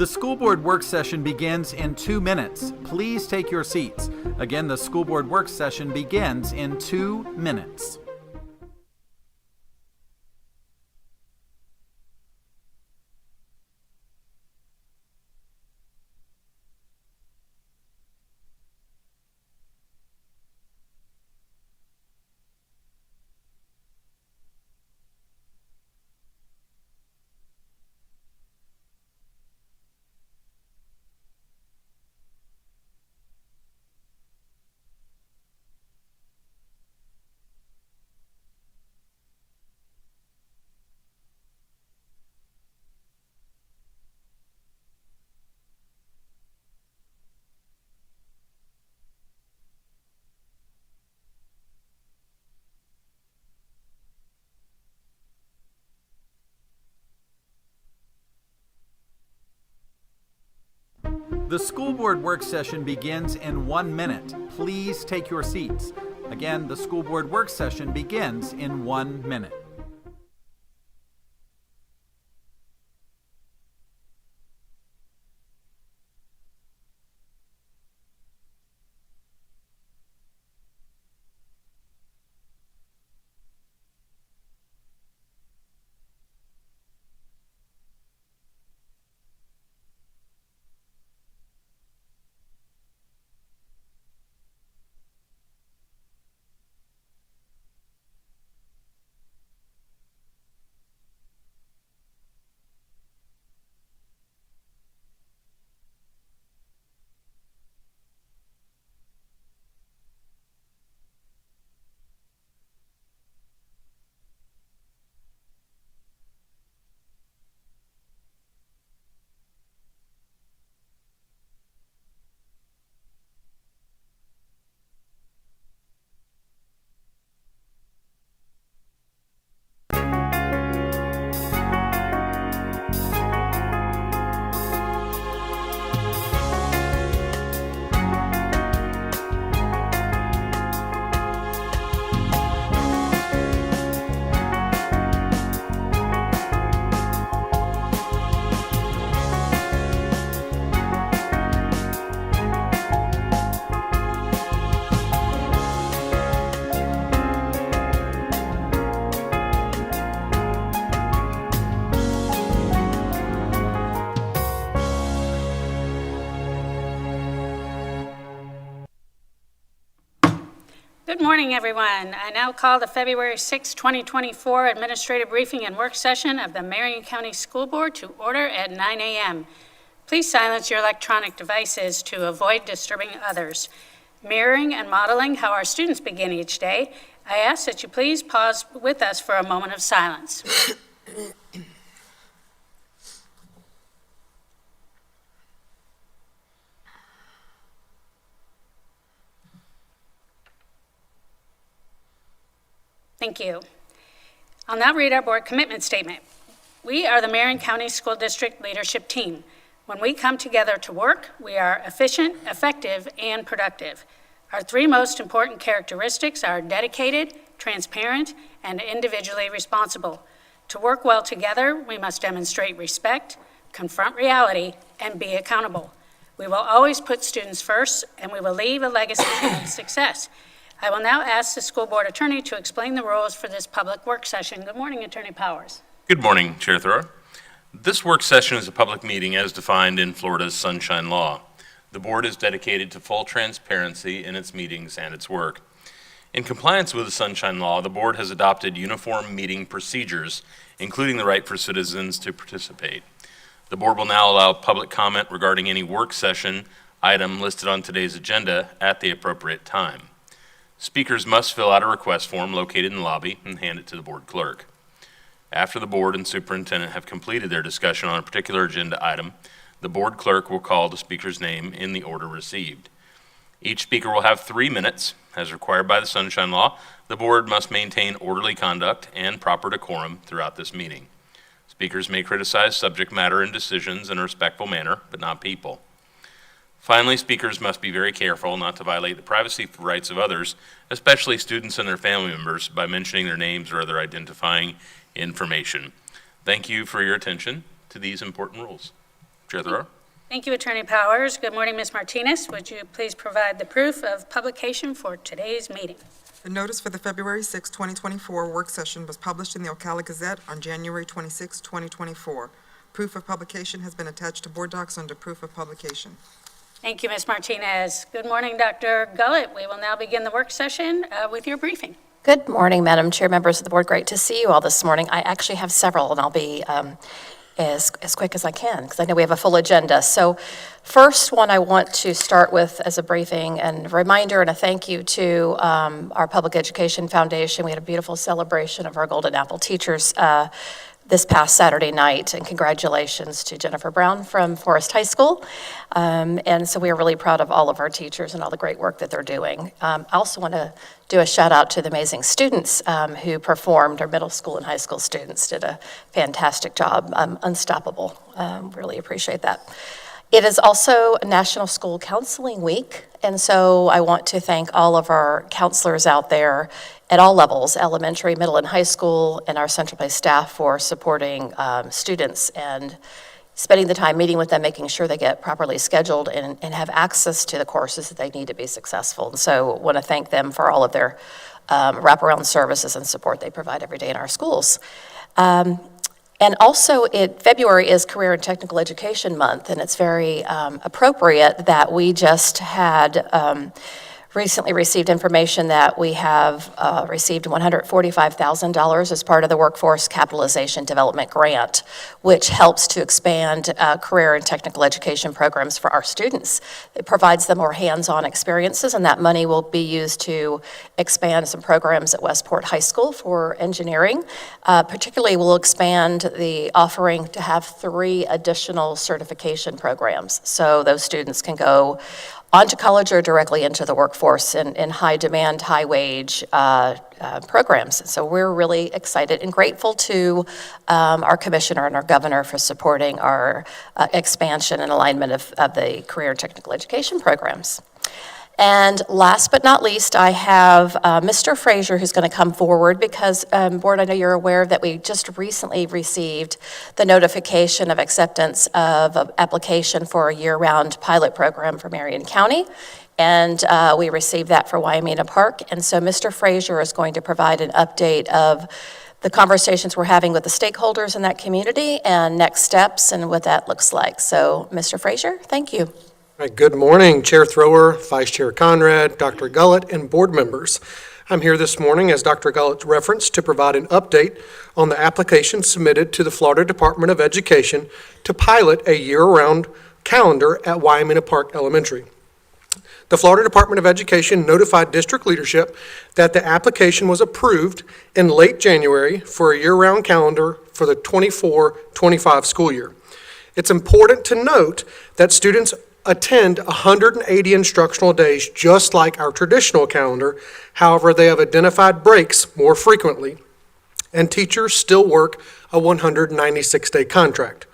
The school board work session begins in 2 minutes. Please take your seats. Again, the school board work session begins in 2 minutes. The school board work session begins in 1 minute. Please take your seats. Again, the school board work session begins in 1 minute. Good morning, everyone. I now call the February 6, 2024 Administrative Briefing and Work Session of the Marion County School Board to order at 9 a.m. Please silence your electronic devices to avoid disturbing others. Mirroring and modeling how our students begin each day, I ask that you please pause with us for a moment of silence. Thank you. I'll now read our board commitment statement. We are the Marion County School District Leadership Team. When we come together to work, we are efficient, effective, and productive. Our three most important characteristics are dedicated, transparent, and individually responsible. To work well together, we must demonstrate respect, confront reality, and be accountable. We will always put students first, and we will leave a legacy of success. I will now ask the school board attorney to explain the rules for this public work session. Good morning, Attorney Powers. Good morning, Chair Thrower. This work session is a public meeting as defined in Florida's Sunshine Law. The board is dedicated to full transparency in its meetings and its work. In compliance with the Sunshine Law, the board has adopted uniform meeting procedures, including the right for citizens to participate. The board will now allow public comment regarding any work session item listed on today's agenda at the appropriate time. Speakers must fill out a request form located in the lobby and hand it to the board clerk. After the board and superintendent have completed their discussion on a particular agenda item, the board clerk will call the speaker's name in the order received. Each speaker will have 3 minutes. As required by the Sunshine Law, the board must maintain orderly conduct and proper decorum throughout this meeting. Speakers may criticize subject matter and decisions in a respectful manner, but not people. Finally, speakers must be very careful not to violate the privacy rights of others, especially students and their family members, by mentioning their names or other identifying information. Thank you for your attention to these important rules. Chair Thrower. Thank you, Attorney Powers. Good morning, Ms. Martinez. Would you please provide the proof of publication for today's meeting? The notice for the February 6, 2024 work session was published in the Ocala Gazette on January 26, 2024. Proof of publication has been attached to board docs under proof of publication. Thank you, Ms. Martinez. Good morning, Dr. Gullett. We will now begin the work session with your briefing. Good morning, Madam Chair, members of the board. Great to see you all this morning. I actually have several, and I'll be as quick as I can, because I know we have a full agenda. So first one I want to start with as a briefing and a reminder and a thank you to our Public Education Foundation. We had a beautiful celebration of our Golden Apple teachers this past Saturday night, and congratulations to Jennifer Brown from Forest High School. And so we are really proud of all of our teachers and all the great work that they're doing. I also want to do a shout out to the amazing students who performed. Our middle school and high school students did a fantastic job, unstoppable. Really appreciate that. It is also National School Counseling Week, and so I want to thank all of our counselors out there at all levels, elementary, middle, and high school, and our Central Place staff for supporting students and spending the time meeting with them, making sure they get properly scheduled and have access to the courses that they need to be successful. And so I want to thank them for all of their wraparound services and support they provide every day in our schools. And also, February is Career and Technical Education Month, and it's very appropriate that we just had recently received information that we have received $145,000 as part of the Workforce Capitalization Development Grant, which helps to expand career and technical education programs for our students. It provides them more hands-on experiences, and that money will be used to expand some programs at Westport High School for engineering. Particularly, we'll expand the offering to have 3 additional certification programs, so those students can go onto college or directly into the workforce in high demand, high wage programs. So we're really excited and grateful to our commissioner and our governor for supporting our expansion and alignment of the career and technical education programs. And last but not least, I have Mr. Frazier, who's going to come forward because, board, I know you're aware that we just recently received the notification of acceptance of an application for a year-round pilot program for Marion County. And we received that for Waimea Park. And so Mr. Frazier is going to provide an update of the conversations we're having with the stakeholders in that community and next steps and what that looks like. So, Mr. Frazier, thank you. All right, good morning, Chair Thrower, Vice Chair Conrad, Dr. Gullett, and board members. I'm here this morning, as Dr. Gullett referenced, to provide an update on the application submitted to the Florida Department of Education to pilot a year-round calendar at Waimea Park Elementary. The Florida Department of Education notified district leadership that the application was approved in late January for a year-round calendar for the 24-25 school year. It's important to note that students attend 180 instructional days just like our traditional calendar. However, they have identified breaks more frequently, and teachers still work a 196-day contract.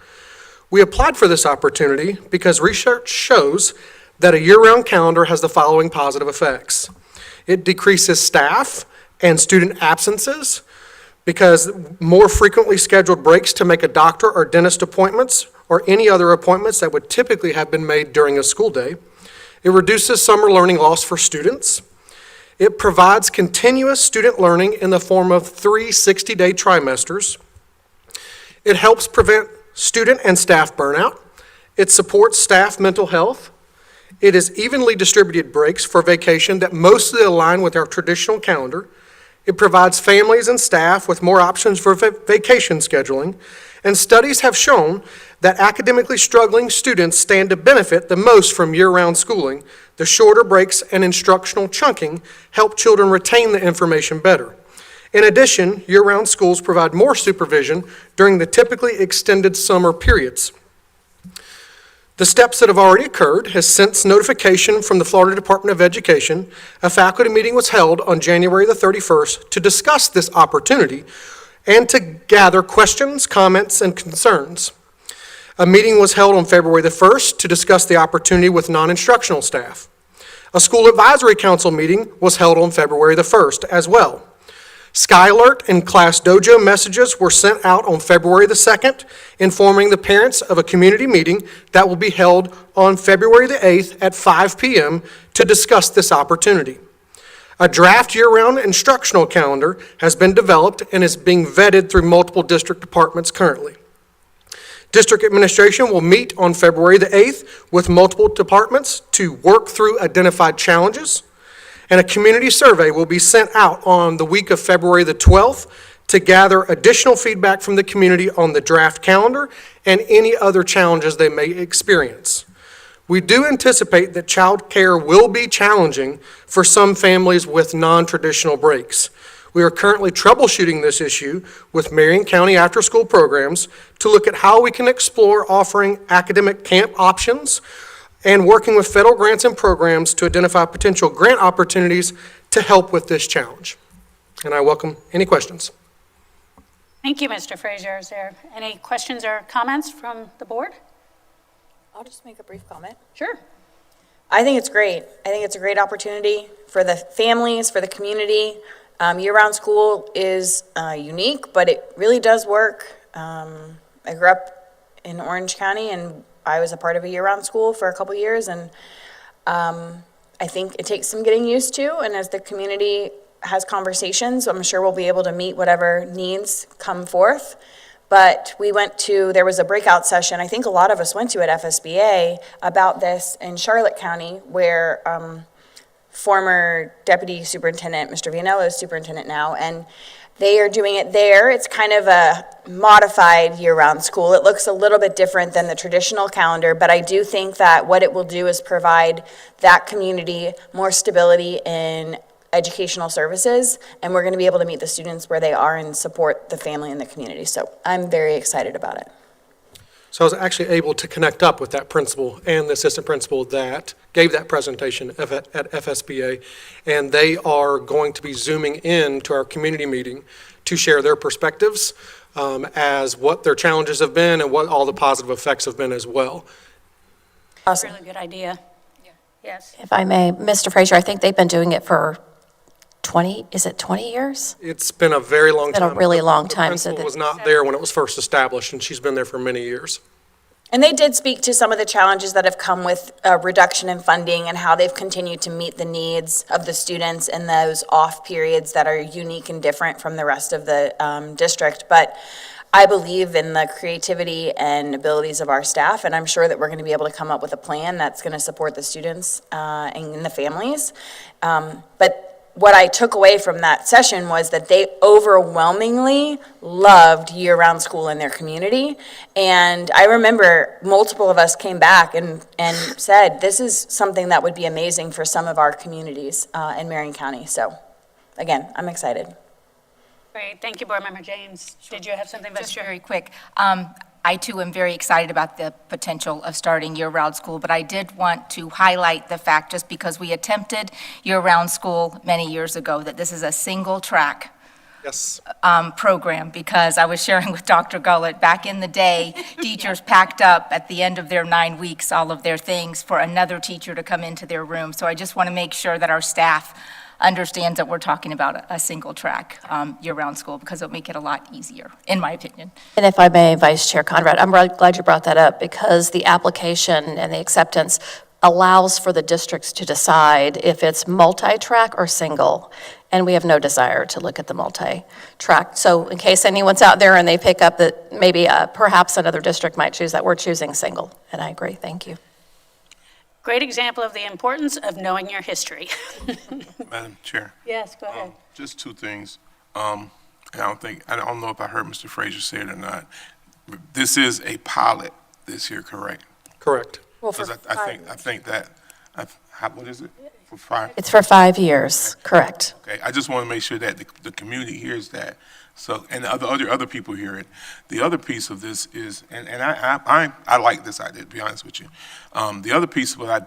We applied for this opportunity because research shows that a year-round calendar has the following positive effects. It decreases staff and student absences because more frequently scheduled breaks to make a doctor or dentist appointments or any other appointments that would typically have been made during a school day. It reduces summer learning loss for students. It provides continuous student learning in the form of 3 60-day trimesters. It helps prevent student and staff burnout. It supports staff mental health. It is evenly distributed breaks for vacation that mostly align with our traditional calendar. It provides families and staff with more options for vacation scheduling. And studies have shown that academically struggling students stand to benefit the most from year-round schooling. The shorter breaks and instructional chunking help children retain the information better. In addition, year-round schools provide more supervision during the typically extended summer periods. The steps that have already occurred has since notification from the Florida Department of Education. A faculty meeting was held on January the 31st to discuss this opportunity and to gather questions, comments, and concerns. A meeting was held on February the 1st to discuss the opportunity with non-instructional staff. A school advisory council meeting was held on February the 1st as well. Sky Alert and Class Dojo messages were sent out on February the 2nd, informing the parents of a community meeting that will be held on February the 8th at 5 p.m. to discuss this opportunity. A draft year-round instructional calendar has been developed and is being vetted through multiple district departments currently. District administration will meet on February the 8th with multiple departments to work through identified challenges, and a community survey will be sent out on the week of February the 12th to gather additional feedback from the community on the draft calendar and any other challenges they may experience. We do anticipate that child care will be challenging for some families with non-traditional breaks. We are currently troubleshooting this issue with Marion County after-school programs to look at how we can explore offering academic camp options and working with federal grants and programs to identify potential grant opportunities to help with this challenge. And I welcome any questions. Thank you, Mr. Frazier. Is there any questions or comments from the board? I'll just make a brief comment. Sure. I think it's great. I think it's a great opportunity for the families, for the community. Year-round school is unique, but it really does work. I grew up in Orange County, and I was a part of a year-round school for a couple years, and I think it takes some getting used to, and as the community has conversations, I'm sure we'll be able to meet whatever needs come forth. But there was a breakout session, I think a lot of us went to at FSBA about this in Charlotte County, where former Deputy Superintendent, Mr. Vianello is superintendent now, and they are doing it there. It's kind of a modified year-round school. It looks a little bit different than the traditional calendar, but I do think that what it will do is provide that community more stability in educational services, and we're going to be able to meet the students where they are and support the family and the community. So I'm very excited about it. So I was actually able to connect up with that principal and the assistant principal that gave that presentation at FSBA, and they are going to be zooming in to our community meeting to share their perspectives as what their challenges have been and what all the positive effects have been as well. Awesome. Really good idea. Yes. If I may, Mr. Frazier, I think they've been doing it for 20 years? It's been a very long It's time. been a really long The time, so principal was not there when it was first established, and she's been there for many years. And they did speak to some of the challenges that have come with reduction in funding and how they've continued to meet the needs of the students in those off periods that are unique and different from the rest of the district. But I believe in the creativity and abilities of our staff, and I'm sure that we're going to be able to come up with a plan that's going to support the students and the families. But what I took away from that session was that they overwhelmingly loved year-round school in their community. And I remember multiple of us came back and said, this is something that would be amazing for some of our communities in Marion County. So, again, I'm excited. Great. Thank you, Board Member James. Did you have something? Just very quick. I too am very excited about the potential of starting year-round school, but I did want to highlight the fact, just because we attempted year-round school many years ago, that this is a single track Yes. program, because I was sharing with Dr. Gullett, back in the day, teachers packed up at the end of their 9 weeks all of their things for another teacher to come into their room. So I just want to make sure that our staff understands that we're talking about a single track year-round school, because it'll make it a lot easier, in my opinion. And if I may, Vice Chair Conrad, I'm really glad you brought that up, because the application and the acceptance allows for the districts to decide if it's multi-track or single, and we have no desire to look at the multi-track. So in case anyone's out there and they pick up that maybe perhaps another district might choose that, we're choosing single, and I agree. Thank you. Great example of the importance of knowing your history. Madam Chair, Yes, go ahead. just two things. And I don't know if I heard Mr. Frazier say it or not. This is a pilot this year, correct? Correct. Well, Because I think that, what is it? For 5? It's for 5 years, correct. Okay, I just want to make sure that the community hears that. So, and the other people hear it. The other piece of this is, and I like this idea, to be honest with you. The other piece of what I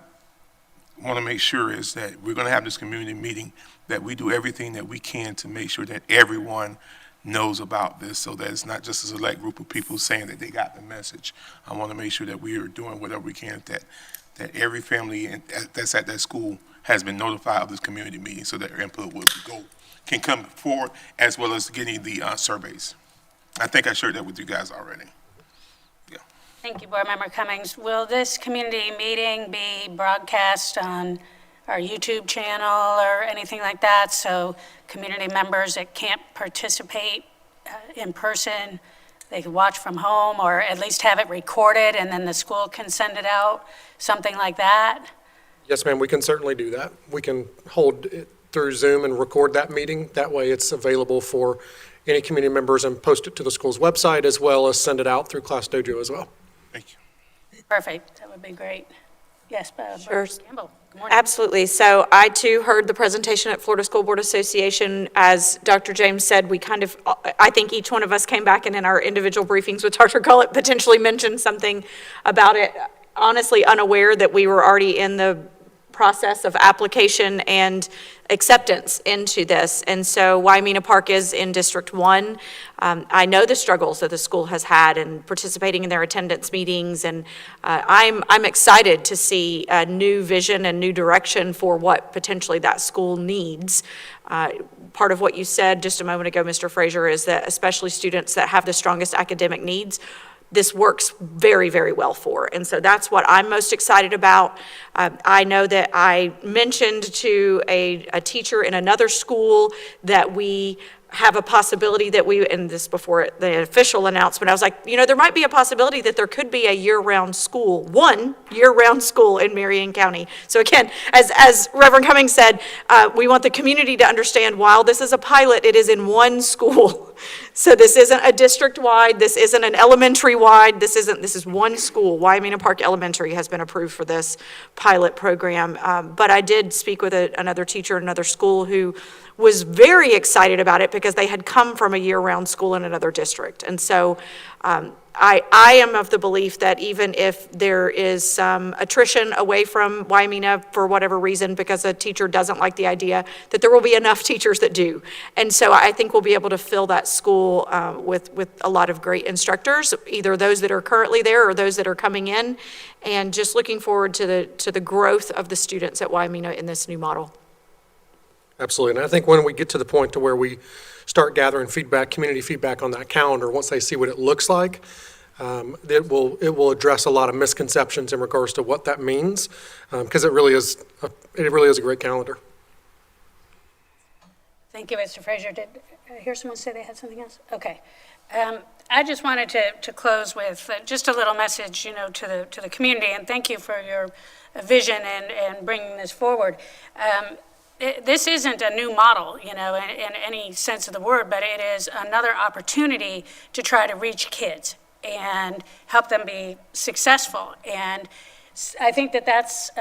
want to make sure is that we're going to have this community meeting, that we do everything that we can to make sure that everyone knows about this, so that it's not just a select group of people saying that they got the message. I want to make sure that we are doing whatever we can that every family that's at that school has been notified of this community meeting so that their input can come forward, as well as getting the surveys. I think I shared that with you guys already. Yeah. Thank you, Board Member Cummings. Will this community meeting be broadcast on our YouTube channel or anything like that, so community members that can't participate in person, they can watch from home, or at least have it recorded and then the school can send it out, something like that? Yes, ma'am, we can certainly do that. We can hold it through Zoom and record that meeting. That way it's available for any community members and post it to the school's website, as well as send it out through Class Dojo as well. Thank you. Perfect, that would be great. Yes, Sure. Campbell, good morning. Absolutely. So I too heard the presentation at Florida School Board Association. As Dr. James said, I think each one of us came back and in our individual briefings with Dr. Gullett potentially mentioned something about it, honestly unaware that we were already in the process of application and acceptance into this. And so Waimea Park is in District 1. I know the struggles that the school has had in participating in their attendance meetings, and I'm excited to see a new vision and new direction for what potentially that school needs. Part of what you said just a moment ago, Mr. Frazier, is that especially students that have the strongest academic needs, this works very, very well for. And so that's what I'm most excited about. I know that I mentioned to a teacher in another school that we have a possibility that and this before the official announcement, I was like, there might be a possibility that there could be a year-round school, one year-round school in Marion County. So again, as Reverend Cummings said, we want the community to understand while this is a pilot, it is in one school. So this isn't a district-wide, this isn't an elementary-wide, this is one school. Waimea Park Elementary has been approved for this pilot program. But I did speak with another teacher in another school who was very excited about it because they had come from a year-round school in another district. And so I am of the belief that even if there is some attrition away from Waimea for whatever reason, because a teacher doesn't like the idea, that there will be enough teachers that do. And so I think we'll be able to fill that school with a lot of great instructors, either those that are currently there or those that are coming in, and just looking forward to the growth of the students at Waimea in this new model. Absolutely, and I think when we get to the point to where we start gathering feedback, community feedback on that calendar, once they see what it looks like, it will address a lot of misconceptions in regards to what that means, because it really is a great calendar. Thank you, Mr. Frazier. Did I hear someone say they had something else? Okay. I just wanted to close with just a little message, to the community, and thank you for your vision and bringing this forward. This isn't a new model, in any sense of the word, but it is another opportunity to try to reach kids and help them be successful. And I think that that's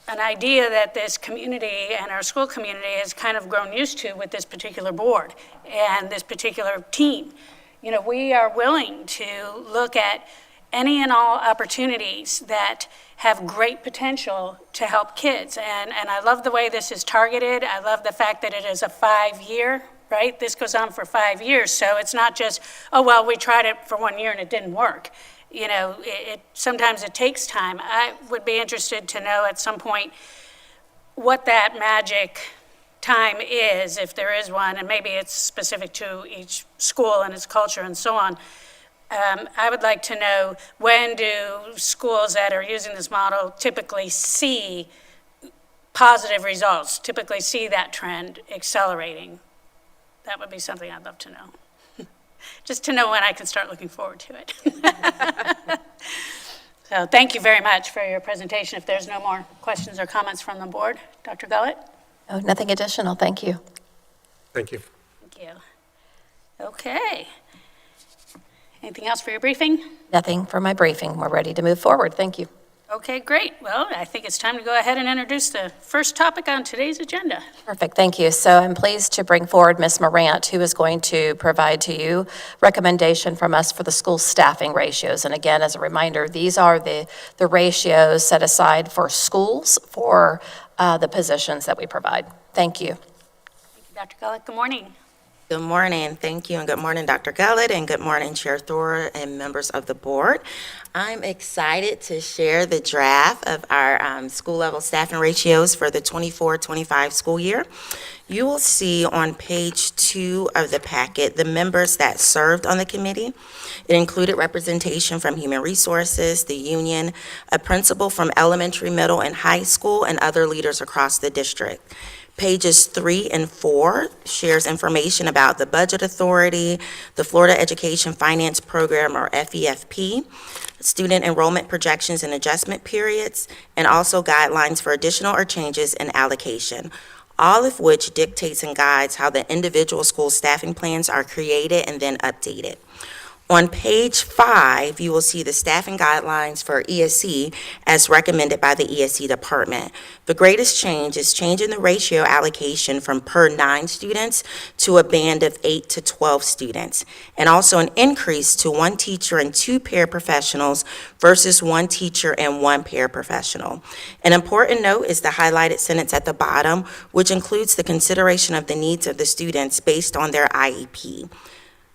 an idea that this community and our school community has kind of grown used to with this particular board and this particular team. We are willing to look at any and all opportunities that have great potential to help kids. And I love the way this is targeted. I love the fact that it is a 5-year, right? This goes on for 5 years. So it's not just, we tried it for 1 year and it didn't work. Sometimes it takes time. I would be interested to know at some point what that magic time is, if there is one, and maybe it's specific to each school and its culture and so on. I would like to know, when do schools that are using this model typically see positive results, typically see that trend accelerating? That would be something I'd love to know. Just to know when I can start looking forward to it. So thank you very much for your presentation. If there's no more questions or comments from the board, Dr. Gullett? Oh, nothing additional, thank you. Thank you. Thank you. Okay. Anything else for your briefing? Nothing for my briefing. We're ready to move forward. Thank you. Okay, great. Well, I think it's time to go ahead and introduce the first topic on today's agenda. Perfect, thank you. So I'm pleased to bring forward Ms. Morant, who is going to provide to you recommendation from us for the school staffing ratios. And again, as a reminder, these are the ratios set aside for schools for the positions that we provide. Thank you. Thank you, Dr. Gullett. Good morning. Good morning. Thank you, and good morning, Dr. Gullett, and good morning, Chair Thor and members of the board. I'm excited to share the draft of our school-level staffing ratios for the 24-25 school year. You will see on page 2 of the packet the members that served on the committee. It included representation from Human Resources, the union, a principal from elementary, middle, and high school, and other leaders across the district. Pages 3 and 4 shares information about the Budget Authority, the Florida Education Finance Program, or FEFP, student enrollment projections and adjustment periods, and also guidelines for additional or changes in allocation, all of which dictates and guides how the individual school staffing plans are created and then updated. On page 5, you will see the staffing guidelines for ESC as recommended by the ESC department. The greatest change is changing the ratio allocation from per 9 students to a band of 8 to 12 students, and also an increase to 1 teacher and 2 paraprofessionals versus 1 teacher and 1 paraprofessional. An important note is the highlighted sentence at the bottom, which includes the consideration of the needs of the students based on their IEP.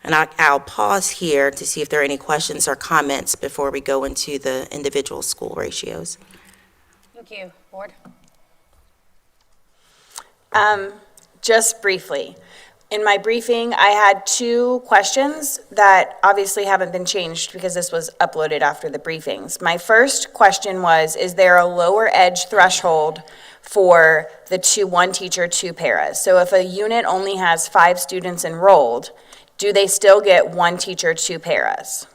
And I'll pause here to see if there are any questions or comments before we go into the individual school ratios. Thank you. Board? Just briefly, in my briefing, I had 2 questions that obviously haven't been changed because this was uploaded after the briefings. My first question was, is there a lower edge threshold for the 1 teacher, 2 paras? So if a unit only has 5 students enrolled, do they still get 1 teacher, 2 paras?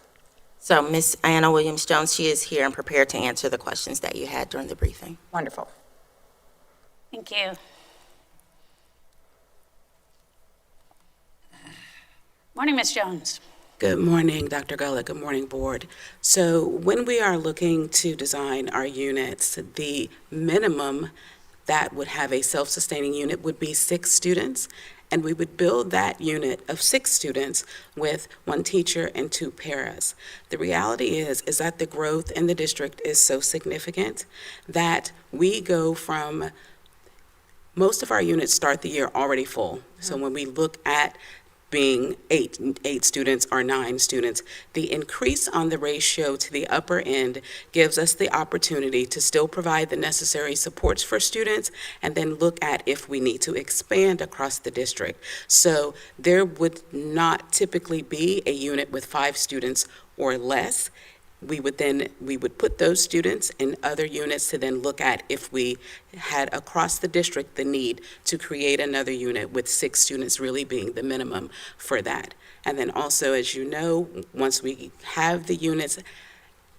So Ms. Anna Williams-Jones, she is here and prepared to answer the questions that you had during the briefing. Wonderful. Thank you. Morning, Ms. Jones. Good morning, Dr. Gullett. Good morning, Board. So when we are looking to design our units, the minimum that would have a self-sustaining unit would be 6 students, and we would build that unit of 6 students with 1 teacher and 2 paras. The reality is that the growth in the district is so significant that we go from, most of our units start the year already full. So when we look at being 8 students or 9 students, the increase on the ratio to the upper end gives us the opportunity to still provide the necessary supports for students and then look at if we need to expand across the district. So there would not typically be a unit with 5 students or less. We would put those students in other units to then look at if we had across the district the need to create another unit with 6 students really being the minimum for that. And then also, as you know, once we have the units,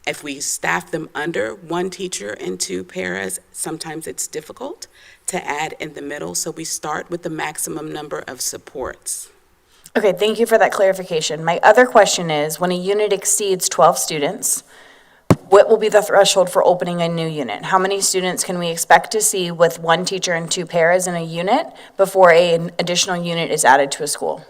if we staff them under 1 teacher and 2 paras, sometimes it's difficult to add in the middle. So we start with the maximum number of supports. Okay, thank you for that clarification. My other question is, when a unit exceeds 12 students, what will be the threshold for opening a new unit? How many students can we expect to see with 1 teacher and 2 paras in a unit before an additional unit is added to a school?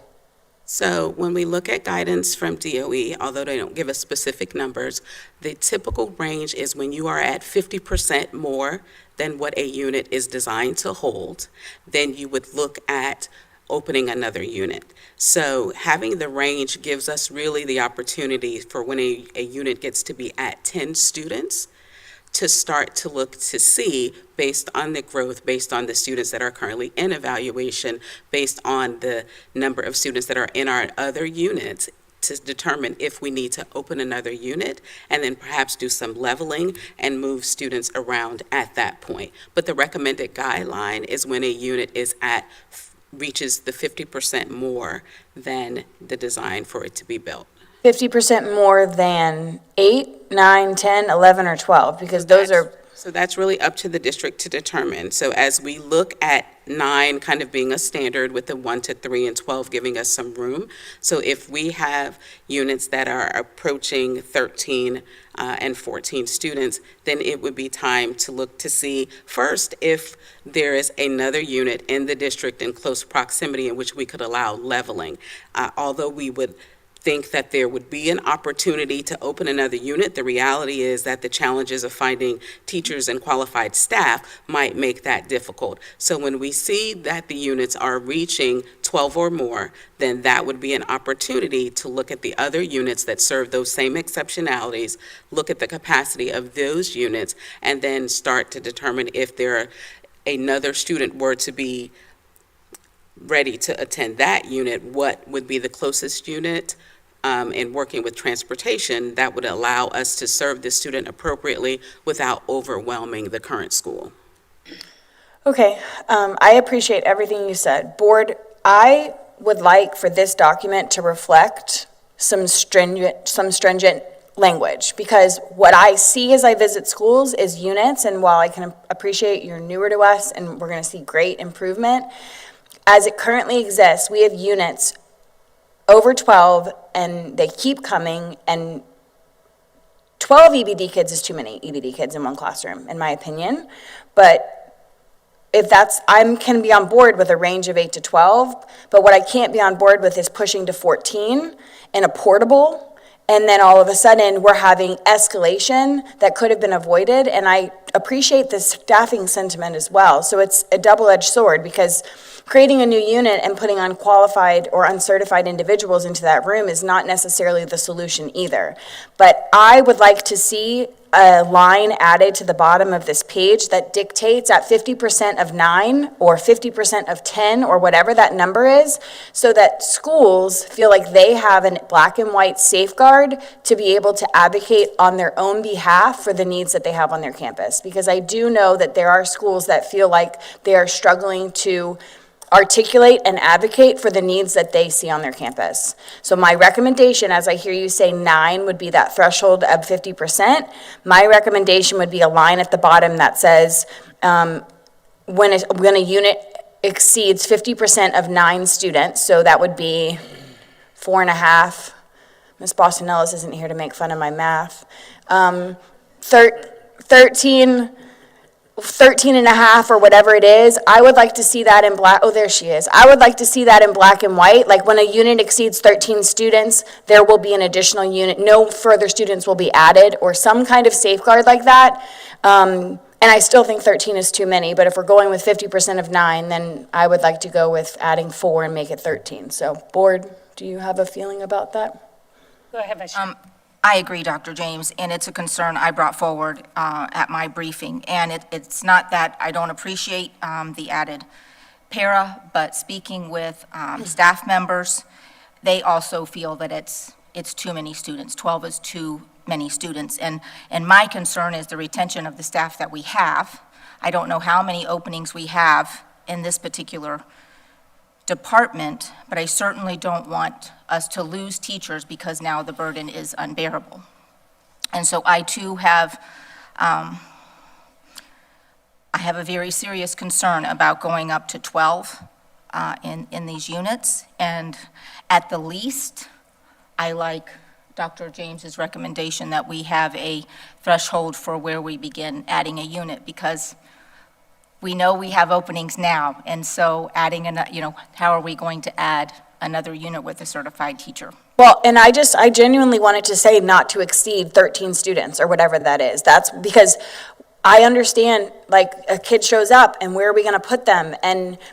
So when we look at guidance from DOE, although they don't give us specific numbers, the typical range is when you are at 50% more than what a unit is designed to hold, then you would look at opening another unit. So having the range gives us really the opportunity for when a unit gets to be at 10 students to start to look to see, based on the growth, based on the students that are currently in evaluation, based on the number of students that are in our other units, to determine if we need to open another unit and then perhaps do some leveling and move students around at that point. But the recommended guideline is when a unit reaches the 50% more than the design for it to be built. 50% more than 8, 9, 10, 11, or 12, because those are... So that's really up to the district to determine. So as we look at 9 kind of being a standard with the 1 to 3 and 12 giving us some room. So if we have units that are approaching 13 and 14 students, then it would be time to look to see first if there is another unit in the district in close proximity in which we could allow leveling. Although we would think that there would be an opportunity to open another unit. The reality is that the challenges of finding teachers and qualified staff might make that difficult. So when we see that the units are reaching 12 or more, then that would be an opportunity to look at the other units that serve those same exceptionalities, look at the capacity of those units, and then start to determine if another student were to be ready to attend that unit, what would be the closest unit, and working with transportation that would allow us to serve the student appropriately without overwhelming the current school. Okay, I appreciate everything you said. Board, I would like for this document to reflect some stringent language, because what I see as I visit schools is units, and while I can appreciate you're newer to us and we're going to see great improvement, as it currently exists, we have units over 12, and they keep coming, and 12 EBD kids is too many EBD kids in one classroom, in my opinion. But if I can be on board with a range of 8 to 12, but what I can't be on board with is pushing to 14 in a portable, and then all of a sudden, we're having escalation that could have been avoided, and I appreciate the staffing sentiment as well. So it's a double-edged sword, because creating a new unit and putting unqualified or uncertified individuals into that room is not necessarily the solution either. But I would like to see a line added to the bottom of this page that dictates at 50% of 9 or 50% of 10 or whatever that number is, so that schools feel like they have a black and white safeguard to be able to advocate on their own behalf for the needs that they have on their campus. Because I do know that there are schools that feel like they are struggling to articulate and advocate for the needs that they see on their campus. So my recommendation, as I hear you say 9 would be that threshold of 50%, my recommendation would be a line at the bottom that says, when a unit exceeds 50% of 9 students, so that would be 4.5, Ms. Boston Ellis isn't here to make fun of my math, 13 and a half or whatever it is, I would like to see that in black. Oh, there she is. I would like to see that in black and white. Like when a unit exceeds 13 students, there will be an additional unit. No further students will be added, or some kind of safeguard like that. And I still think 13 is too many, but if we're going with 50% of 9, then I would like to go with adding 4 and make it 13. So board, do you have a feeling about that? Go ahead, Vice Chair. I agree, Dr. James, and it's a concern I brought forward at my briefing. And it's not that I don't appreciate the added para, but speaking with staff members, they also feel that it's too many students. 12 is too many students. And my concern is the retention of the staff that we have. I don't know how many openings we have in this particular department, but I certainly don't want us to lose teachers because now the burden is unbearable. And so I too have, I have a very serious concern about going up to 12 in these units. And at the least, I like Dr. James's recommendation that we have a threshold for where we begin adding a unit, because we know we have openings now, and so adding, how are we going to add another unit with a certified teacher? Well, and I genuinely wanted to say not to exceed 13 students or whatever that is. That's because I understand, like, a kid shows up and where are we going to put them?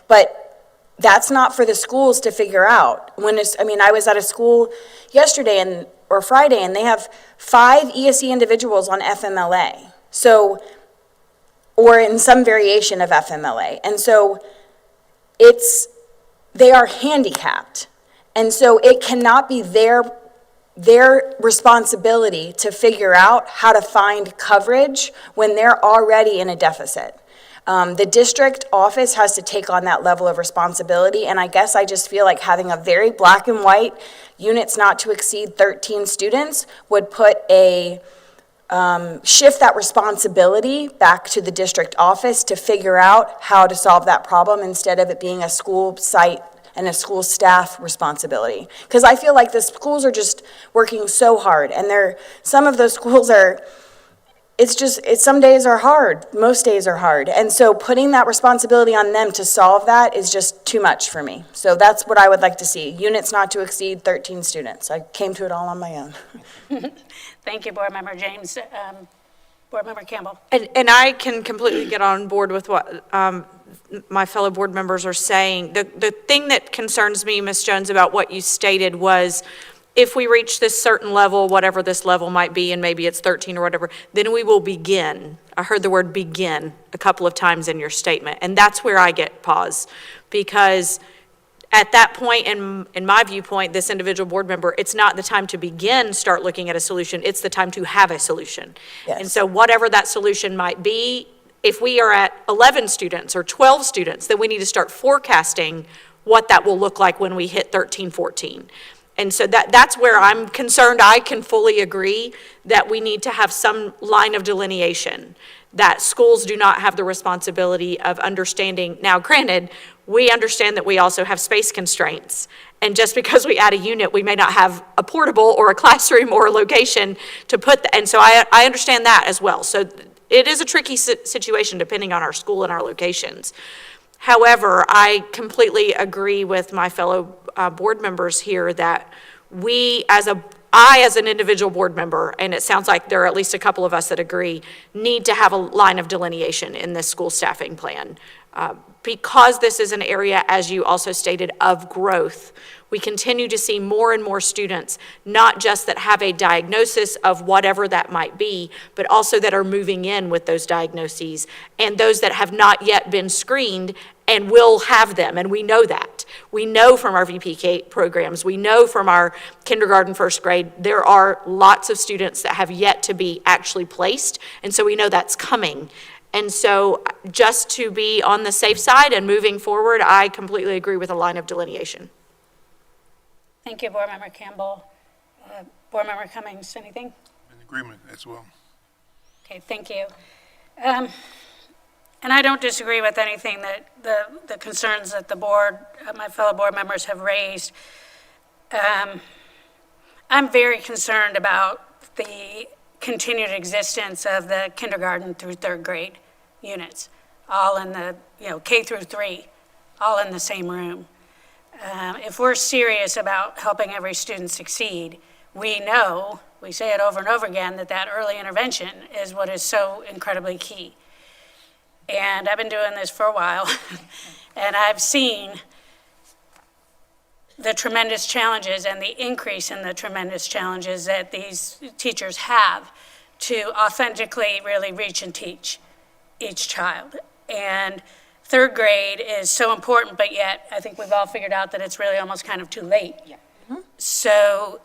But that's not for the schools to figure out. I was at a school yesterday or Friday, and they have 5 ESE individuals on FMLA. So, or in some variation of FMLA. And so they are handicapped. And so it cannot be their responsibility to figure out how to find coverage when they're already in a deficit. The district office has to take on that level of responsibility, and I guess I just feel like having a very black and white units not to exceed 13 students would put shift that responsibility back to the district office to figure out how to solve that problem instead of it being a school site and a school staff responsibility. Because I feel like the schools are just working so hard, and some of those schools are some days are hard, most days are hard. And so putting that responsibility on them to solve that is just too much for me. So that's what I would like to see, units not to exceed 13 students. I came to it all on my own. Thank you, Board Member James. Board Member Campbell. And I can completely get on board with what my fellow board members are saying. The thing that concerns me, Ms. Jones, about what you stated was, if we reach this certain level, whatever this level might be, and maybe it's 13 or whatever, then we will begin. I heard the word begin a couple of times in your statement, and that's where I get pause. Because at that point, in my viewpoint, this individual board member, it's not the time to start looking at a solution, it's the time to have a solution. Yes. And so whatever that solution might be, if we are at 11 students or 12 students, then we need to start forecasting what that will look like when we hit 13, 14. And so that's where I'm concerned. I can fully agree that we need to have some line of delineation, that schools do not have the responsibility of understanding. Now, granted, we understand that we also have space constraints. And just because we add a unit, we may not have a portable or a classroom or a location to put, and so I understand that as well. So it is a tricky situation depending on our school and our locations. However, I completely agree with my fellow board members here that I, as an individual board member, and it sounds like there are at least a couple of us that agree, need to have a line of delineation in this school staffing plan. Because this is an area, as you also stated, of growth, we continue to see more and more students, not just that have a diagnosis of whatever that might be, but also that are moving in with those diagnoses, and those that have not yet been screened and will have them, and we know that. We know from our VPK programs, we know from our kindergarten, first grade, there are lots of students that have yet to be actually placed, and so we know that's coming. And so just to be on the safe side and moving forward, I completely agree with a line of delineation. Thank you, Board Member Campbell. Board Member Cummings, anything? In agreement as well. Okay, thank you. And I don't disagree with anything that the concerns that the board, my fellow board members have raised. I'm very concerned about the continued existence of the kindergarten through third grade units, all in the, K through 3, all in the same room. If we're serious about helping every student succeed, we know, we say it over and over again, that early intervention is what is so incredibly key. And I've been doing this for a while, and I've seen the tremendous challenges and the increase in the tremendous challenges that these teachers have to authentically really reach and teach each child. And third grade is so important, but yet I think we've all figured out that it's really almost kind of too late. Yeah. Mm-hmm. So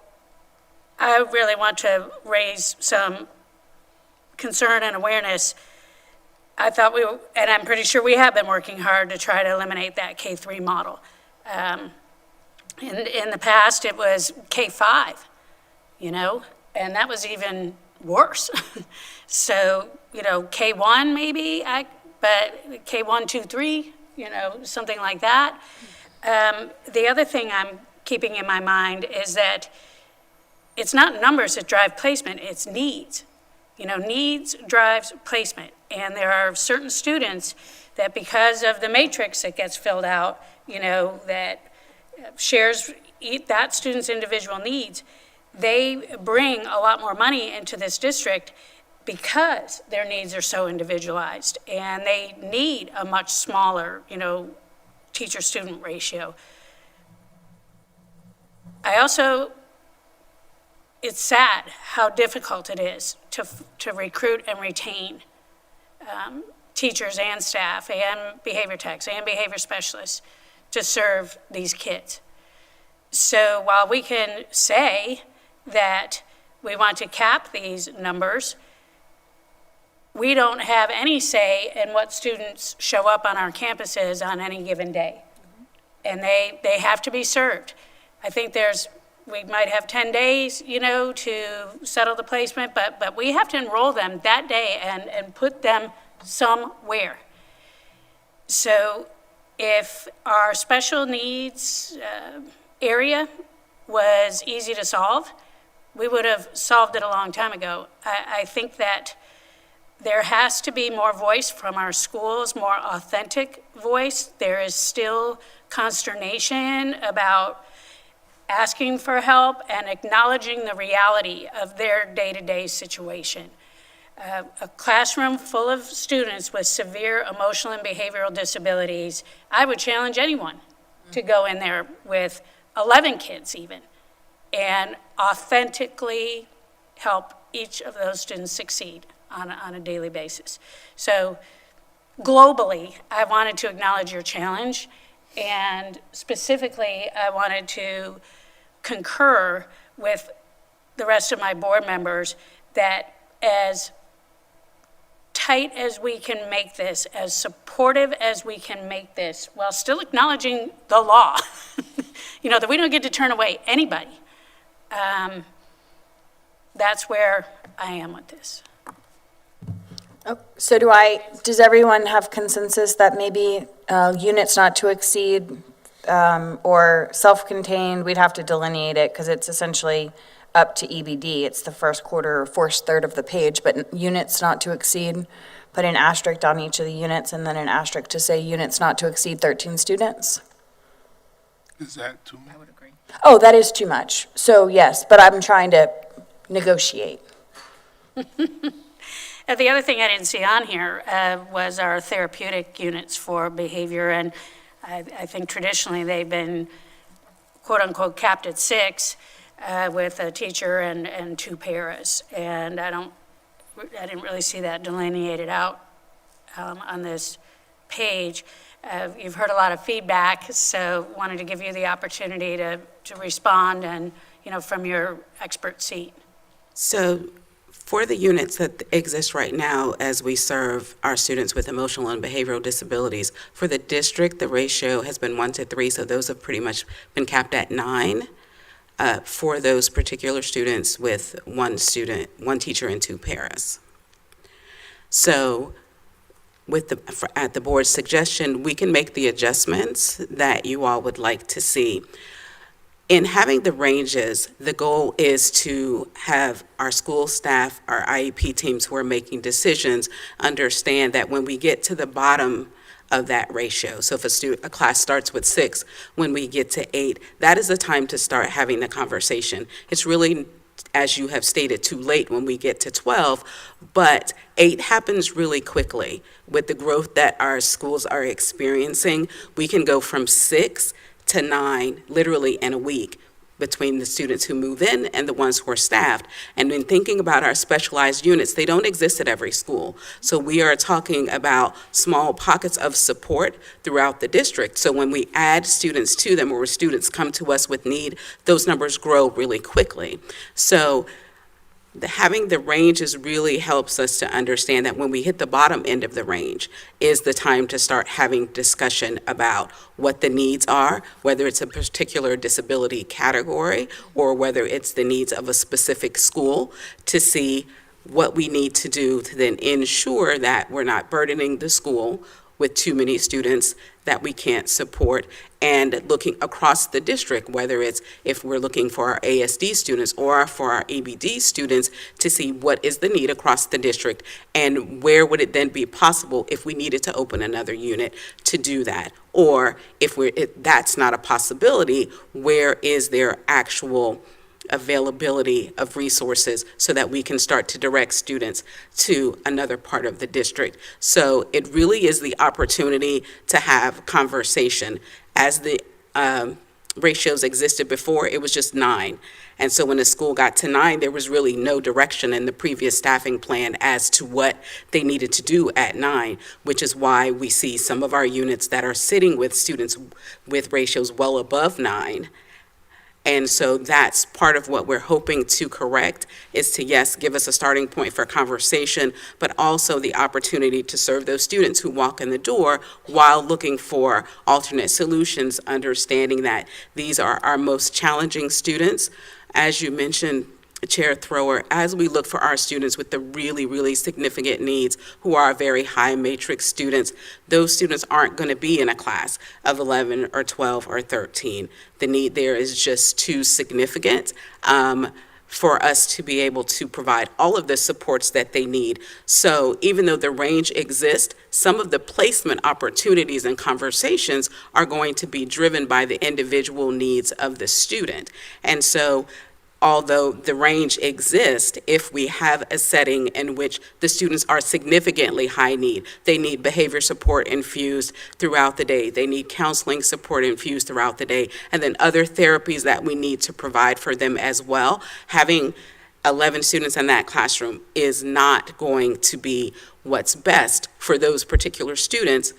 I really want to raise some concern and awareness. I thought and I'm pretty sure we have been working hard to try to eliminate that K-3 model. In the past, it was K-5, and that was even worse. So, K-1 maybe, but K-1, 2, 3, something like that. The other thing I'm keeping in my mind is that it's not numbers that drive placement, it's needs. Needs drives placement. And there are certain students that because of the matrix that gets filled out, that shares that student's individual needs, they bring a lot more money into this district because their needs are so individualized. And they need a much smaller, teacher-student ratio. It's sad how difficult it is to recruit and retain teachers and staff and behavior techs and behavior specialists to serve these kids. So while we can say that we want to cap these numbers, we don't have any say in what students show up on our campuses on any given day. And they have to be served. I think we might have 10 days, to settle the placement, but we have to enroll them that day and put them somewhere. So if our special needs area was easy to solve, we would have solved it a long time ago. I think that There has to be more voice from our schools, more authentic voice. There is still consternation about asking for help and acknowledging the reality of their day-to-day situation. A classroom full of students with severe emotional and behavioral disabilities, I would challenge anyone to go in there with 11 kids even, and authentically help each of those students succeed on a daily basis. So globally, I wanted to acknowledge your challenge, and specifically, I wanted to concur with the rest of my board members that as tight as we can make this, as supportive as we can make this, while still acknowledging the law, that we don't get to turn away anybody. That's where I am with this. So does everyone have consensus that maybe units not to exceed or self-contained, we'd have to delineate it because it's essentially up to EBD. It's the first quarter or first third of the page, but units not to exceed, put an asterisk on each of the units and then an asterisk to say units not to exceed 13 students? Is that too much? Oh, that is too much. So yes, but I'm trying to negotiate. The other thing I didn't see on here was our therapeutic units for behavior, and I think traditionally they've been quote-unquote capped at 6 with a teacher and 2 paras, and I didn't really see that delineated out on this page. You've heard a lot of feedback, so wanted to give you the opportunity to respond and, from your expert seat. So for the units that exist right now as we serve our students with emotional and behavioral disabilities, for the district, the ratio has been 1 to 3, so those have pretty much been capped at 9 for those particular students with one teacher and 2 paras. So at the board's suggestion, we can make the adjustments that you all would like to see. In having the ranges, the goal is to have our school staff, our IEP teams who are making decisions, understand that when we get to the bottom of that ratio, so if a class starts with 6, when we get to 8, that is the time to start having the conversation. It's really, as you have stated, too late when we get to 12, but 8 happens really quickly. With the growth that our schools are experiencing, we can go from 6 to 9, literally in a week, between the students who move in and the ones who are staffed. And in thinking about our specialized units, they don't exist at every school. So we are talking about small pockets of support throughout the district. So when we add students to them, or students come to us with need, those numbers grow really quickly. So having the ranges really helps us to understand that when we hit the bottom end of the range is the time to start having discussion about what the needs are, whether it's a particular disability category or whether it's the needs of a specific school, to see what we need to do to then ensure that we're not burdening the school with too many students that we can't support, and looking across the district, whether it's if we're looking for our ASD students or for our EBD students, to see what is the need across the district and where would it then be possible if we needed to open another unit to do that. Or if that's not a possibility, where is there actual availability of resources so that we can start to direct students to another part of the district. So it really is the opportunity to have conversation. As the ratios existed before, it was just 9. And so when a school got to 9, there was really no direction in the previous staffing plan as to what they needed to do at 9, which is why we see some of our units that are sitting with students with ratios well above 9. And so that's part of what we're hoping to correct, is to, yes, give us a starting point for conversation, but also the opportunity to serve those students who walk in the door while looking for alternate solutions, understanding that these are our most challenging students. As you mentioned, Chair Thrower, as we look for our students with the really, really significant needs, who are very high matrix students, those students aren't going to be in a class of 11 or 12 or 13. The need there is just too significant. for us to be able to provide all of the supports that they need. So even though the range exists, some of the placement opportunities and conversations are going to be driven by the individual needs of the student. And so although the range exists, if we have a setting in which the students are significantly high need, they need behavior support infused throughout the day, they need counseling support infused throughout the day, and then other therapies that we need to provide for them as well, having 11 students in that classroom is not going to be what's best for those particular students.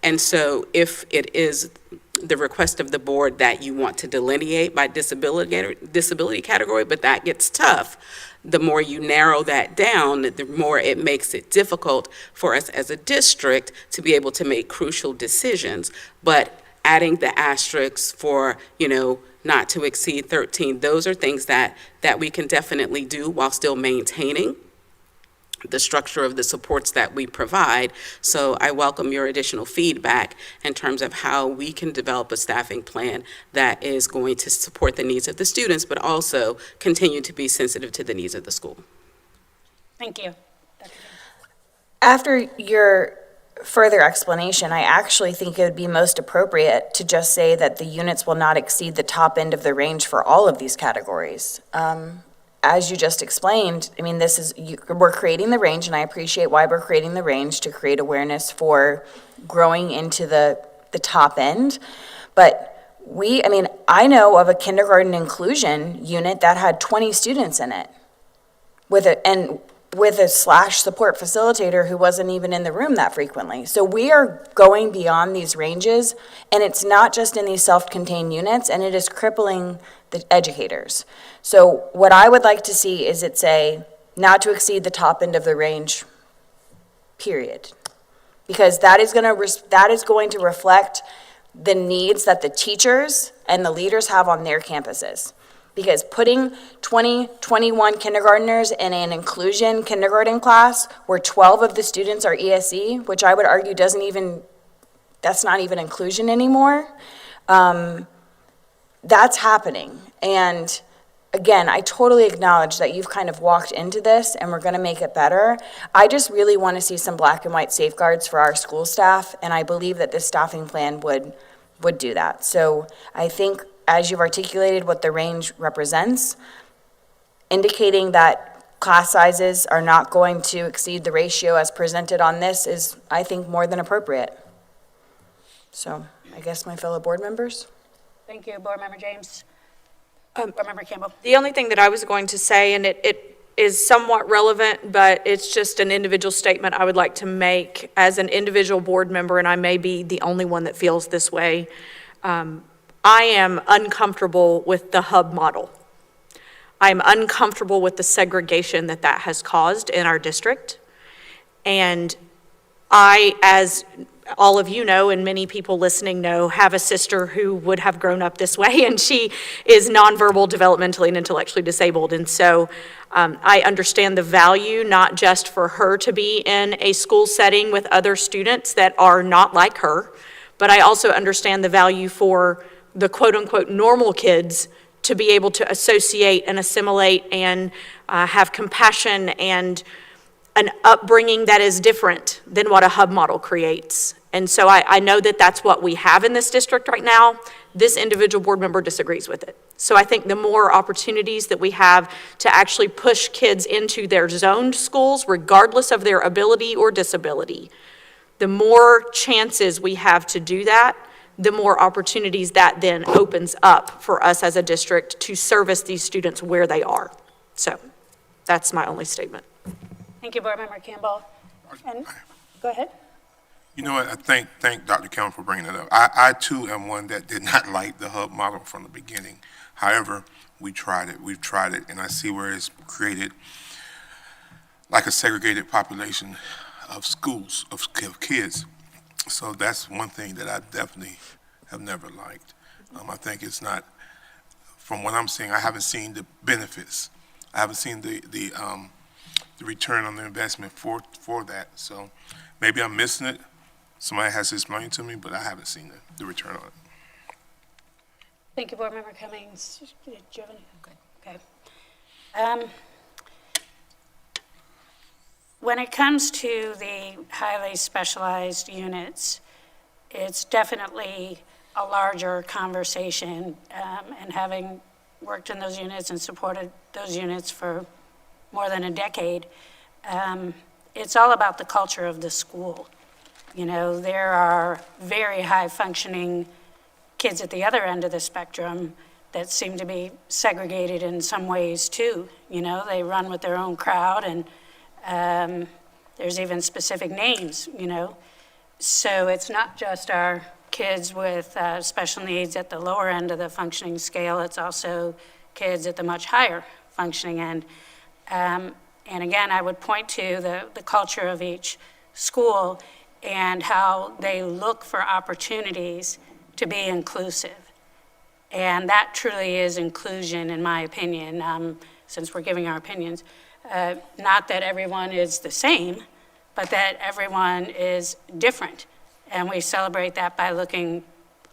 And so if it is the request of the board that you want to delineate by disability category, but that gets tough, the more you narrow that down, the more it makes it difficult for us as a district to be able to make crucial decisions. But adding the asterisks for, not to exceed 13, those are things that we can definitely do while still maintaining the structure of the supports that we provide. So I welcome your additional feedback in terms of how we can develop a staffing plan that is going to support the needs of the students, but also continue to be sensitive to the needs of the school. Thank you. After your further explanation, I actually think it would be most appropriate to just say that the units will not exceed the top end of the range for all of these categories. As you just explained, we're creating the range, and I appreciate why we're creating the range, to create awareness for growing into the top end. But I know of a kindergarten inclusion unit that had 20 students in it with a support facilitator who wasn't even in the room that frequently. So we are going beyond these ranges, and it's not just in these self-contained units, and it is crippling the educators. So what I would like to see is it say not to exceed the top end of the range, period. Because that is going to reflect the needs that the teachers and the leaders have on their campuses. Because putting 21 kindergartners in an inclusion kindergarten class where 12 of the students are ESE, which I would argue that's not even inclusion anymore, that's happening. And again, I totally acknowledge that you've kind of walked into this and we're going to make it better. I just really want to see some black and white safeguards for our school staff, and I believe that this staffing plan would do that. So I think, as you've articulated what the range represents, indicating that class sizes are not going to exceed the ratio as presented on this is, I think, more than appropriate. So I guess my fellow board members. Thank you, Board Member James. Board Member Campbell. The only thing that I was going to say, and it is somewhat relevant, but it's just an individual statement I would like to make as an individual board member, and I may be the only one that feels this way. I am uncomfortable with the hub model. I'm uncomfortable with the segregation that has caused in our district. And I, as all of you know, and many people listening know, have a sister who would have grown up this way, and she is nonverbal, developmentally, and intellectually disabled. And so I understand the value, not just for her to be in a school setting with other students that are not like her, but I also understand the value for the quote-unquote normal kids to be able to associate and assimilate and have compassion and an upbringing that is different than what a hub model creates. And so I know that that's what we have in this district right now. This individual board member disagrees with it. So I think the more opportunities that we have to actually push kids into their zoned schools, regardless of their ability or disability, the more chances we have to do that, the more opportunities that then opens up for us as a district to service these students where they are. So that's my only statement. Thank you, Board Member Campbell. And go ahead. You know what, I thank Dr. Campbell for bringing it up. I too am one that did not like the hub model from the beginning. However, we've tried it, and I see where it's created like a segregated population of schools, of kids. So that's one thing that I definitely have never liked. I think it's not, from what I'm seeing, I haven't seen the benefits. I haven't seen the return on the investment for that. So maybe I'm missing it. Somebody has to explain to me, but I haven't seen the return on it. Thank you, Board Member Cummings. Do you have any? Okay. When it comes to the highly specialized units, it's definitely a larger conversation, and having worked in those units and supported those units for more than a decade, it's all about the culture of the school. You know, there are very high-functioning kids at the other end of the spectrum that seem to be segregated in some ways too. You know, they run with their own crowd, and there's even specific names, you know. So it's not just our kids with special needs at the lower end of the functioning scale, it's also kids at the much higher functioning end. And again, I would point to the culture of each school and how they look for opportunities to be inclusive. And that truly is inclusion, in my opinion, since we're giving our opinions. Not that everyone is the same, but that everyone is different. And we celebrate that by looking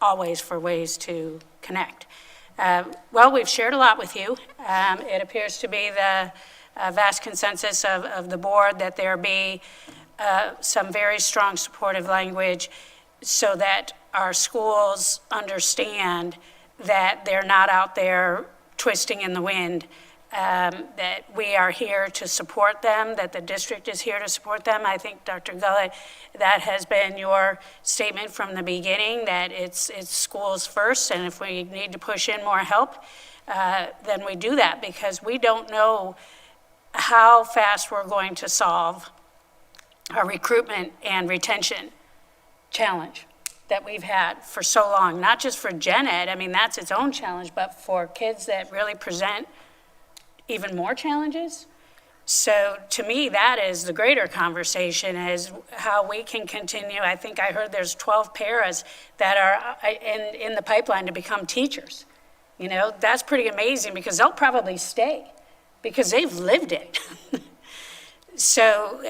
always for ways to connect. Well, we've shared a lot with you. It appears to be the vast consensus of the board that there be some very strong supportive language so that our schools understand that they're not out there twisting in the wind, that we are here to support them, that the district is here to support them. I think, Dr. Gullett, that has been your statement from the beginning, that it's schools first, and if we need to push in more help, then we do that, because we don't know how fast we're going to solve our recruitment and retention challenge that we've had for so long, not just for gen ed, I mean, that's its own challenge, but for kids that really present even more challenges. So to me, that is the greater conversation, is how we can continue. I think I heard there's 12 paras that are in the pipeline to become teachers. You know, that's pretty amazing, because they'll probably stay because they've lived it. So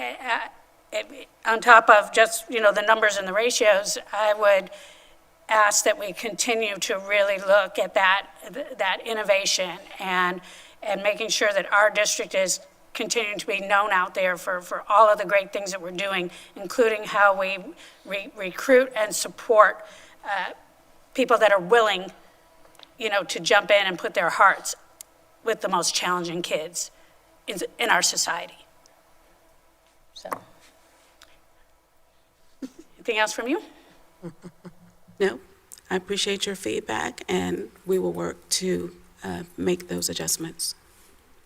on top of just, you know, the numbers and the ratios, I would ask that we continue to really look at that innovation and making sure that our district is continuing to be known out there for all of the great things that we're doing, including how we recruit and support people that are willing, you know, to jump in and put their hearts with the most challenging kids in our society. So, anything else from you? No, I appreciate your feedback, and we will work to make those adjustments.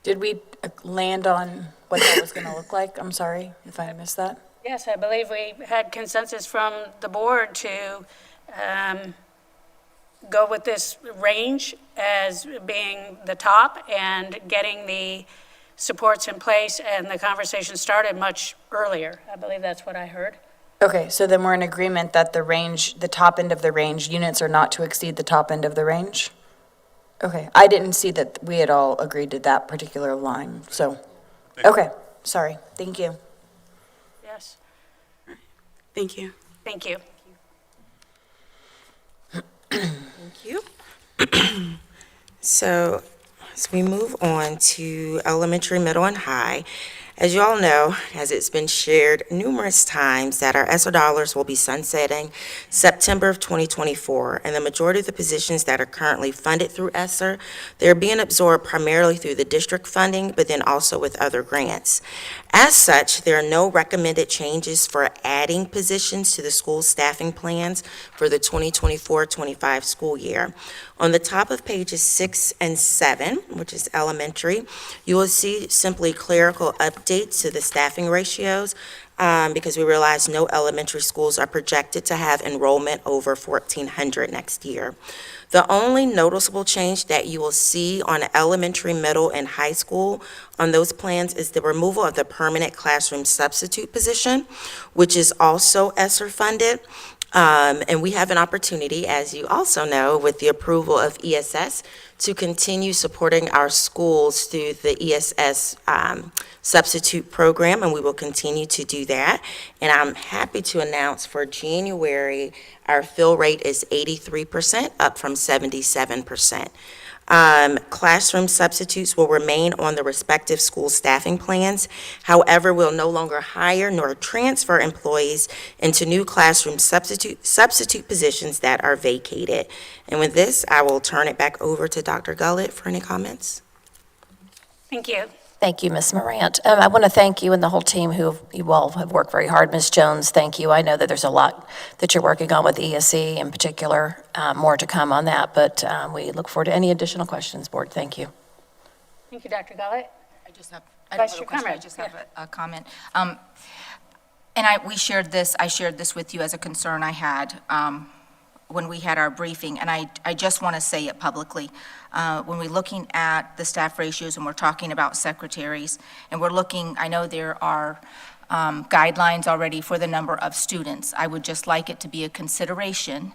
Did we land on what that was going to look like? I'm sorry if I missed that. Yes, I believe we had consensus from the board to go with this range as being the top and getting the supports in place, and the conversation started much earlier. I believe that's what I heard. Okay, so then we're in agreement that the range, the top end of the range, units are not to exceed the top end of the range? Okay, I didn't see that we had all agreed to that particular line, so, okay, sorry, thank you. Yes, Thank you. thank you. Thank you. So, as we move on to elementary, middle, and high, as you all know, as it's been shared numerous times, that our ESSER dollars will be sunsetting September of 2024, and the majority of the positions that are currently funded through ESSER, they're being absorbed primarily through the district funding, but then also with other grants. As such, there are no recommended changes for adding positions to the school staffing plans for the 2024-25 school year. On the top of pages 6 and 7, which is elementary, you will see simply clerical updates to the staffing ratios, because we realize no elementary schools are projected to have enrollment over 1,400 next year. The only noticeable change that you will see on elementary, middle, and high school on those plans is the removal of the permanent classroom substitute position, which is also ESSER funded. And we have an opportunity, as you also know, with the approval of ESS, to continue supporting our schools through the ESS substitute program, and we will continue to do that. And I'm happy to announce for January, our fill rate is 83%, up from 77%. Classroom substitutes will remain on the respective school staffing plans. However, we'll no longer hire nor transfer employees into new classroom substitute positions that are vacated. And with this, I will turn it back over to Dr. Gullett for any comments. Thank you. Thank you, Ms. Morant. I want to thank you and the whole team you all have worked very hard. Ms. Jones, thank you. I know that there's a lot that you're working on with ESE in particular, more to come on that, but we look forward to any additional questions, Board. Thank you. Thank you, Dr. Gullett. I just have Vice Chair Conrad. I just have a comment. And I shared this with you as a concern I had when we had our briefing, and I just want to say it publicly. When we're looking at the staff ratios and we're talking about secretaries, and we're looking, I know there are guidelines already for the number of students. I would just like it to be a consideration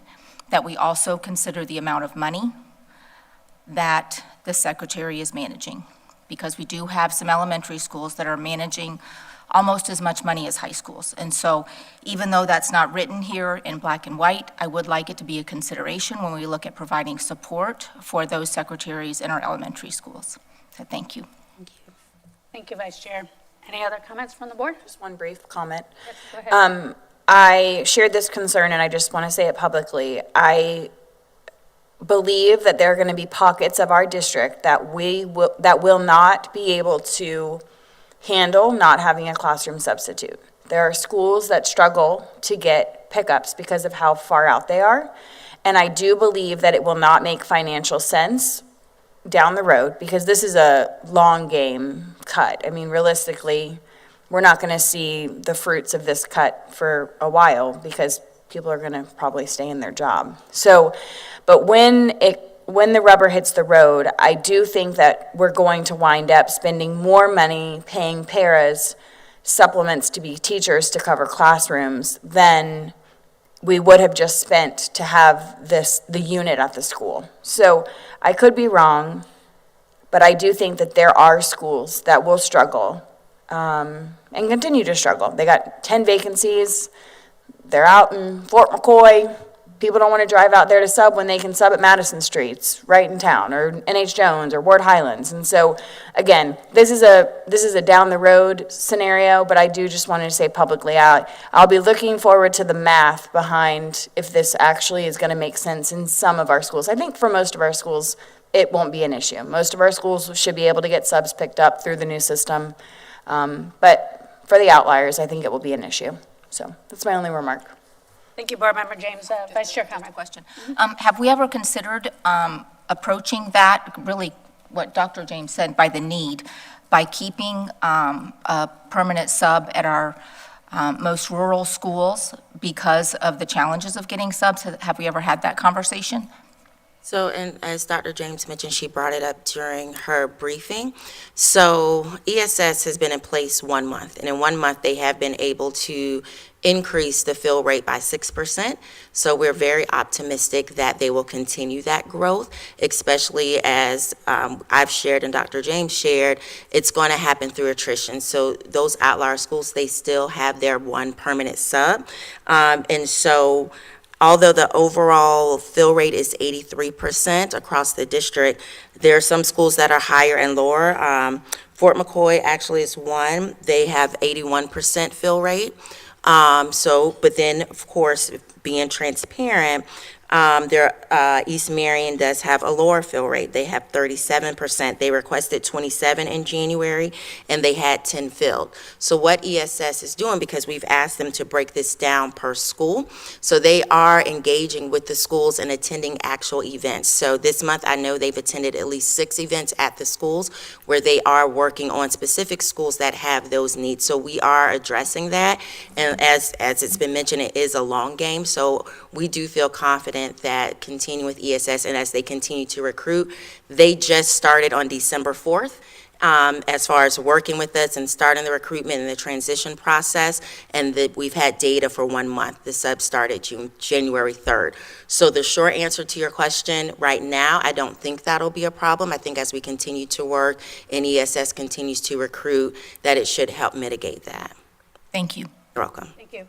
that we also consider the amount of money that the secretary is managing, because we do have some elementary schools that are managing almost as much money as high schools. And so even though that's not written here in black and white, I would like it to be a consideration when we look at providing support for those secretaries in our elementary schools. So thank you. Thank you, Vice Chair. Any other comments from the board? Just one brief comment. Yes, go ahead. I shared this concern, and I just want to say it publicly. I believe that there are going to be pockets of our district that will not be able to handle not having a classroom substitute. There are schools that struggle to get pickups because of how far out they are, and I do believe that it will not make financial sense down the road, because this is a long game cut. I mean, realistically, we're not going to see the fruits of this cut for a while, because people are going to probably stay in their job. So, but when the rubber hits the road, I do think that we're going to wind up spending more money paying paras supplements to be teachers to cover classrooms than we would have just spent to have the unit at the school. So I could be wrong, but I do think that there are schools that will struggle and continue to struggle. They got 10 vacancies. They're out in Fort McCoy. People don't want to drive out there to sub when they can sub at Madison Streets, right in town, or NH Jones, or Ward Highlands. And so, again, this is a down the road scenario, but I do just want to say publicly, I'll be looking forward to the math behind if this actually is going to make sense in some of our schools. I think for most of our schools, it won't be an issue. Most of our schools should be able to get subs picked up through the new system. But for the outliers, I think it will be an issue. So that's my only remark. Thank you, Board Member James. Vice Chair Conrad. Question. Have we ever considered approaching that, really what Dr. James said, by the need, by keeping a permanent sub at our most rural schools because of the challenges of getting subs? Have we ever had that conversation? So, and as Dr. James mentioned, she brought it up during her briefing. So ESS has been in place 1 month, and in 1 month, they have been able to increase the fill rate by 6%. So we're very optimistic that they will continue that growth, especially as I've shared and Dr. James shared, it's going to happen through attrition. So those outlier schools, they still have their one permanent sub. And so although the overall fill rate is 83% across the district, there are some schools that are higher and lower. Fort McCoy actually is one. They have 81% fill rate. But then, of course, being transparent, East Marion does have a lower fill rate. They have 37%. They requested 27 in January, and they had 10 filled. So what ESS is doing, because we've asked them to break this down per school, so they are engaging with the schools and attending actual events. So this month, I know they've attended at least 6 events at the schools where they are working on specific schools that have those needs. So we are addressing that, and as it's been mentioned, it is a long game, so we do feel confident that continuing with ESS and as they continue to recruit, they just started on December 4th as far as working with us and starting the recruitment and the transition process, and that we've had data for 1 month. The sub started January 3rd. So the short answer to your question, right now, I don't think that'll be a problem. I think as we continue to work and ESS continues to recruit, that it should help mitigate that. Thank you. You're welcome. Thank you.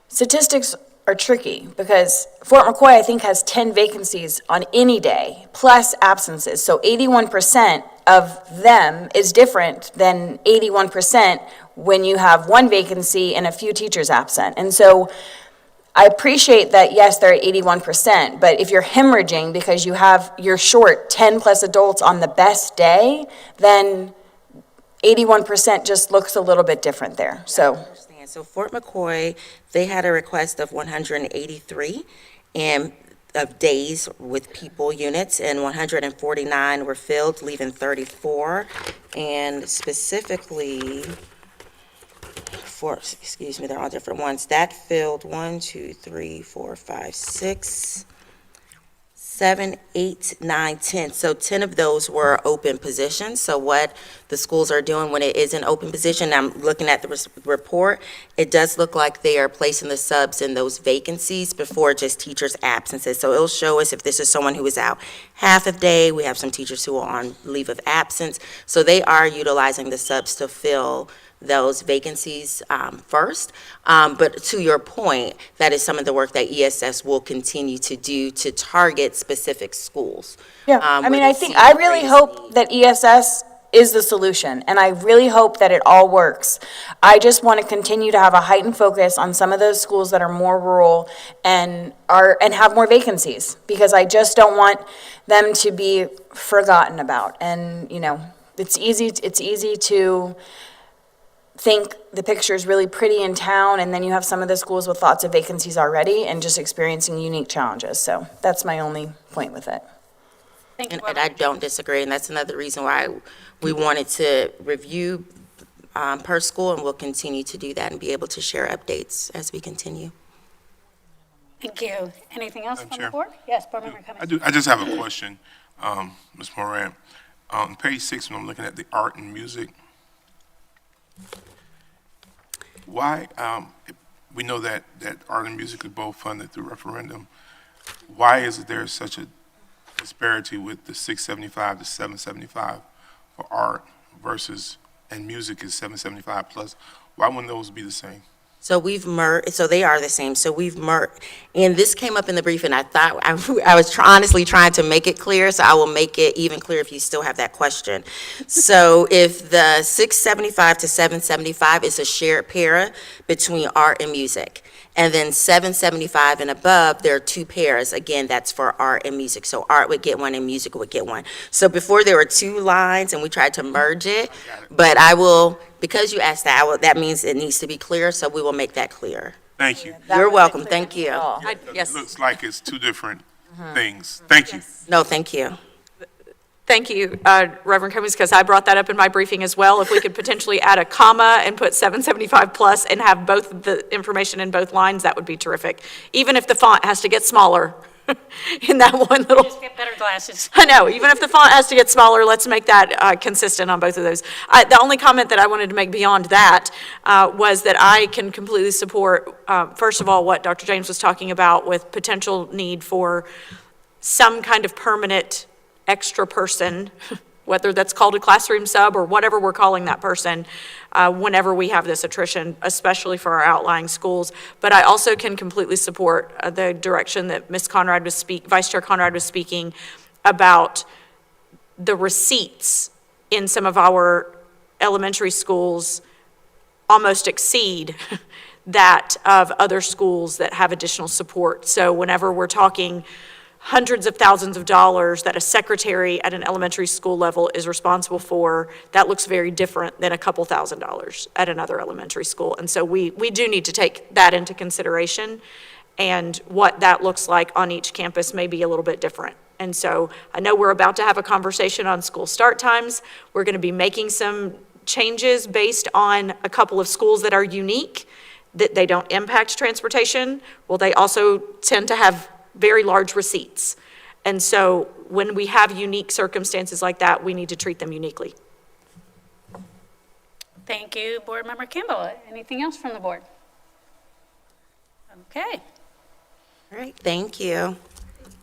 Statistics are tricky, because Fort McCoy, I think, has 10 vacancies on any day, plus absences. So 81% of them is different than 81% when you have one vacancy and a few teachers absent. And so I appreciate that, yes, they're at 81%, but if you're hemorrhaging because you're short 10 plus adults on the best day, then 81% just looks a little bit different there, so. I understand. So Fort McCoy, they had a request of 183 and of days with people units, and 149 were filled, leaving 34. And specifically excuse me, they're all different ones. That filled 1, 2, 3, 4, 5, 6, 7, 8, 9, 10. So 10 of those were open positions. So what the schools are doing when it is an open position, I'm looking at the report, it does look like they are placing the subs in those vacancies before just teachers' absences. So it'll show us if this is someone who is out half a day. We have some teachers who are on leave of absence. So they are utilizing the subs to fill those vacancies first. But to your point, that is some of the work that ESS will continue to do to target specific schools. Yeah, I mean, where I they think, see I the really greatest hope need. that ESS is the solution, and I really hope that it all works. I just want to continue to have a heightened focus on some of those schools that are more rural and have more vacancies, because I just don't want them to be forgotten about. And, you know, it's easy to think the picture is really pretty in town, and then you have some of the schools with lots of vacancies already and just experiencing unique challenges. So that's my only point with it. Thank you, And I don't disagree, and that's another reason why we wanted to review per school, and we'll continue to do that and be able to share updates as we continue. Thank you. Anything else from the Chair. board? Yes, Board Member Cummings. I just have a question, Ms. Moran. On page 6, when I'm looking at the art and music, why, we know that art and music are both funded through referendum. Why is there such a disparity with the 675 to 775 for art versus, and music is 775 plus? Why wouldn't those be the same? So we've merged, so they are the same, so we've merged, and this came up in the briefing. I thought, I was honestly trying to make it clear, so I will make it even clearer if you still have that question. So if the 675 to 775 is a shared para between art and music, and then 775 and above, there are two pairs. Again, that's for art and music. So art would get one and music would get one. So before there were two lines and we tried to merge it, but I will, because you asked that, that means it needs to be clear, so we will make that clear. Thank you. You're welcome, thank you. Yes. It looks like it's two different things. Thank you. No, thank you. Thank you, Reverend Cummings, because I brought that up in my briefing as well. If we could potentially add a comma and put 775 plus and have both the information in both lines, that would be terrific. Even if the font has to get smaller in that one little. Just get better glasses. I know, even if the font has to get smaller, let's make that consistent on both of those. The only comment that I wanted to make beyond that was that I can completely support, first of all, what Dr. James was talking about with potential need for some kind of permanent extra person, whether that's called a classroom sub or whatever we're calling that person, whenever we have this attrition, especially for our outlying schools. But I also can completely support the direction that Vice Chair Conrad was speaking about the receipts in some of our elementary schools almost exceed that of other schools that have additional support. So whenever we're talking hundreds of thousands of dollars that a secretary at an elementary school level is responsible for, that looks very different than a couple $1,000s at another elementary school. And so we do need to take that into consideration, and what that looks like on each campus may be a little bit different. And so I know we're about to have a conversation on school start times. We're going to be making some changes based on a couple of schools that are unique, that they don't impact transportation. Well, they also tend to have very large receipts. And so when we have unique circumstances like that, we need to treat them uniquely. Thank you, Board Member Campbell. Anything else from the board? Okay. All right, thank you.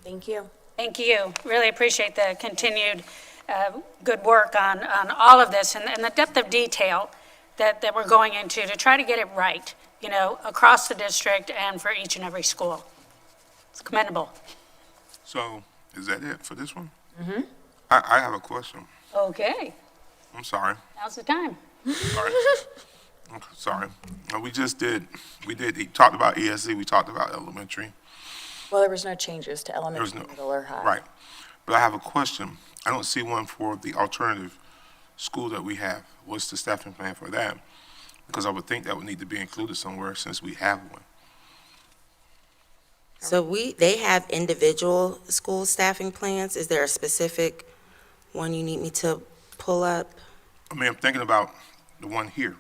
Thank you. Thank you. Really appreciate the continued good work on all of this and the depth of detail that we're going into to try to get it right across the district and for each and every school. It's commendable. So, is that it for this one? Mm-hmm. I have a question. Okay, I'm sorry. now's the time. Sorry. Okay, sorry. We talked about ESC, we talked about elementary. Well, there was no changes to There's elementary, no, middle, or high. right. But I have a question. I don't see one for the alternative school that we have. What's the staffing plan for that? Because I would think that would need to be included somewhere since we have one. So they have individual school staffing plans. Is there a specific one you need me to pull up? I mean, I'm thinking about the one here,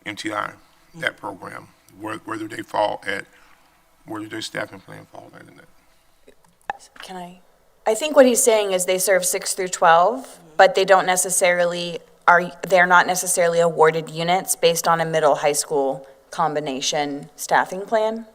MTI, that program. Where do they fall at? Where do their staffing plan fall at in that? I think what he's saying is they serve 6 through 12, but they're not necessarily awarded units based on a middle high school combination staffing plan.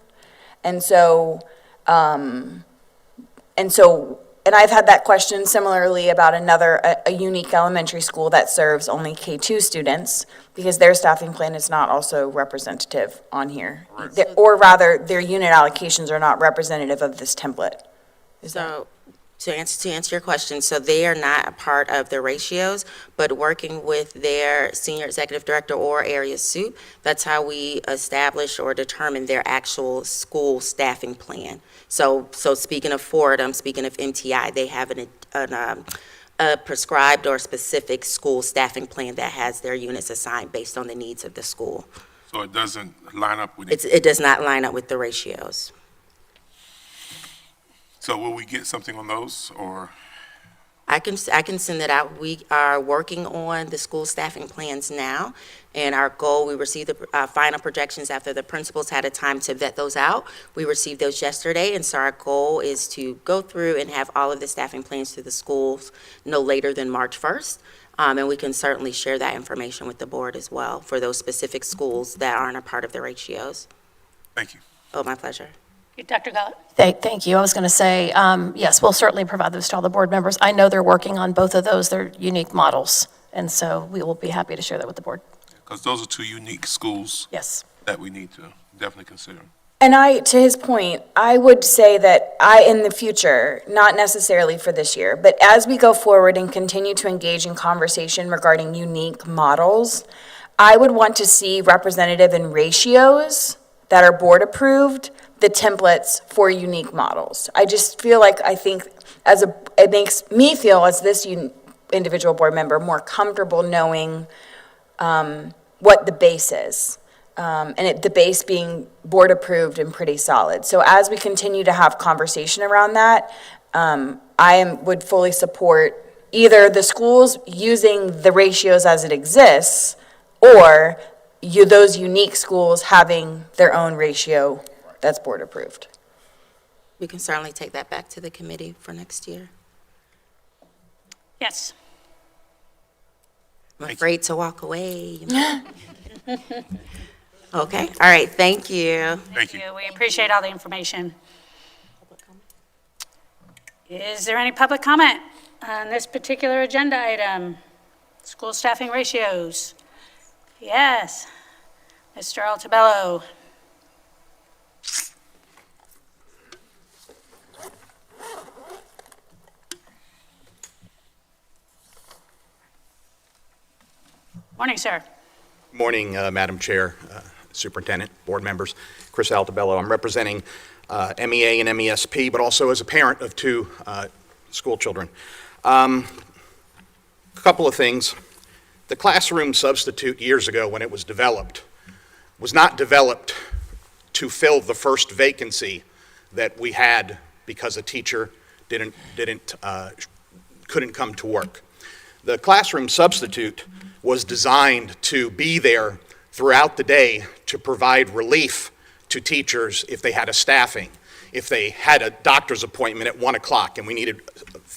And I've had that question similarly about a unique elementary school that serves only K2 students, because their staffing plan is not also representative on here. Right. Or rather, their unit allocations are not representative of this template. So, to answer your question, so they are not a part of the ratios, but working with their senior executive director or area soup, that's how we establish or determine their actual school staffing plan. So speaking of Ford, I'm speaking of MTI, they have a prescribed or specific school staffing plan that has their units assigned based on the needs of the school. So it doesn't line up with it? It does not line up with the ratios. So will we get something on those, or? I can send it out. We are working on the school staffing plans now, and our goal, we received the final projections after the principals had a time to vet those out. We received those yesterday, and so our goal is to go through and have all of the staffing plans to the schools no later than March 1st. And we can certainly share that information with the board as well for those specific schools that aren't a part of the ratios. Thank you. Oh, my pleasure. Dr. Gallett? Thank you. I was going to say, yes, we'll certainly provide those to all the board members. I know they're working on both of those. They're unique models, and so we will be happy to share that with the board. Because those are two unique schools Yes. that we need to definitely consider. And to his point, I would say that in the future, not necessarily for this year, but as we go forward and continue to engage in conversation regarding unique models, I would want to see representative and ratios that are board approved, the templates for unique models. I just feel like, it makes me feel as this individual board member more comfortable knowing what the base is. The base being board approved and pretty solid. So as we continue to have conversation around that, would fully support either the schools using the ratios as it exists, or those unique schools having their own ratio that's board approved. We can certainly take that back to the committee for next year. Yes. I'm afraid to walk away. Okay, all right, thank you. Thank you. We appreciate all the information. Is there any public comment on this particular agenda item? School staffing ratios? Yes. Mr. Altabello. Morning, sir. Morning, Madam Chair, Superintendent, board members. Chris Altabello. I'm representing MEA and MESP, but also as a parent of two school children. A couple of things. The classroom substitute years ago when it was developed was not developed to fill the first vacancy that we had because a teacher couldn't come to work. The classroom substitute was designed to be there throughout the day to provide relief to teachers if they had a staffing, if they had a doctor's appointment at 1 o'clock and we needed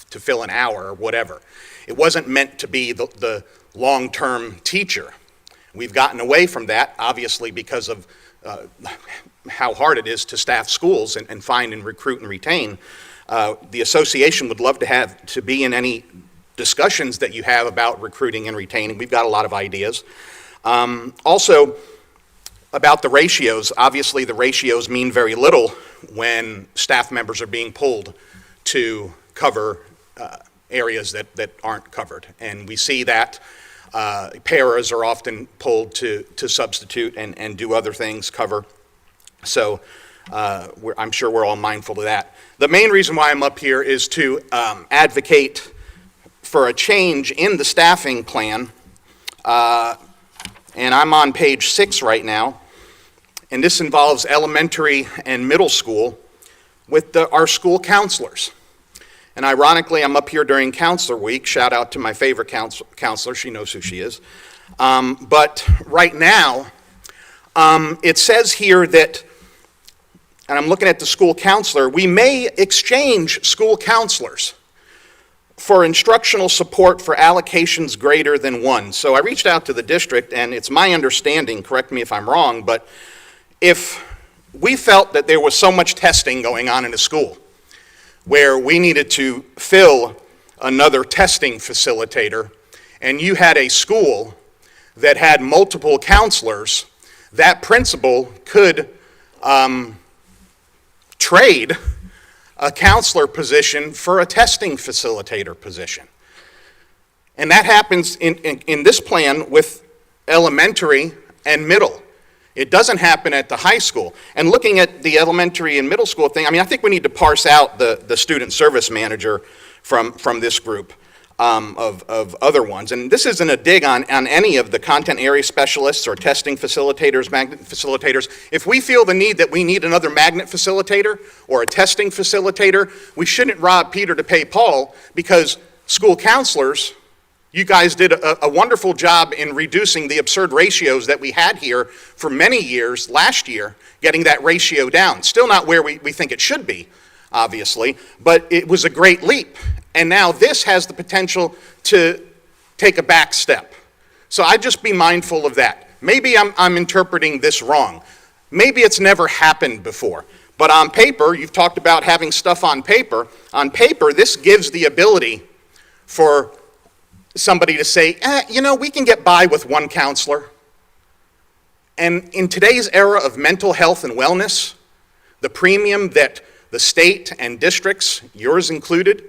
to fill an hour or whatever. It wasn't meant to be the long-term teacher. We've gotten away from that, obviously, because of how hard it is to staff schools and find and recruit and retain. The association would love to be in any discussions that you have about recruiting and retaining. We've got a lot of ideas. Also, about the ratios. Obviously, the ratios mean very little when staff members are being pulled to cover areas that aren't covered. And we see that paras are often pulled to substitute and do other things, cover. So I'm sure we're all mindful of that. The main reason why I'm up here is to advocate for a change in the staffing plan. And I'm on page 6 right now. And this involves elementary and middle school with our school counselors. And ironically, I'm up here during Counselor Week. Shout out to my favorite counselor. She knows who she is. But right now, it says here that, and I'm looking at the school counselor, we may exchange school counselors for instructional support for allocations greater than 1. So I reached out to the district, and it's my understanding, correct me if I'm wrong, but if we felt that there was so much testing going on in a school where we needed to fill another testing facilitator, and you had a school that had multiple counselors, that principal could trade a counselor position for a testing facilitator position. And that happens in this plan with elementary and middle. It doesn't happen at the high school. And looking at the elementary and middle school thing, I mean, I think we need to parse out the student service manager from this group of other ones. And this isn't a dig on any of the content area specialists or testing facilitators, magnet facilitators. If we feel the need that we need another magnet facilitator or a testing facilitator, we shouldn't rob Peter to pay Paul, because school counselors, you guys did a wonderful job in reducing the absurd ratios that we had here for many years last year, getting that ratio down. Still not where we think it should be, obviously, but it was a great leap. And now this has the potential to take a back step. So I'd just be mindful of that. Maybe I'm interpreting this wrong. Maybe it's never happened before. But on paper, you've talked about having stuff on paper. On paper, this gives the ability for somebody to say, we can get by with one counselor. And in today's era of mental health and wellness, the premium that the state and districts, yours included,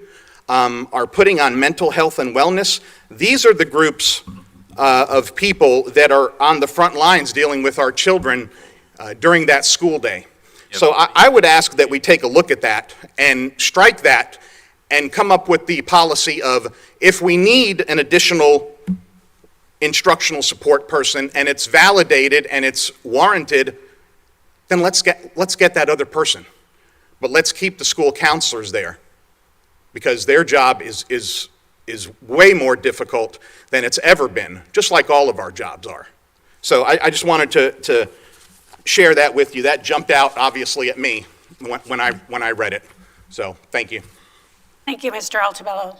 are putting on mental health and wellness, these are the groups of people that are on the front lines dealing with our children during that school day. Yep. So I would ask that we take a look at that and strike that and come up with the policy of, if we need an additional instructional support person and it's validated and it's warranted, then let's get that other person. But let's keep the school counselors there, because their job is way more difficult than it's ever been, just like all of our jobs are. So I just wanted to share that with you. That jumped out, obviously, at me when I read it. So thank you. Thank you, Mr. Altabello.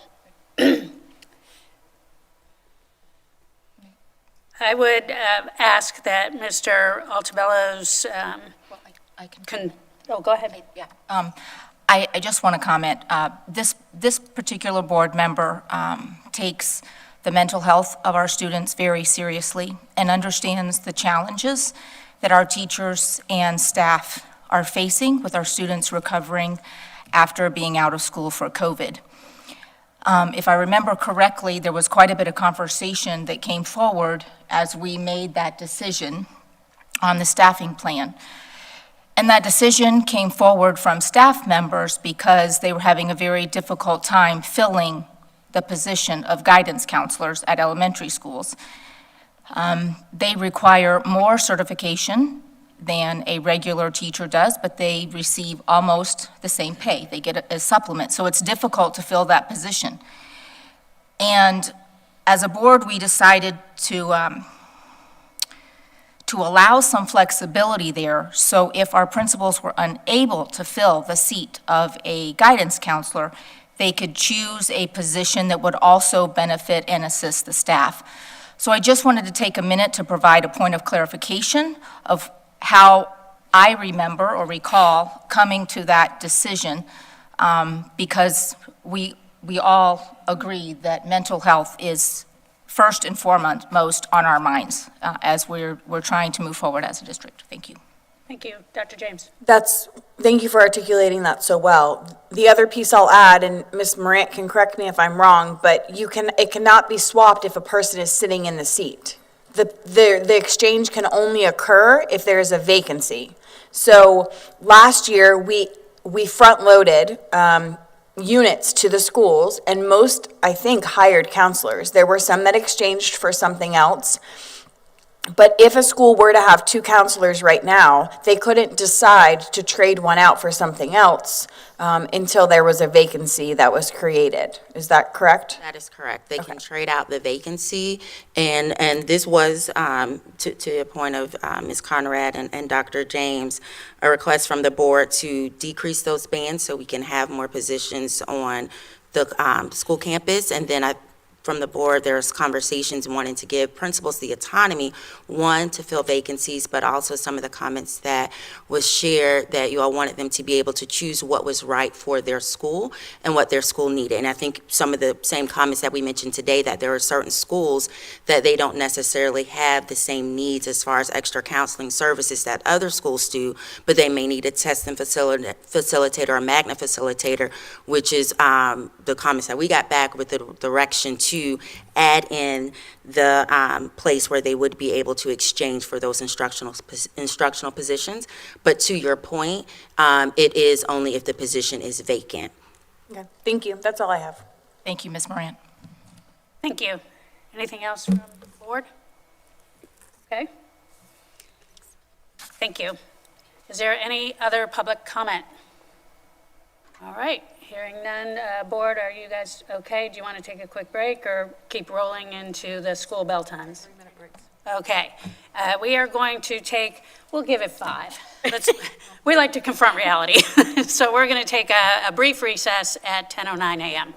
I would ask that Mr. Altabello's go ahead. Yeah. I just want to comment. This particular board member takes the mental health of our students very seriously and understands the challenges that our teachers and staff are facing with our students recovering after being out of school for COVID. If I remember correctly, there was quite a bit of conversation that came forward as we made that decision on the staffing plan. And that decision came forward from staff members because they were having a very difficult time filling the position of guidance counselors at elementary schools. They require more certification than a regular teacher does, but they receive almost the same pay. They get a supplement, so it's difficult to fill that position. And as a board, we decided to allow some flexibility there, so if our principals were unable to fill the seat of a guidance counselor, they could choose a position that would also benefit and assist the staff. So I just wanted to take a minute to provide a point of clarification of how I remember or recall coming to that decision, because we all agree that mental health is first and foremost on our minds as we're trying to move forward as a district. Thank you. Thank you. Dr. James? Thank you for articulating that so well. The other piece I'll add, and Ms. Morant can correct me if I'm wrong, but it cannot be swapped if a person is sitting in the seat. The exchange can only occur if there is a vacancy. So last year, we front-loaded units to the schools, and most, I think, hired counselors. There were some that exchanged for something else. But if a school were to have 2 counselors right now, they couldn't decide to trade one out for something else until there was a vacancy that was created. Is that correct? That is correct. They can trade out the vacancy, and this was, to a point of Ms. Conrad and Dr. James, a request from the board to decrease those bands so we can have more positions on the school campus, and then from the board, there's conversations wanting to give principals the autonomy, one, to fill vacancies, but also some of the comments that was shared that you all wanted them to be able to choose what was right for their school and what their school needed. And I think some of the same comments that we mentioned today, that there are certain schools that they don't necessarily have the same needs as far as extra counseling services that other schools do, but they may need a testing facilitator or a magnet facilitator, which is the comments that we got back with the direction to add in the place where they would be able to exchange for those instructional positions. But to your point, it is only if the position is vacant. Okay, thank you. That's all I have. Thank you, Ms. Moran. Thank you. Anything else from the board? Okay. Thank you. Is there any other public comment? All right, hearing none. Board, are you guys okay? Do you want to take a quick break or keep rolling into the school bell times? 3-minute breaks. Okay. We are going to we'll give it 5. We like to confront reality. So we're going to take a brief recess at 10:09 a.m.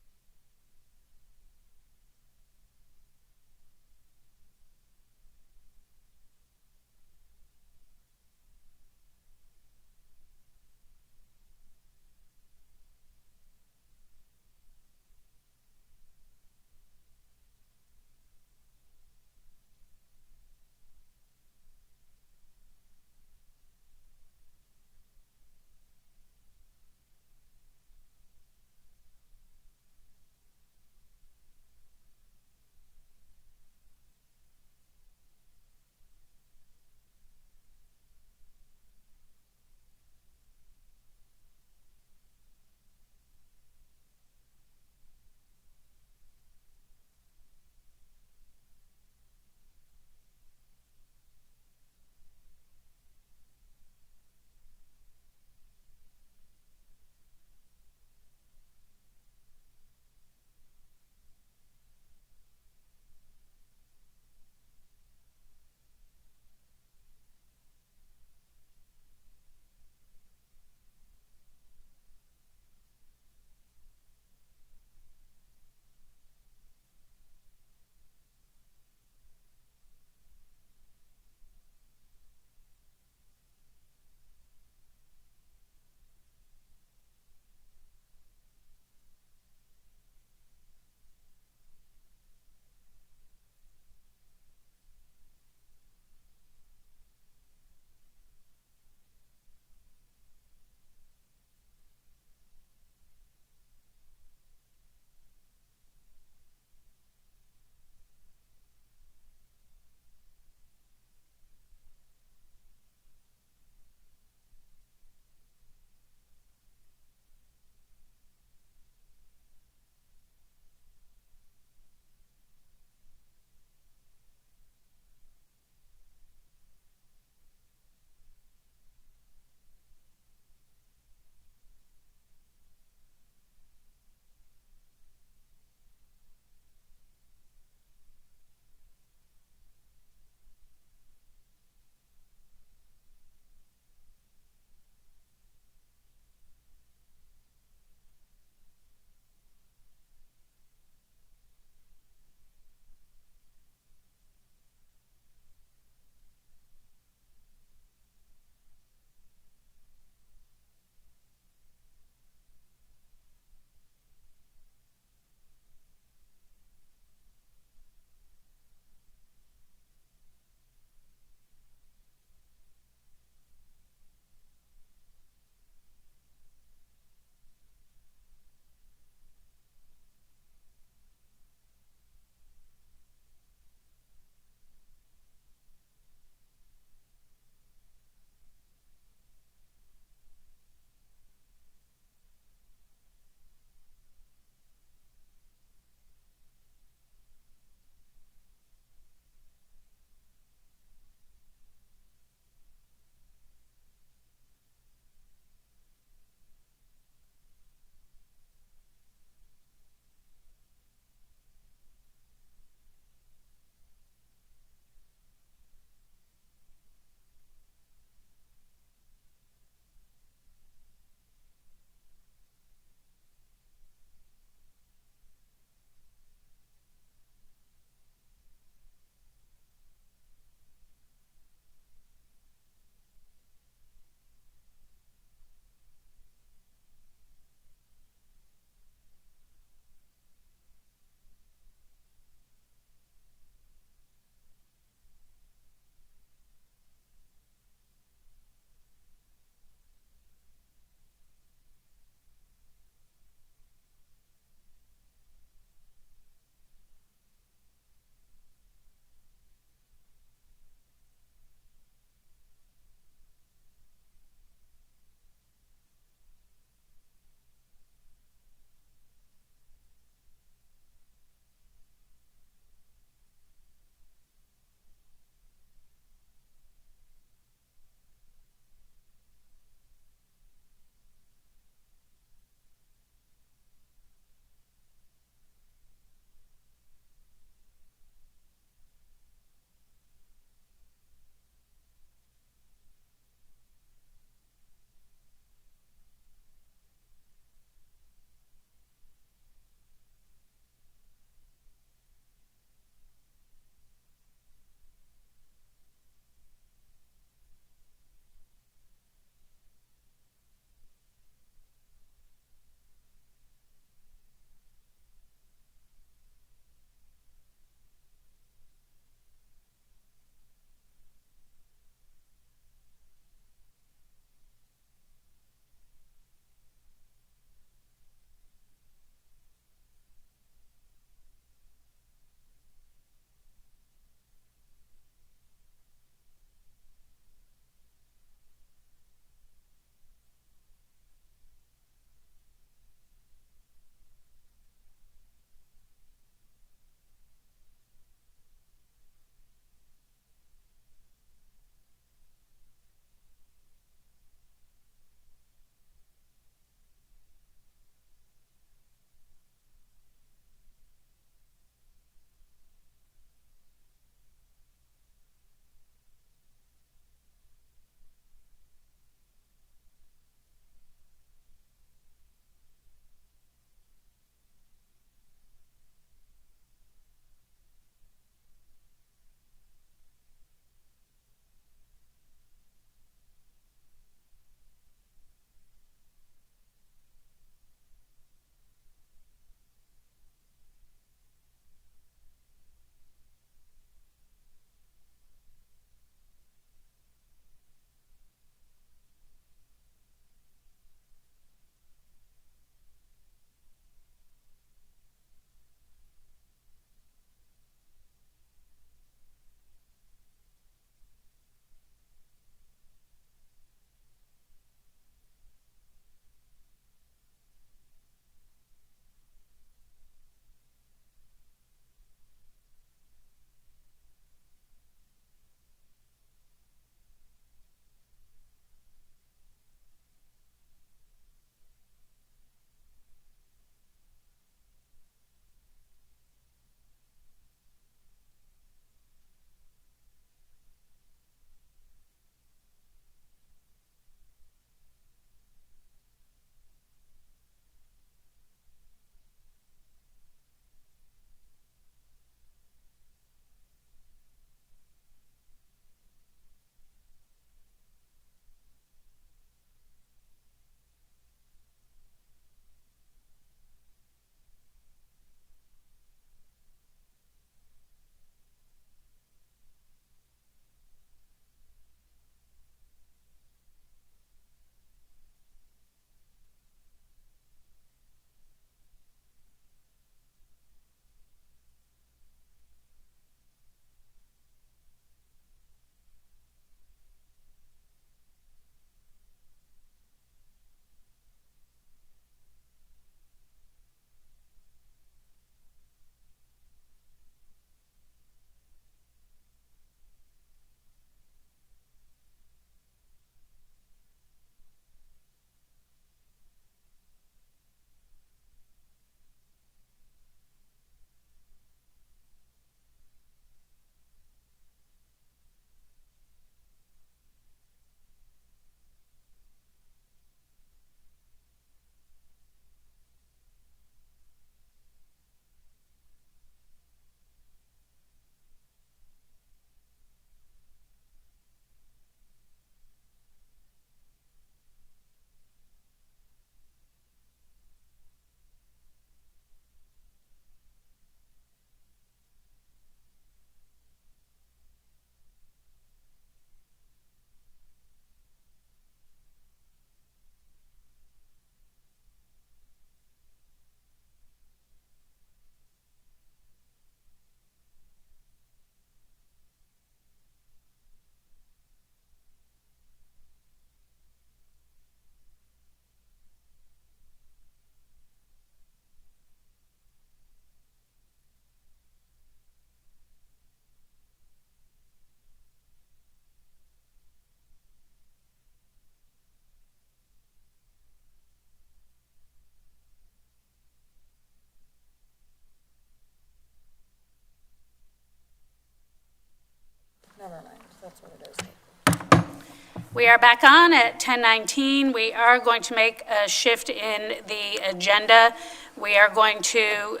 We are back on at 10:19. We are going to make a shift in the agenda. We are going to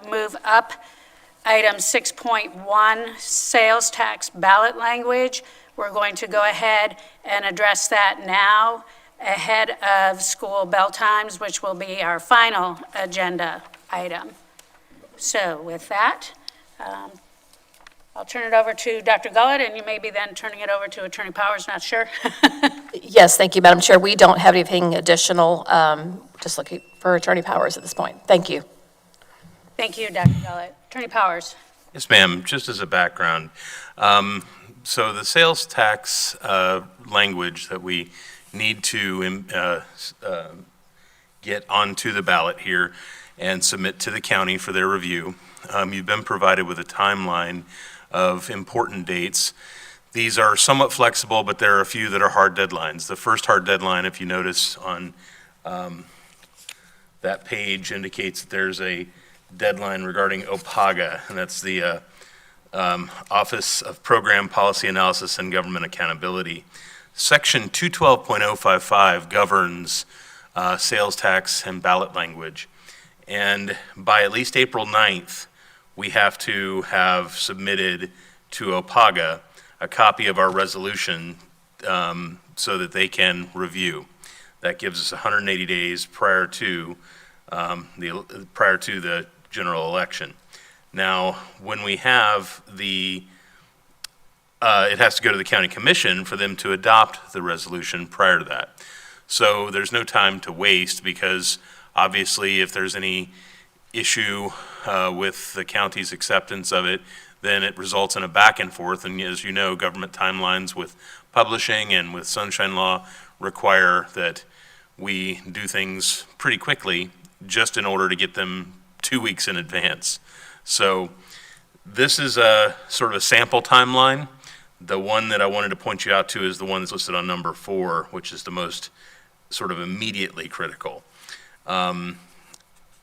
move up item 6.1, sales tax ballot language. We're going to go ahead and address that now ahead of school bell times, which will be our final agenda item. So with that, I'll turn it over to Dr. Gullett, and you may be then turning it over to Attorney Powers, not sure. Yes, thank you, Madam Chair. We don't have anything additional, just looking for Attorney Powers at this point. Thank you. Thank you, Dr. Gullett. Attorney Powers. Yes, ma'am. Just as a background, so the sales tax language that we need to get onto the ballot here and submit to the county for their review, you've been provided with a timeline of important dates. These are somewhat flexible, but there are a few that are hard deadlines. The first hard deadline, if you notice on that page, indicates that there's a deadline regarding OPAGA, and that's the Office of Program Policy Analysis and Government Accountability. Section 212.055 governs sales tax and ballot language. And by at least April 9th, we have to have submitted to OPAGA a copy of our resolution so that they can review. That gives us 180 days prior to the general election. Now, when we have it has to go to the county commission for them to adopt the resolution prior to that. So there's no time to waste, because obviously if there's any issue with the county's acceptance of it, then it results in a back and forth. And as you know, government timelines with publishing and with sunshine law require that we do things pretty quickly just in order to get them 2 weeks in advance. So this is a sort of a sample timeline. The one that I wanted to point you out to is the one that's listed on number 4, which is the most sort of immediately critical.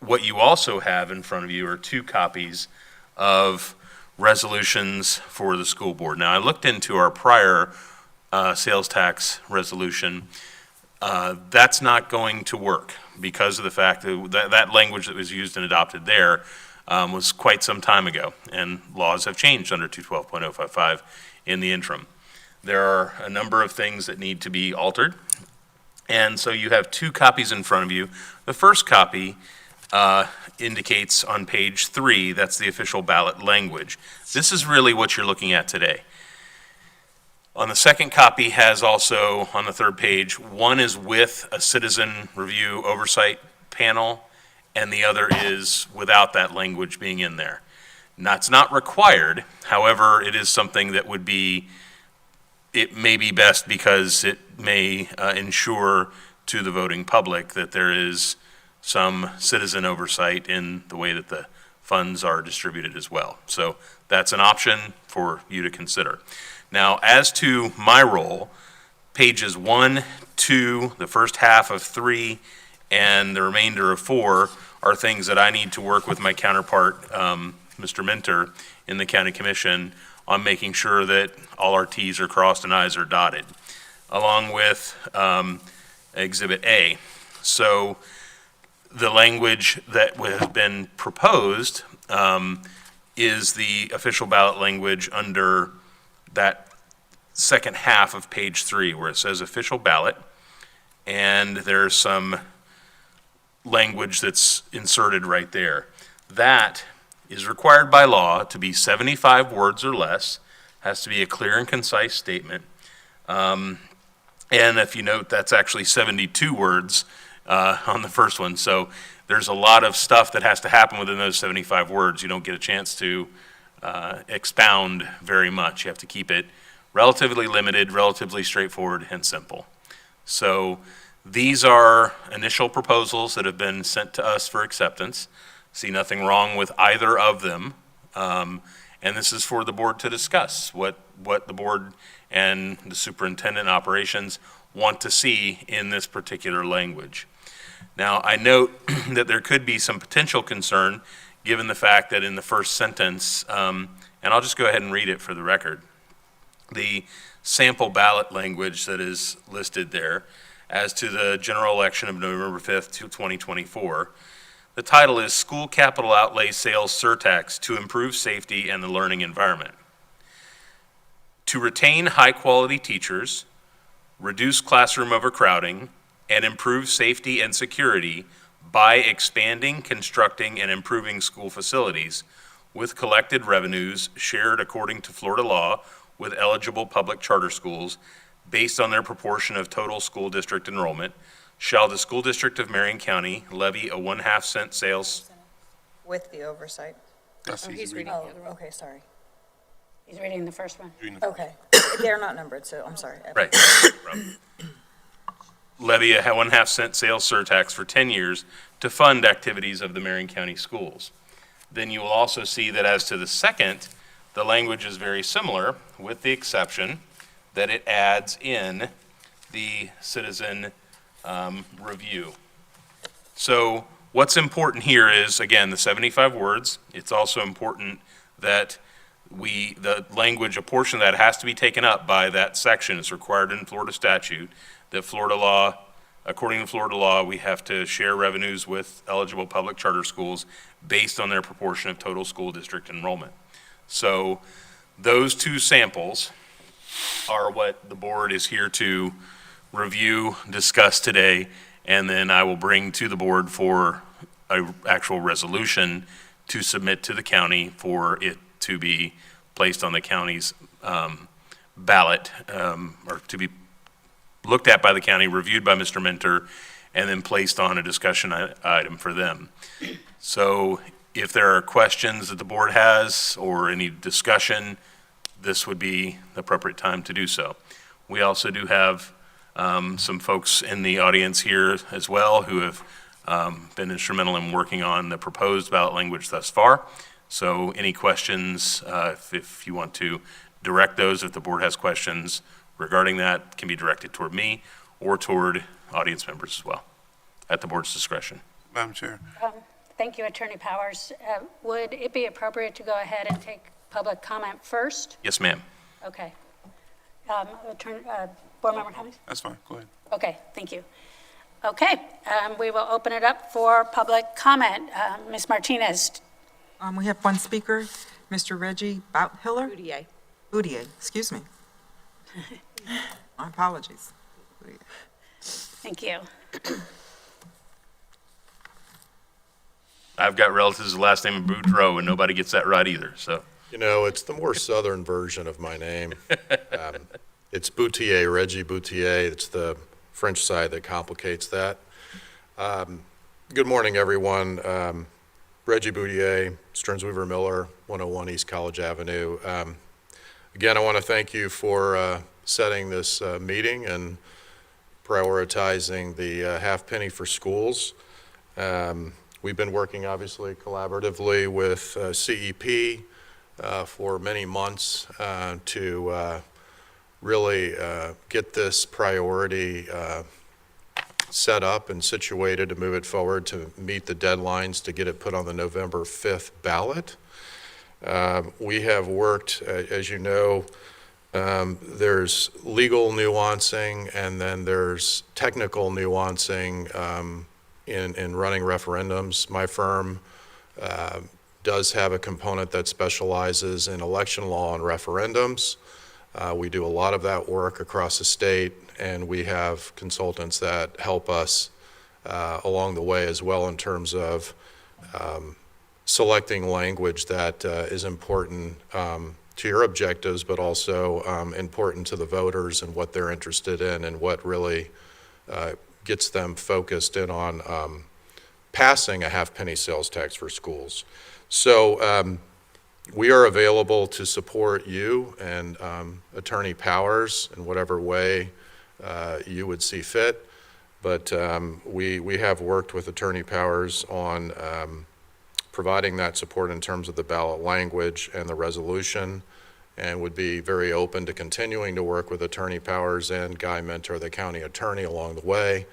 What you also have in front of you are 2 copies of resolutions for the school board. Now, I looked into our prior sales tax resolution. That's not going to work because of the fact that that language that was used and adopted there was quite some time ago, and laws have changed under 212.055 in the interim. There are a number of things that need to be altered, and so you have 2 copies in front of you. The first copy indicates on page 3, that's the official ballot language. This is really what you're looking at today. On the second copy has also, on the 3rd page, one is with a citizen review oversight panel, and the other is without that language being in there. Now, it's not required, however, it is something that it may be best because it may ensure to the voting public that there is some citizen oversight in the way that the funds are distributed as well. So that's an option for you to consider. Now, as to my role, pages 1, 2, the first half of 3, and the remainder of 4 are things that I need to work with my counterpart, Mr. Minter, in the county commission on making sure that all our T's are crossed and I's are dotted, along with Exhibit A. So the language that has been proposed is the official ballot language under that second half of page 3, where it says official ballot, and there's some language that's inserted right there. That is required by law to be 75 words or less, has to be a clear and concise statement. And if you note, that's actually 72 words on the first one. So there's a lot of stuff that has to happen within those 75 words. You don't get a chance to expound very much. You have to keep it relatively limited, relatively straightforward, and simple. So these are initial proposals that have been sent to us for acceptance. See nothing wrong with either of them. And this is for the board to discuss what the board and the superintendent operations want to see in this particular language. Now, I note that there could be some potential concern given the fact that in the first sentence, and I'll just go ahead and read it for the record. The sample ballot language that is listed there as to the general election of November 5th, 2024. The title is School Capital Outlay Sales Surtax to Improve Safety and the Learning Environment. To retain high-quality teachers, reduce classroom overcrowding, and improve safety and security by expanding, constructing, and improving school facilities with collected revenues shared according to Florida law with eligible public charter schools based on their proportion of total school district enrollment, shall the school district of Marion County levy a 1/2 cent sales? With the oversight. That's easy reading. Oh, okay, sorry. He's reading the first one. Okay. They're not numbered, so I'm sorry. Right. Levy a 1/2 cent sales surtax for 10 years to fund activities of the Marion County schools. Then you will also see that as to the second, the language is very similar, with the exception that it adds in the citizen review. So what's important here is, again, the 75 words. It's also important that the language, a portion of that has to be taken up by that section. It's required in Florida statute that Florida law, according to Florida law, we have to share revenues with eligible public charter schools based on their proportion of total school district enrollment. So those two samples are what the board is here to review, discuss today, and then I will bring to the board for an actual resolution to submit to the county for it to be placed on the county's ballot, or to be looked at by the county, reviewed by Mr. Mentor, and then placed on a discussion item for them. So if there are questions that the board has or any discussion, this would be the appropriate time to do so. We also do have some folks in the audience here as well who have been instrumental in working on the proposed ballot language thus far. So any questions, if you want to direct those, if the board has questions regarding that, can be directed toward me or toward audience members as well, at the board's discretion. Madam Chair. Thank you, Attorney Powers. Would it be appropriate to go ahead and take public comment first? Yes, ma'am. Okay. Board Member Cummings? That's fine, go ahead. Okay, thank you. Okay, we will open it up for public comment. Ms. Martinez? We have one speaker, Mr. Reggie Bouthiller. Boudier. Boudier, excuse me. My apologies. Thank you. I've got relatives with the last name of Boudreaux, and nobody gets that right either, so. You know, it's the more southern version of my name. It's Boutier, Reggie Boutier. It's the French side that complicates that. Good morning, everyone. Reggie Boutier, Stearns Weaver Miller, 101 East College Avenue. Again, I want to thank you for setting this meeting and prioritizing the half penny for schools. We've been working obviously collaboratively with CEP for many months to really get this priority set up and situated to move it forward to meet the deadlines to get it put on the November 5th ballot. We have worked, as you know, there's legal nuancing and then there's technical nuancing in running referendums. My firm does have a component that specializes in election law and referendums. We do a lot of that work across the state, and we have consultants that help us along the way as well in terms of selecting language that is important to your objectives, but also important to the voters and what they're interested in and what really gets them focused in on passing a half penny sales tax for schools. So we are available to support you and Attorney Powers in whatever way you would see fit. But we have worked with Attorney Powers on providing that support in terms of the ballot language and the resolution, and would be very open to continuing to work with Attorney Powers and Guy Mentor, the county attorney, along the way.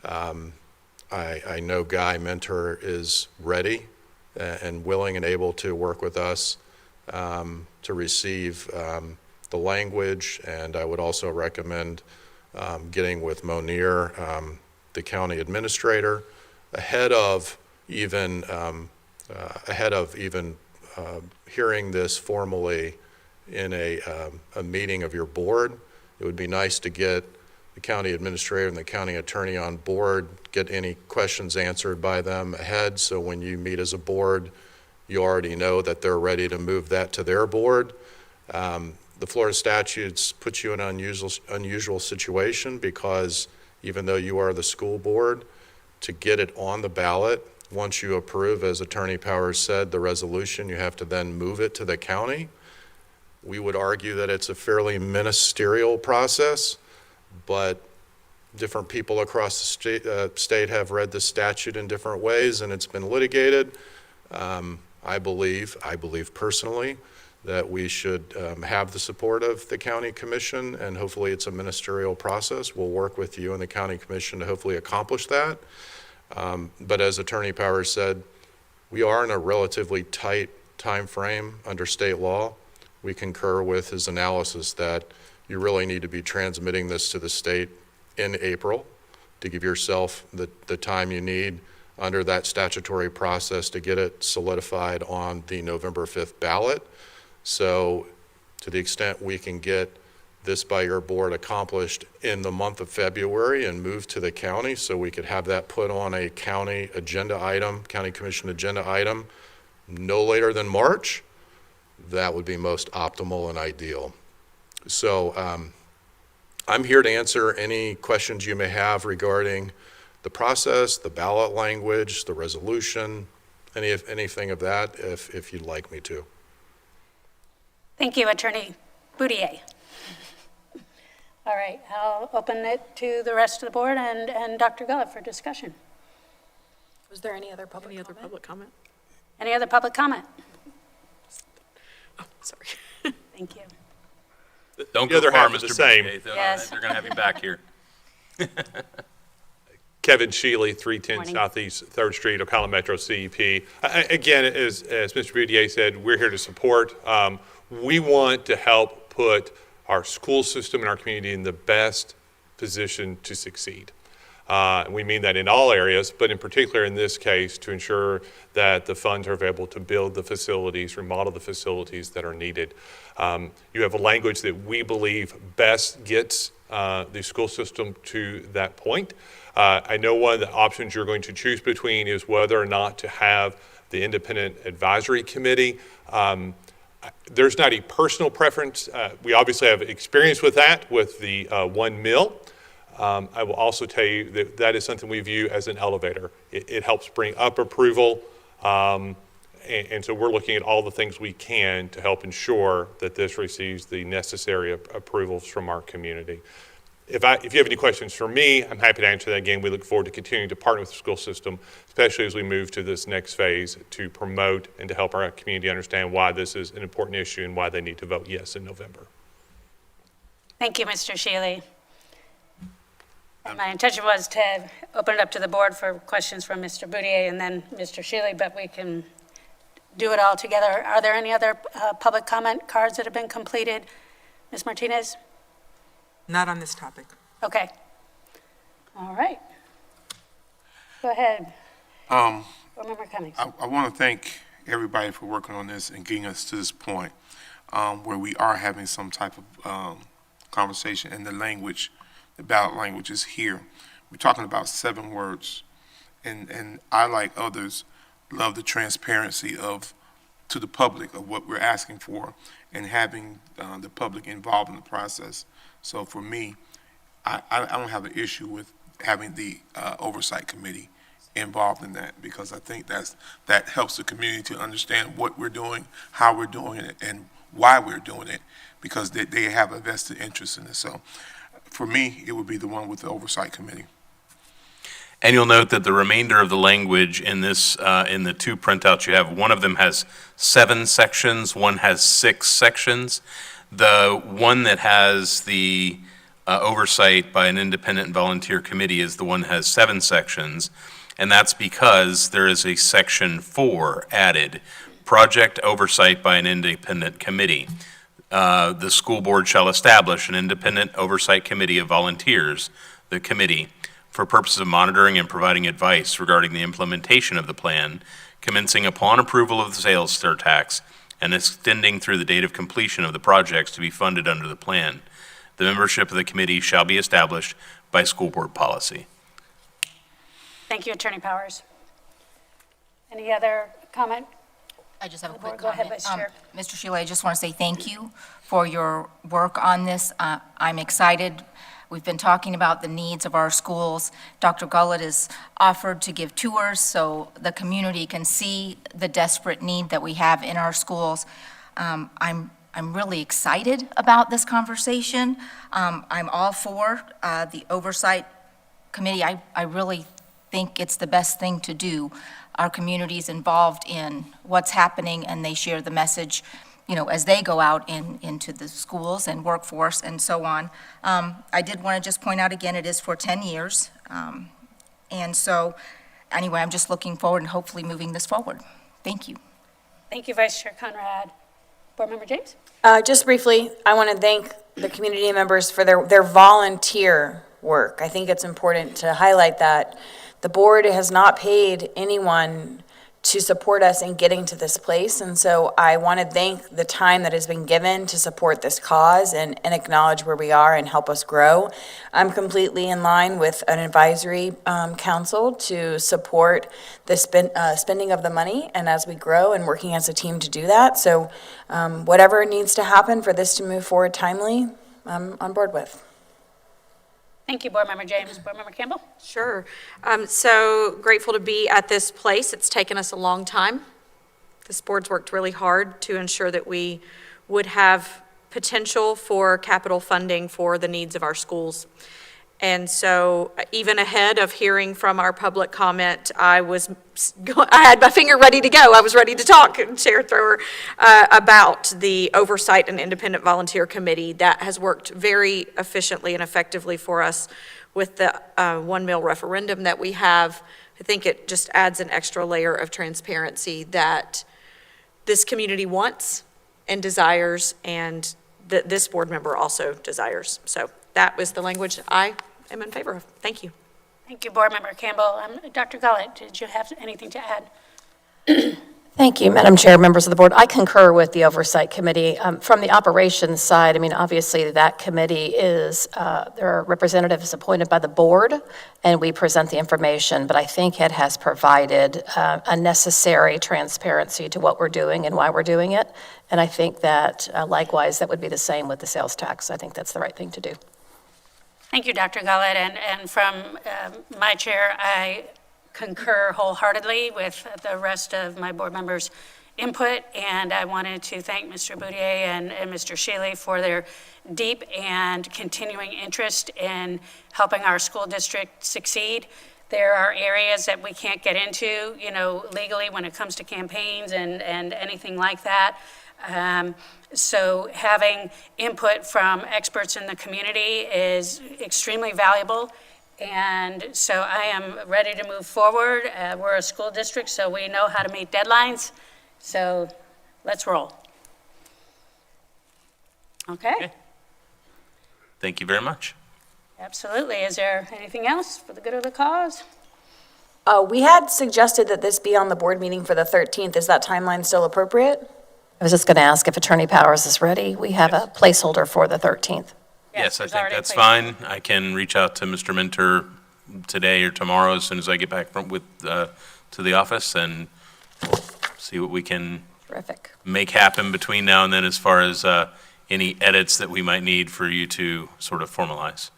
I know Guy Mentor is ready and willing and able to work with us to receive the language, and I would also recommend getting with Monier, the county administrator, ahead of even hearing this formally in a meeting of your board. It would be nice to get the county administrator and the county attorney on board, get any questions answered by them ahead, so when you meet as a board, you already know that they're ready to move that to their board. The Florida statutes put you in an unusual situation because even though you are the school board, to get it on the ballot, once you approve, as Attorney Powers said, the resolution, you have to then move it to the county. We would argue that it's a fairly ministerial process, but different people across the state have read the statute in different ways, and it's been litigated. I believe personally that we should have the support of the county commission, and hopefully it's a ministerial process. We'll work with you and the county commission to hopefully accomplish that. But as Attorney Powers said, we are in a relatively tight time frame under state law. We concur with his analysis that you really need to be transmitting this to the state in April to give yourself the time you need under that statutory process to get it solidified on the November 5th ballot. So to the extent we can get this by your board accomplished in the month of February and moved to the county so we could have that put on a county agenda item, county commission agenda item, no later than March, that would be most optimal and ideal. So I'm here to answer any questions you may have regarding the process, the ballot language, the resolution, anything of that, if you'd like me to. Thank you, Attorney Boudier. All right, I'll open it to the rest of the board and Dr. Gullett for discussion. Was there any other public comment? Any other public comment? Oh, sorry. Thank you. Don't The go other far, half is Mr. the same. Boudier. Yes. They're going to have you back here. Kevin Sheely, 310 Morning. Southeast 3rd Street, Ocala Metro CEP. Again, as Mr. Boudier said, we're here to support. We want to help put our school system and our community in the best position to succeed. We mean that in all areas, but in particular in this case to ensure that the funds are available to build the facilities, remodel the facilities that are needed. You have a language that we believe best gets the school system to that point. I know one of the options you're going to choose between is whether or not to have the independent advisory committee. There's not a personal preference. We obviously have experience with that with the 1 mil. I will also tell you that that is something we view as an elevator. It helps bring up approval, and so we're looking at all the things we can to help ensure that this receives the necessary approvals from our community. If you have any questions for me, I'm happy to answer that again. We look forward to continuing to partner with the school system, especially as we move to this next phase to promote and to help our community understand why this is an important issue and why they need to vote yes in November. Thank you, Mr. Shealy. My intention was to open it up to the board for questions from Mr. Boudier and then Mr. Shealy, but we can do it all together. Are there any other public comment cards that have been completed? Ms. Martinez? Not on this topic. Okay. All right. Go ahead. Board Member Cummings. I want to thank everybody for working on this and getting us to this point where we are having some type of conversation, and the language, the ballot language is here. We're talking about 7 words, and I, like others, love the transparency to the public of what we're asking for and having the public involved in the process. So for me, I don't have an issue with having the oversight committee involved in that, because I think that helps the community to understand what we're doing, how we're doing it, and why we're doing it, because they have a vested interest in it. So for me, it would be the one with the oversight committee. And you'll note that the remainder of the language in this, in the 2 printouts you have, one of them has 7 sections, one has 6 sections. The one that has the oversight by an independent and volunteer committee is the one that has 7 sections, and that's because there is a section 4 added, project oversight by an independent committee. the school board shall establish an independent oversight committee of volunteers, the committee, for purposes of monitoring and providing advice regarding the implementation of the plan, commencing upon approval of the sales tax and extending through the date of completion of the projects to be funded under the plan. The membership of the committee shall be established by school board policy. Thank you, Attorney Powers. Any other comment? I just have a quick Go ahead, comment. Vice Chair. Mr. Shealy, I just want to say thank you for your work on this. I'm excited. We've been talking about the needs of our schools. Dr. Gullett has offered to give tours so the community can see the desperate need that we have in our schools. I'm really excited about this conversation. I'm all for the oversight committee. I really think it's the best thing to do. Our community's involved in what's happening, and they share the message, you know, as they go out into the schools and workforce and so on. I did want to just point out again, it is for 10 years. And so, anyway, I'm just looking forward and hopefully moving this forward. Thank you. Thank you, Vice Chair Conrad. Board Member James? Just briefly, I want to thank the community members for their volunteer work. I think it's important to highlight that. The board has not paid anyone to support us in getting to this place, and so I want to thank the time that has been given to support this cause and acknowledge where we are and help us grow. I'm completely in line with an advisory council to support the spending of the money, and as we grow and working as a team to do that. So whatever needs to happen for this to move forward timely, I'm on board with. Thank you, Board Member James. Board Member Campbell? Sure. So grateful to be at this place. It's taken us a long time. This board's worked really hard to ensure that we would have potential for capital funding for the needs of our schools. And so even ahead of hearing from our public comment, I had my finger ready to go. I was ready to talk, Chair Thrower, about the Oversight and Independent Volunteer Committee that has worked very efficiently and effectively for us with the 1 mil referendum that we have. I think it just adds an extra layer of transparency that this community wants and desires, and that this board member also desires. So that was the language I am in favor of. Thank you. Thank you, Board Member Campbell. Dr. Gullett, did you have anything to add? Thank you, Madam Chair, members of the board. I concur with the Oversight Committee. From the operations side, I mean, obviously that committee is, there are representatives appointed by the board, and we present the information, but I think it has provided a necessary transparency to what we're doing and why we're doing it. And I think that likewise, that would be the same with the sales tax. I think that's the right thing to do. Thank you, Dr. Gullett. And from my chair, I concur wholeheartedly with the rest of my board members' input, and I wanted to thank Mr. Boudier and Mr. Shealy for their deep and continuing interest in helping our school district succeed. There are areas that we can't get into, you know, legally when it comes to campaigns and anything like that. So having input from experts in the community is extremely valuable. And so I am ready to move forward. We're a school district, so we know how to meet deadlines. So let's roll. Okay? Thank you very much. Absolutely. Is there anything else for the good of the cause? We had suggested that this be on the board meeting for the 13th. Is that timeline still appropriate? I was just going to ask if Attorney Powers is ready. We have a placeholder for the 13th. Yes, I there's think already a that's place. fine. I can reach out to Mr. Minter today or tomorrow as soon as I get back to the office and see what we can Terrific. make happen between now and then as far as any edits that we might need for you to sort of formalize.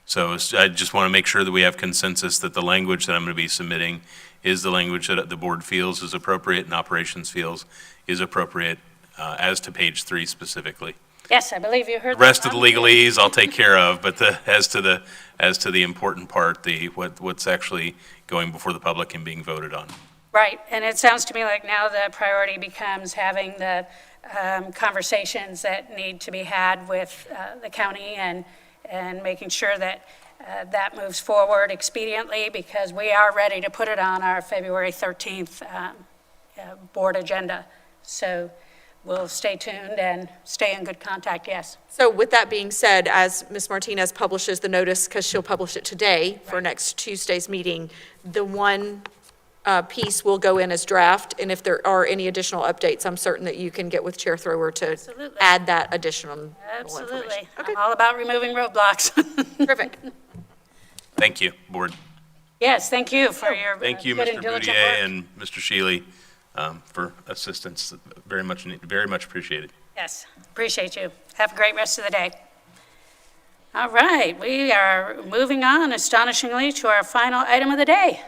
So I just want to make sure that we have consensus that the language that I'm going to be submitting is the language that the board feels is appropriate and operations feels is appropriate as to page 3 specifically. Yes, I believe you heard The rest that of the loud and legalese I'll take care of, but as to the important part, what's actually going before the public and being voted on. Right, and it sounds to me like now the priority becomes having the conversations that need to be had with the county and making sure that that moves forward expediently, because we are ready to put it on our February 13th board agenda. So we'll stay tuned and stay in good contact, yes. So with that being said, as Ms. Martinez publishes the notice, because she'll publish it today for next Tuesday's meeting, the one piece will go in as draft, and if there are any additional updates, I'm certain that you can get with Chair Thrower to Absolutely. add that additional Absolutely. information. Okay, I'm all about removing roadblocks. terrific. Thank you, Board. Yes, thank you for your Thank you, good Mr. and diligent Boudier work. and Mr. Shealy, for assistance. Very much appreciated. Yes, appreciate you. Have a great rest of the day. All right, we are moving on astonishingly to our final item of the day.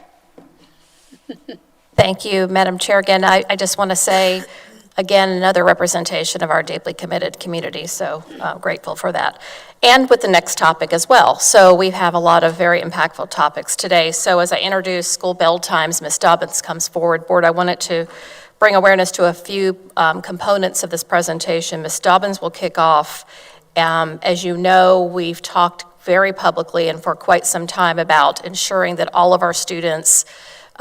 Thank you, Madam Chair. Again, I just want to say, again, another representation of our deeply committed community, so grateful for that. And with the next topic as well. So we have a lot of very impactful topics today. So as I introduce school bell times, Ms. Dobbins comes forward. Board, I wanted to bring awareness to a few components of this presentation. Ms. Dobbins will kick off. As you know, we've talked very publicly and for quite some time about ensuring that all of our students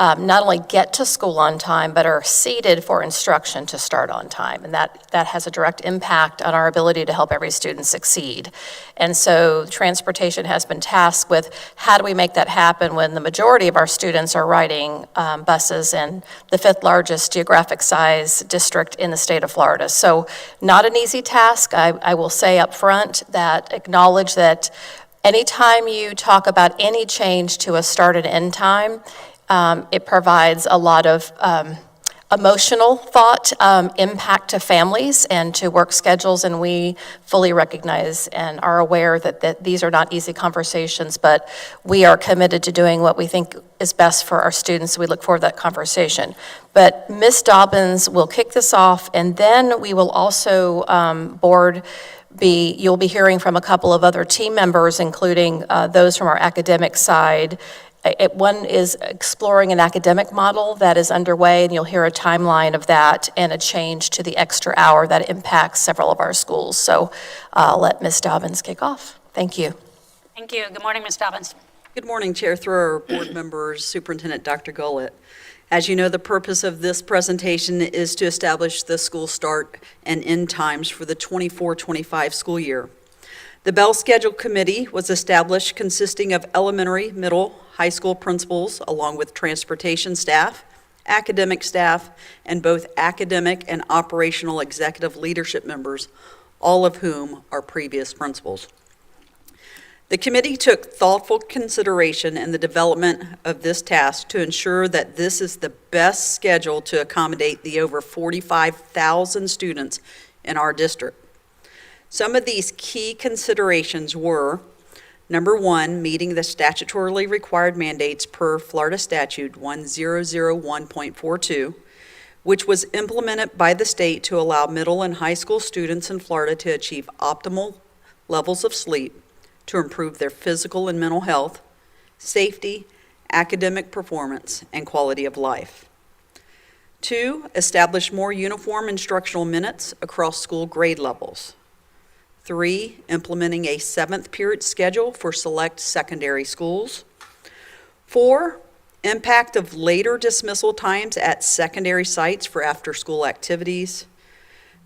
not only get to school on time, but are seated for instruction to start on time. And that has a direct impact on our ability to help every student succeed. And so transportation has been tasked with how do we make that happen when the majority of our students are riding buses in the 5th largest geographic size district in the state of Florida. So not an easy task. I will say up front that acknowledge that anytime you talk about any change to a start and end time, it provides a lot of emotional thought, impact to families and to work schedules, and we fully recognize and are aware that these are not easy conversations, but we are committed to doing what we think is best for our students. We look forward to that conversation. But Ms. Dobbins will kick this off, and then we will also, you'll be hearing from a couple of other team members, including those from our academic side. One is exploring an academic model that is underway, and you'll hear a timeline of that and a change to the extra hour that impacts several of our schools. So I'll let Ms. Dobbins kick off. Thank you. Thank you. Good morning, Ms. Dobbins. Good morning, Chair Thrower, board members, Superintendent Dr. Gullett. As you know, the purpose of this presentation is to establish the school start and end times for the 24-25 school year. The Bell Schedule Committee was established consisting of elementary, middle, high school principals, along with transportation staff, academic staff, and both academic and operational executive leadership members, all of whom are previous principals. The committee took thoughtful consideration in the development of this task to ensure that this is the best schedule to accommodate the over 45,000 students in our district. Some of these key considerations were, number one, meeting the statutorily required mandates per Florida Statute 1001.42, which was implemented by the state to allow middle and high school students in Florida to achieve optimal levels of sleep to improve their physical and mental health, safety, academic performance, and quality of life. Two, establish more uniform instructional minutes across school grade levels. 3, implementing a 7th period schedule for select secondary schools. 4, impact of later dismissal times at secondary sites for after-school activities.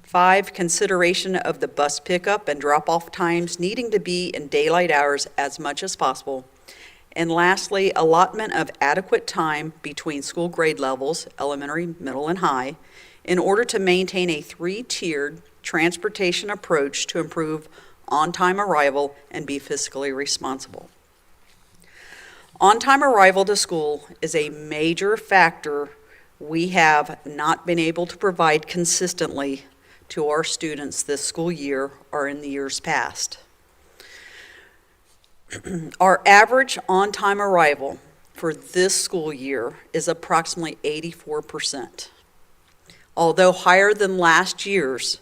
5, consideration of the bus pickup and drop-off times needing to be in daylight hours as much as possible. And lastly, allotment of adequate time between school grade levels, elementary, middle, and high, in order to maintain a 3-tiered transportation approach to improve on-time arrival and be fiscally responsible. On-time arrival to school is a major factor we have not been able to provide consistently to our students this school year or in the years past. Our average on-time arrival for this school year is approximately 84%. Although higher than last year's,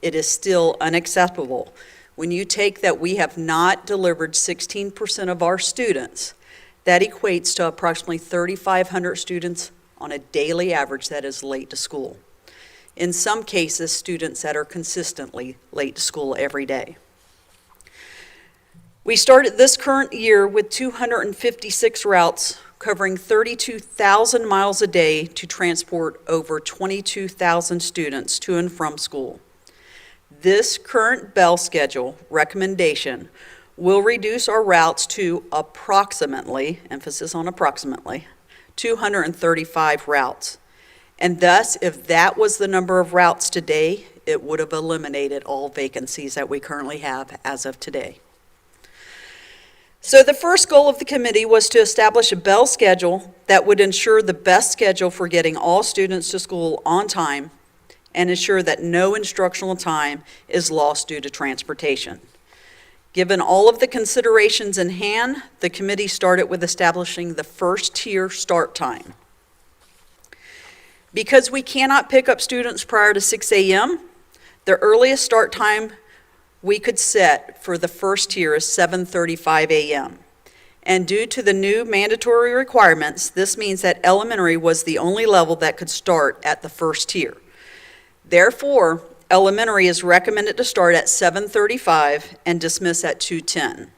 it is still unacceptable. When you take that we have not delivered 16% of our students, that equates to approximately 3,500 students on a daily average that is late to school. In some cases, students that are consistently late to school every day. We started this current year with 256 routes covering 32,000 miles a day to transport over 22,000 students to and from school. This current bell schedule recommendation will reduce our routes to approximately, emphasis on approximately, 235 routes. And thus, if that was the number of routes today, it would have eliminated all vacancies that we currently have as of today. So the first goal of the committee was to establish a bell schedule that would ensure the best schedule for getting all students to school on time and ensure that no instructional time is lost due to transportation. Given all of the considerations in hand, the committee started with establishing the first tier start time. Because we cannot pick up students prior to 6 a.m., the earliest start time we could set for the first tier is 7:35 a.m. And due to the new mandatory requirements, this means that elementary was the only level that could start at the first tier. Therefore, elementary is recommended to start at 7:35 and dismiss at 2:10.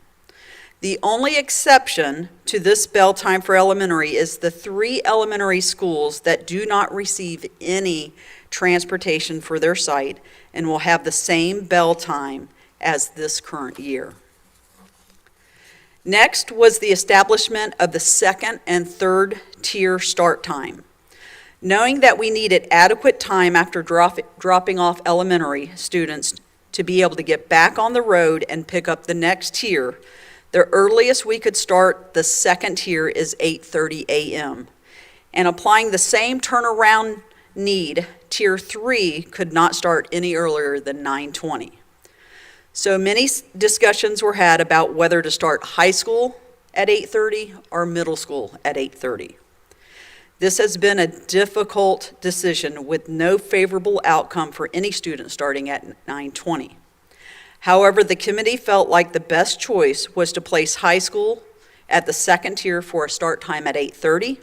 The only exception to this bell time for elementary is the 3 elementary schools that do not receive any transportation for their site and will have the same bell time as this current year. Next was the establishment of the second and third tier start time. Knowing that we needed adequate time after dropping off elementary students to be able to get back on the road and pick up the next tier, the earliest we could start the second tier is 8:30 a.m. And applying the same turnaround need, tier 3 could not start any earlier than 9:20. So many discussions were had about whether to start high school at 8:30 or middle school at 8:30. This has been a difficult decision with no favorable outcome for any student starting at 9:20. However, the committee felt like the best choice was to place high school at the second tier for a start time at 8:30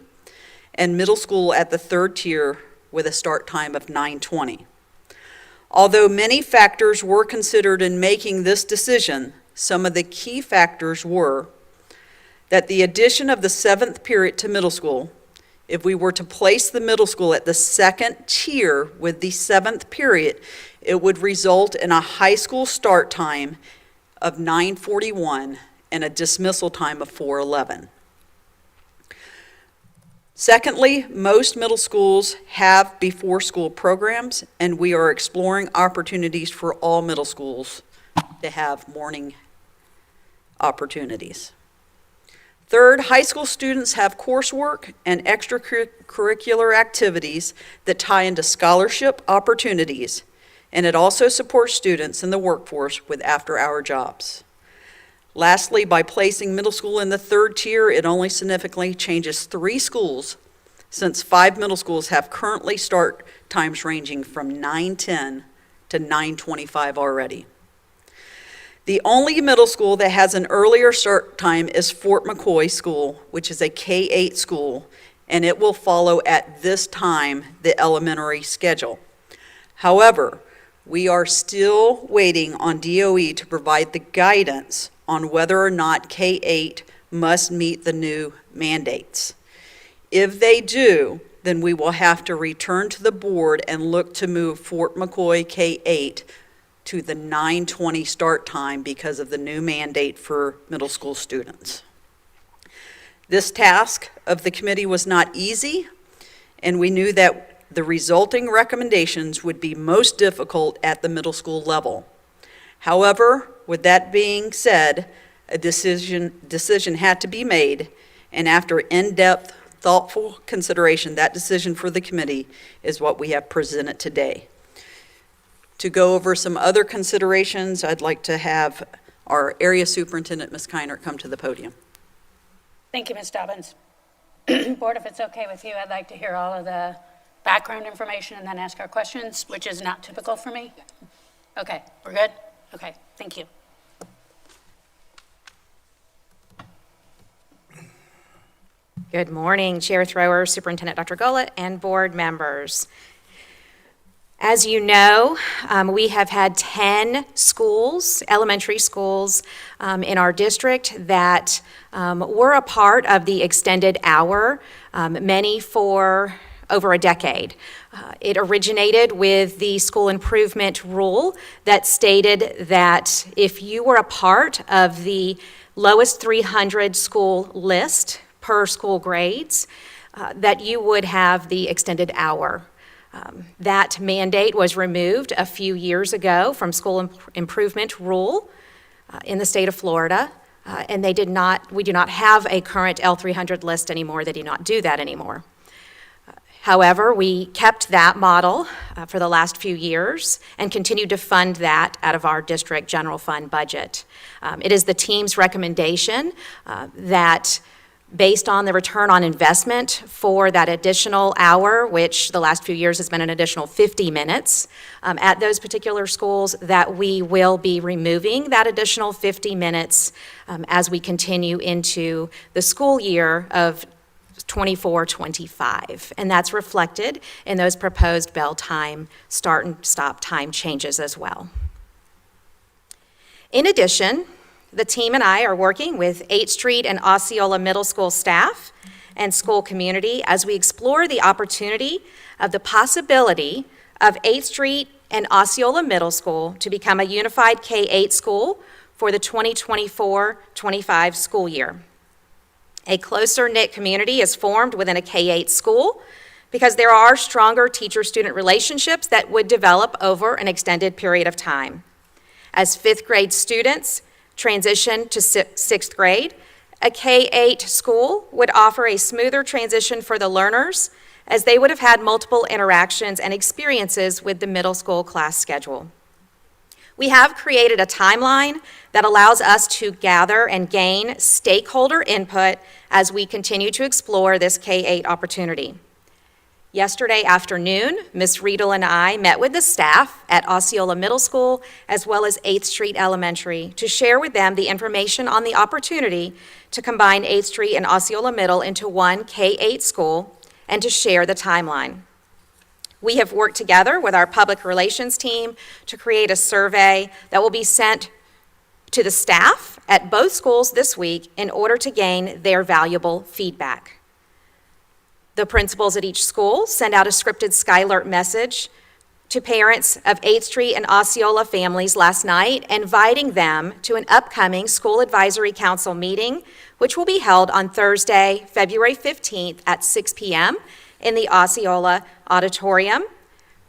and middle school at the third tier with a start time of 9:20. Although many factors were considered in making this decision, some of the key factors were that the addition of the 7th period to middle school, if we were to place the middle school at the second tier with the 7th period, it would result in a high school start time of 9:41 and a dismissal time of 4:11. Secondly, most middle schools have before-school programs, and we are exploring opportunities for all middle schools to have morning opportunities. Third, high school students have coursework and extracurricular activities that tie into scholarship opportunities, and it also supports students in the workforce with after-hour jobs. Lastly, by placing middle school in the third tier, it only significantly changes 3 schools, since 5 middle schools have currently start times ranging from 9:10 to 9:25 already. The only middle school that has an earlier start time is Fort McCoy School, which is a K-8 school, and it will follow at this time the elementary schedule. However, we are still waiting on DOE to provide the guidance on whether or not K-8 must meet the new mandates. If they do, then we will have to return to the board and look to move Fort McCoy K-8 to the 9:20 start time because of the new mandate for middle school students. This task of the committee was not easy, and we knew that the resulting recommendations would be most difficult at the middle school level. However, with that being said, a decision had to be made, and after in-depth, thoughtful consideration, that decision for the committee is what we have presented today. To go over some other considerations, I'd like to have our area superintendent, Ms. Keinert, come to the podium. Thank you, Ms. Dobbins. Board, if it's okay with you, I'd like to hear all of the background information and then ask our questions, which is not typical for me. Okay, we're good? Okay, thank you. Good morning, Chair Thrower, Superintendent Dr. Gullett, and board members. As you know, we have had 10 schools, elementary schools, in our district that were a part of the extended hour, many for over a decade. It originated with the school improvement rule that stated that if you were a part of the lowest 300 school list per school grades, that you would have the extended hour. That mandate was removed a few years ago from school improvement rule in the state of Florida, and we do not have a current L300 list anymore. They do not do that anymore. However, we kept that model for the last few years and continue to fund that out of our district general fund budget. It is the team's recommendation that based on the return on investment for that additional hour, which the last few years has been an additional 50 minutes at those particular schools, that we will be removing that additional 50 minutes as we continue into the school year of 24-25. And that's reflected in those proposed bell time, start and stop time changes as well. In addition, the team and I are working with 8th Street and Osceola Middle School staff and school community as we explore the opportunity of the possibility of 8th Street and Osceola Middle School to become a unified K-8 school for the 2024-25 school year. A closer-knit community is formed within a K-8 school because there are stronger teacher-student relationships that would develop over an extended period of time. As 5th grade students transition to 6th grade, a K-8 school would offer a smoother transition for the learners as they would have had multiple interactions and experiences with the middle school class schedule. We have created a timeline that allows us to gather and gain stakeholder input as we continue to explore this K-8 opportunity. Yesterday afternoon, Ms. Riedel and I met with the staff at Osceola Middle School as well as 8th Street Elementary to share with them the information on the opportunity to combine 8th Street and Osceola Middle into one K-8 school and to share the timeline. We have worked together with our public relations team to create a survey that will be sent to the staff at both schools this week in order to gain their valuable feedback. The principals at each school send out a scripted Skylert message to parents of 8th Street and Osceola families last night, inviting them to an upcoming School Advisory Council meeting, which will be held on Thursday, February 15th at 6 p.m. in the Osceola Auditorium,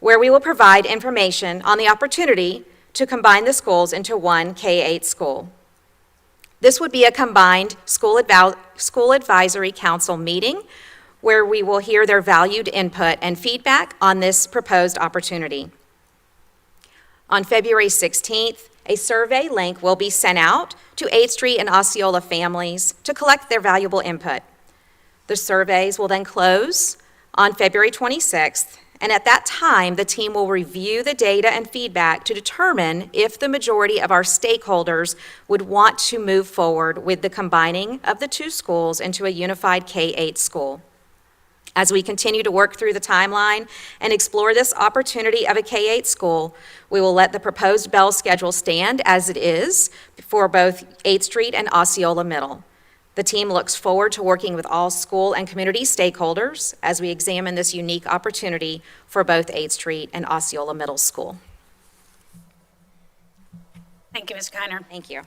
where we will provide information on the opportunity to combine the schools into one K-8 school. This would be a combined School Advisory Council meeting where we will hear their valued input and feedback on this proposed opportunity. On February 16th, a survey link will be sent out to 8th Street and Osceola families to collect their valuable input. The surveys will then close on February 26th, and at that time, the team will review the data and feedback to determine if the majority of our stakeholders would want to move forward with the combining of the two schools into a unified K-8 school. As we continue to work through the timeline and explore this opportunity of a K-8 school, we will let the proposed bell schedule stand as it is for both 8th Street and Osceola Middle. The team looks forward to working with all school and community stakeholders as we examine this unique opportunity for both 8th Street and Osceola Middle School. Thank you, Ms. Kiner. Thank you.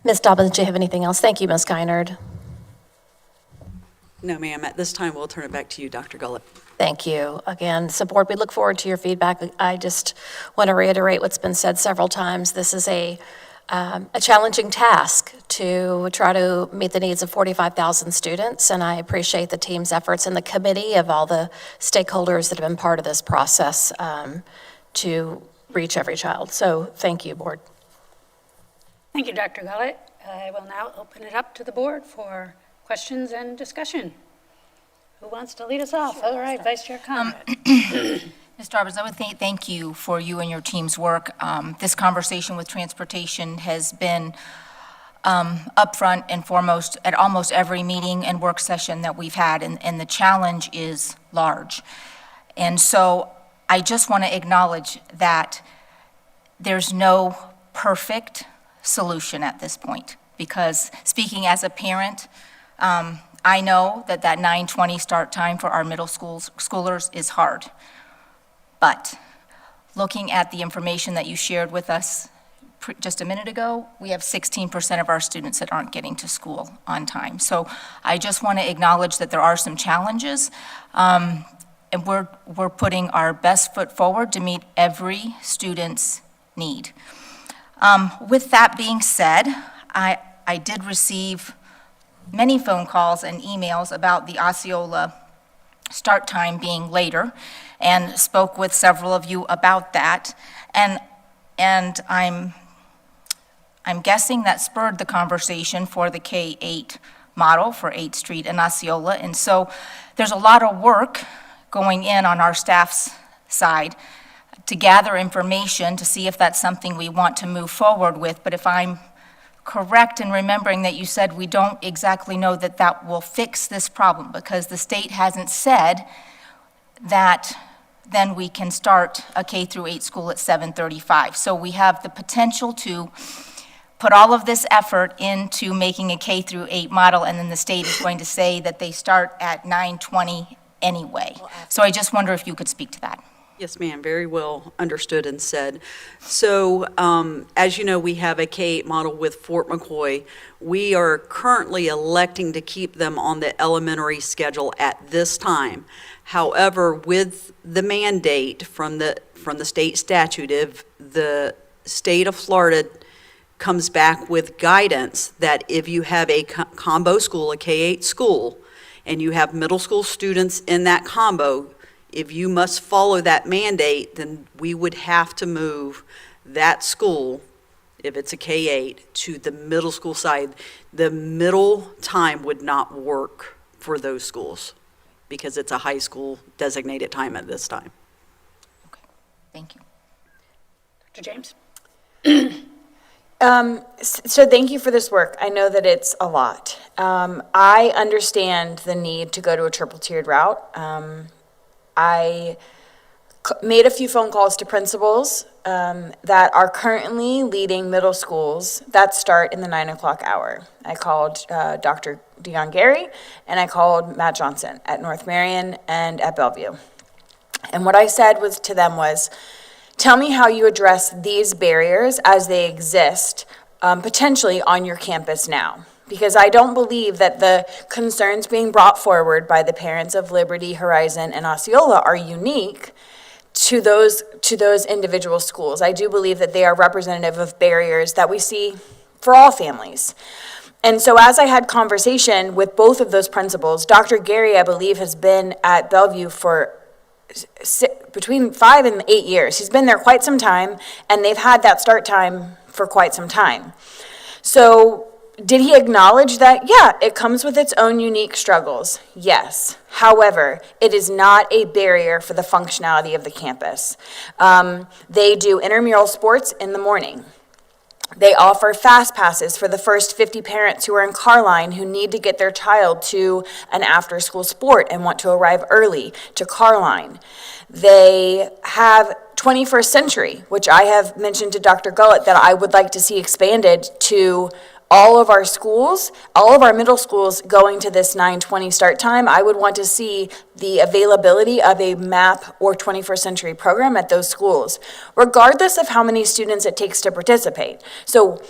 Ms. Dobbins, do you have anything else? Thank you, Ms. Kynard. No, ma'am. At this time, we'll turn it back to you, Dr. Gullett. Thank you. Again, so board, we look forward to your feedback. I just want to reiterate what's been said several times. This is a challenging task to try to meet the needs of 45,000 students, and I appreciate the team's efforts and the committee of all the stakeholders that have been part of this process to reach every child. So thank you, board. Thank you, Dr. Gullett. I will now open it up to the board for questions and discussion. Who wants to lead us off? All right, Vice Chair Conrad. Ms. Dobbins, I would thank you for you and your team's work. This conversation with transportation has been up front and foremost at almost every meeting and work session that we've had, and the challenge is large. And so I just want to acknowledge that there's no perfect solution at this point, because speaking as a parent, I know that 9:20 start time for our middle schoolers is hard. But looking at the information that you shared with us just a minute ago, we have 16% of our students that aren't getting to school on time. So I just want to acknowledge that there are some challenges, and we're putting our best foot forward to meet every student's need. With that being said, I did receive many phone calls and emails about the Osceola start time being later, and spoke with several of you about that. And I'm guessing that spurred the conversation for the K-8 model for 8th Street and Osceola. And so there's a lot of work going in on our staff's side to gather information to see if that's something we want to move forward with. But if I'm correct in remembering that you said we don't exactly know that that will fix this problem, because the state hasn't said that then we can start a K through 8 school at 7:35. So we have the potential to put all of this effort into making a K through 8 model, and then the state is going to say that they start at 9:20 anyway. So I just wonder if you could speak to that. Yes, ma'am, very well understood and said. So, as you know, we have a K-8 model with Fort McCoy. We are currently electing to keep them on the elementary schedule at this time. However, with the mandate from the state statute, if the state of Florida comes back with guidance that if you have a combo school, a K-8 school, and you have middle school students in that combo, if you must follow that mandate, then we would have to move that school, if it's a K-8, to the middle school side. The middle time would not work for those schools because it's a high school designated time at this time. Okay, thank you. Dr. James? So thank you for this work. I know that it's a lot. I understand the need to go to a triple-tiered route. I made a few phone calls to principals that are currently leading middle schools that start in the 9 o'clock hour. I called Dr. Dion Gary, and I called Matt Johnson at North Marion and at Bellevue. And what I said to them was, tell me how you address these barriers as they exist potentially on your campus now. Because I don't believe that the concerns being brought forward by the parents of Liberty, Horizon, and Osceola are unique to those individual schools. I do believe that they are representative of barriers that we see for all families. And so as I had conversation with both of those principals, Dr. Gary, I believe, has been at Bellevue for between 5 and 8 years. He's been there quite some time, and they've had that start time for quite some time. So did he acknowledge that? Yeah, it comes with its own unique struggles. Yes. However, it is not a barrier for the functionality of the campus. They do intramural sports in the morning. They offer fast passes for the first 50 parents who are in Carline who need to get their child to an after-school sport and want to arrive early to Carline. They have 21st Century, which I have mentioned to Dr. Gullett that I would like to see expanded to all of our schools, all of our middle schools going to this 9:20 start time. I would want to see the availability of a MAP or 21st Century program at those schools, regardless of how many students it takes to participate. So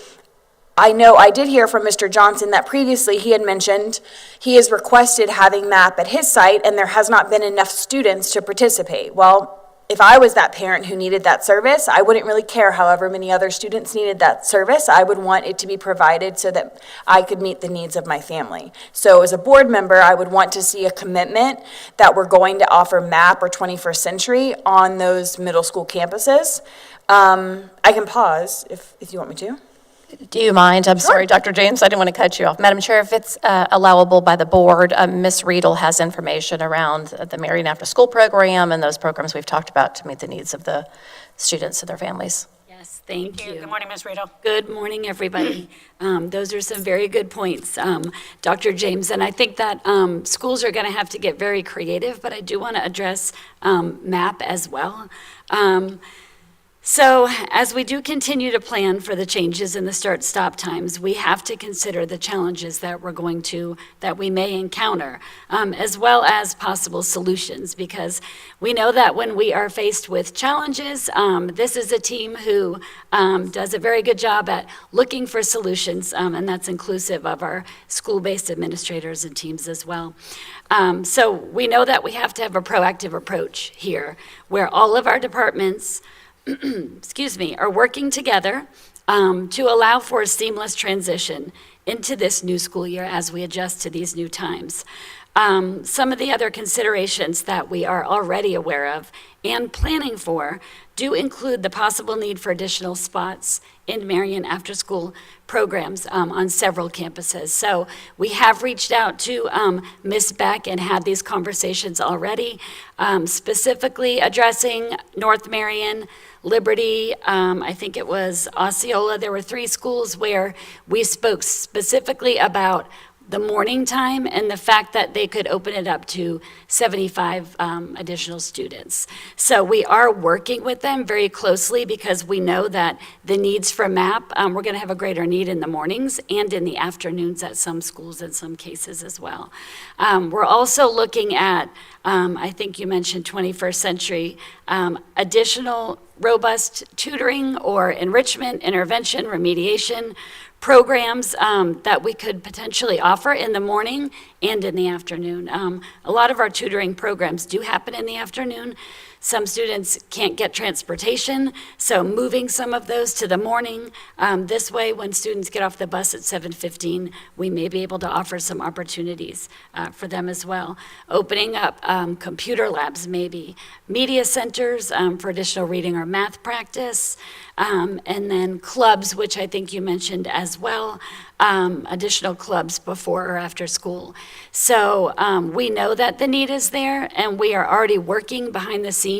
I know I did hear from Mr. Johnson that previously he had mentioned he has requested having MAP at his site and there has not been enough students to participate. Well, if I was that parent who needed that service, I wouldn't really care however many other students needed that service. I would want it to be provided so that I could meet the needs of my family. So as a board member, I would want to see a commitment that we're going to offer MAP or 21st Century on those middle school campuses. I can pause if you want me to. Do you mind? I'm sorry, Dr. James, I didn't want to cut you off. Madam Chair, if it's allowable by the board, Ms. Riedel has information around the Marion After School program and those programs we've talked about to meet the needs of the students and their families. Yes, Yes, thank you. Good morning, Ms. Rito. Good morning, everybody. Those are some very good points, Dr. James, and I think that schools are going to have to get very creative, but I do want to address MAP as well. So as we do continue to plan for the changes in the start-stop times, we have to consider the challenges that we may encounter, as well as possible solutions, because we know that when we are faced with challenges, this is a team who does a very good job at looking for solutions, and that's inclusive of our school-based administrators and teams as well. So we know that we have to have a proactive approach here, where all of our departments are working together to allow for a seamless transition into this new school year as we adjust to these new times. Some of the other considerations that we are already aware of and planning for do include the possible need for additional spots in Marion after-school programs on several campuses. So we have reached out to Ms. Beck and had these conversations already, specifically addressing North Marion, Liberty, I think it was Osceola. There were 3 schools where we spoke specifically about the morning time and the fact that they could open it up to 75 additional students. So we are working with them very closely because we know that the needs for MAP, we're going to have a greater need in the mornings and in the afternoons at some schools in some cases as well. We're also looking at, I think you mentioned 21st century, additional robust tutoring or enrichment, intervention, remediation programs that we could potentially offer in the morning and in the afternoon. A lot of our tutoring programs do happen in the afternoon. Some students can't get transportation, so moving some of those to the morning. This way, when students get off the bus at 7:15, we may be able to offer some opportunities for them as well. Opening up computer labs, maybe media centers for additional reading or math practice, and then clubs, which I think you mentioned as well, additional clubs before or after school. So we know that the need is there, and we are already working behind the scenes.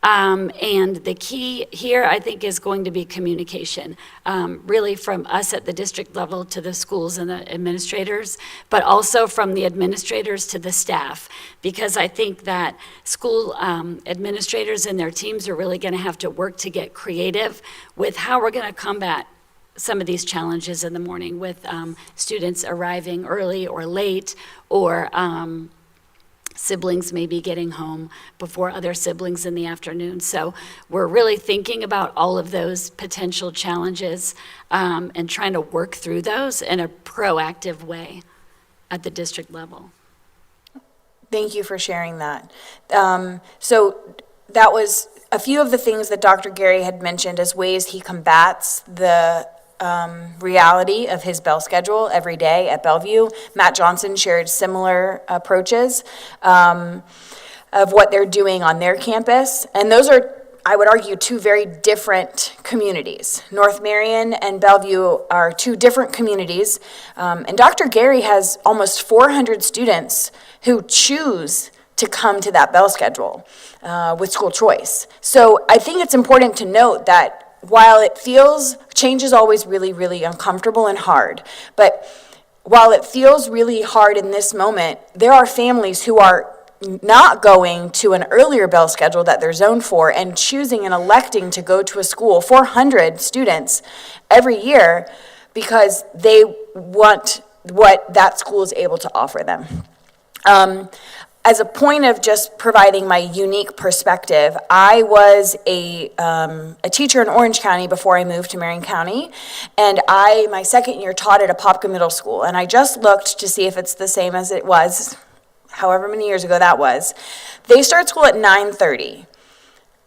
And the key here, I think, is going to be communication, really from us at the district level to the schools and the administrators, but also from the administrators to the staff, because I think that school administrators and their teams are really going to have to work to get creative with how we're going to combat some of these challenges in the morning with students arriving early or late, or siblings maybe getting home before other siblings in the afternoon. So we're really thinking about all of those potential challenges and trying to work through those in a proactive way at the district level. Thank you for sharing that. So that was a few of the things that Dr. Gary had mentioned as ways he combats the reality of his bell schedule every day at Bellevue. Matt Johnson shared similar approaches of what they're doing on their campus. And those are, I would argue, 2 very different communities. North Marion and Bellevue are 2 different communities. And Dr. Gary has almost 400 students who choose to come to that bell schedule with school choice. So I think it's important to note that while it feels, change is always really, really uncomfortable and hard, but while it feels really hard in this moment, there are families who are not going to an earlier bell schedule that they're zoned for and choosing and electing to go to a school, 400 students every year, because they want what that school is able to offer them. As a point of just providing my unique perspective, I was a teacher in Orange County before I moved to Marion County, and my second year taught at Apopka Middle School, and I just looked to see if it's the same as it was, however many years ago that was. They start school at 9:30.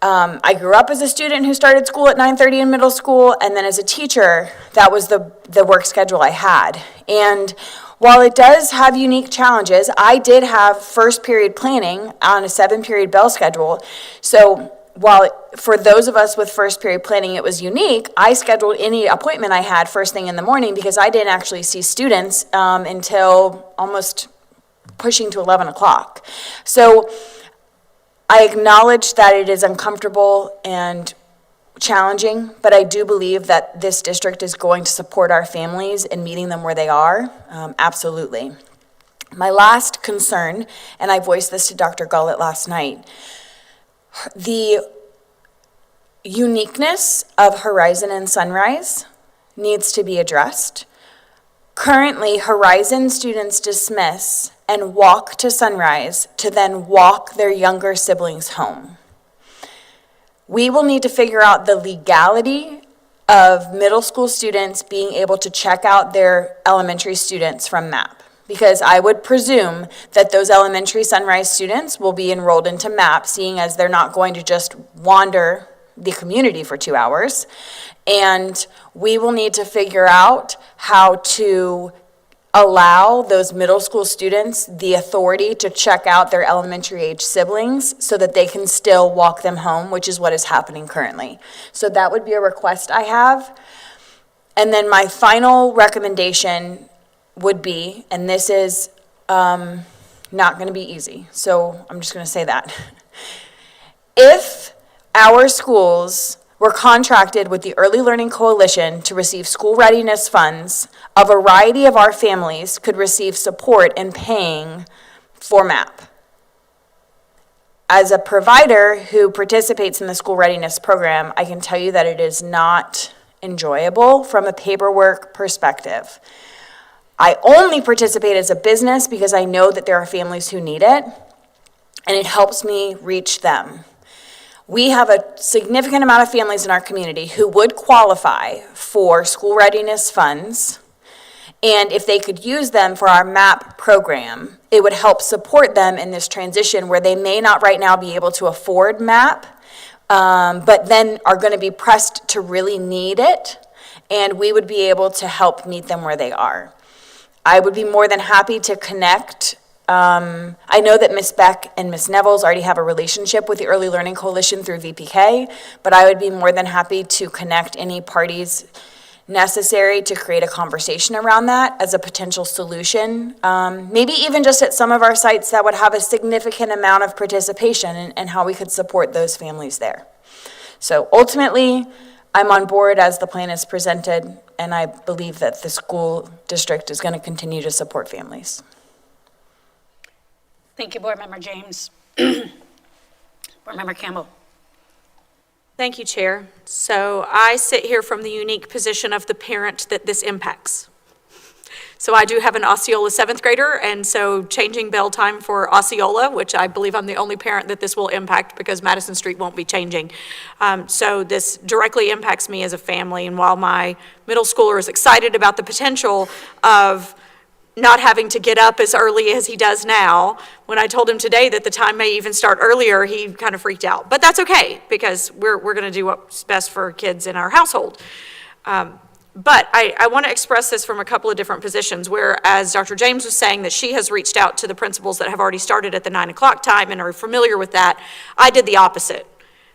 I grew up as a student who started school at 9:30 in middle school, and then as a teacher, that was the work schedule I had. And while it does have unique challenges, I did have first period planning on a 7-period bell schedule. So while for those of us with first period planning it was unique, I scheduled any appointment I had first thing in the morning because I didn't actually see students until almost pushing to 11 o'clock. So I acknowledge that it is uncomfortable and challenging, but I do believe that this district is going to support our families in meeting them where they are, absolutely. My last concern, and I voiced this to Dr. Gullett last night, the uniqueness of Horizon and Sunrise needs to be addressed. Currently, Horizon students dismiss and walk to Sunrise to then walk their younger siblings home. We will need to figure out the legality of middle school students being able to check out their elementary students from MAP, because I would presume that those elementary Sunrise students will be enrolled into MAP, seeing as they're not going to just wander the community for 2 hours. And we will need to figure out how to allow those middle school students the authority to check out their elementary age siblings so that they can still walk them home, which is what is happening currently. So that would be a request I have. And then my final recommendation would be, and this is not going to be easy, so I'm just going to say that. If our schools were contracted with the Early Learning Coalition to receive school readiness funds, a variety of our families could receive support in paying for MAP. As a provider who participates in the school readiness program, I can tell you that it is not enjoyable from a paperwork perspective. I only participate as a business because I know that there are families who need it, and it helps me reach them. We have a significant amount of families in our community who would qualify for school readiness funds, and if they could use them for our MAP program, it would help support them in this transition where they may not right now be able to afford MAP, but then are going to be pressed to really need it, and we would be able to help meet them where they are. I would be more than happy to connect. I know that Ms. Beck and Ms. Nevels already have a relationship with the Early Learning Coalition through VPK, but I would be more than happy to connect any parties necessary to create a conversation around that as a potential solution. Maybe even just at some of our sites that would have a significant amount of participation and how we could support those families there. So ultimately, I'm on board as the plan is presented, and I believe that the school district is going to continue to support families. Thank you, Board Member James. Board Member Campbell. Thank you, Chair. So I sit here from the unique position of the parent that this impacts. So I do have an Osceola 7th grader, and so changing bell time for Osceola, which I believe I'm the only parent that this will impact because Madison Street won't be changing. So this directly impacts me as a family, and while my middle schooler is excited about the potential of not having to get up as early as he does now, when I told him today that the time may even start earlier, he kind of freaked out. But that's okay, because we're going to do what's best for kids in our household. But I want to express this from a couple of different positions, where, as Dr. James was saying, that she has reached out to the principals that have already started at the 9 o'clock time and are familiar with that. I did the opposite.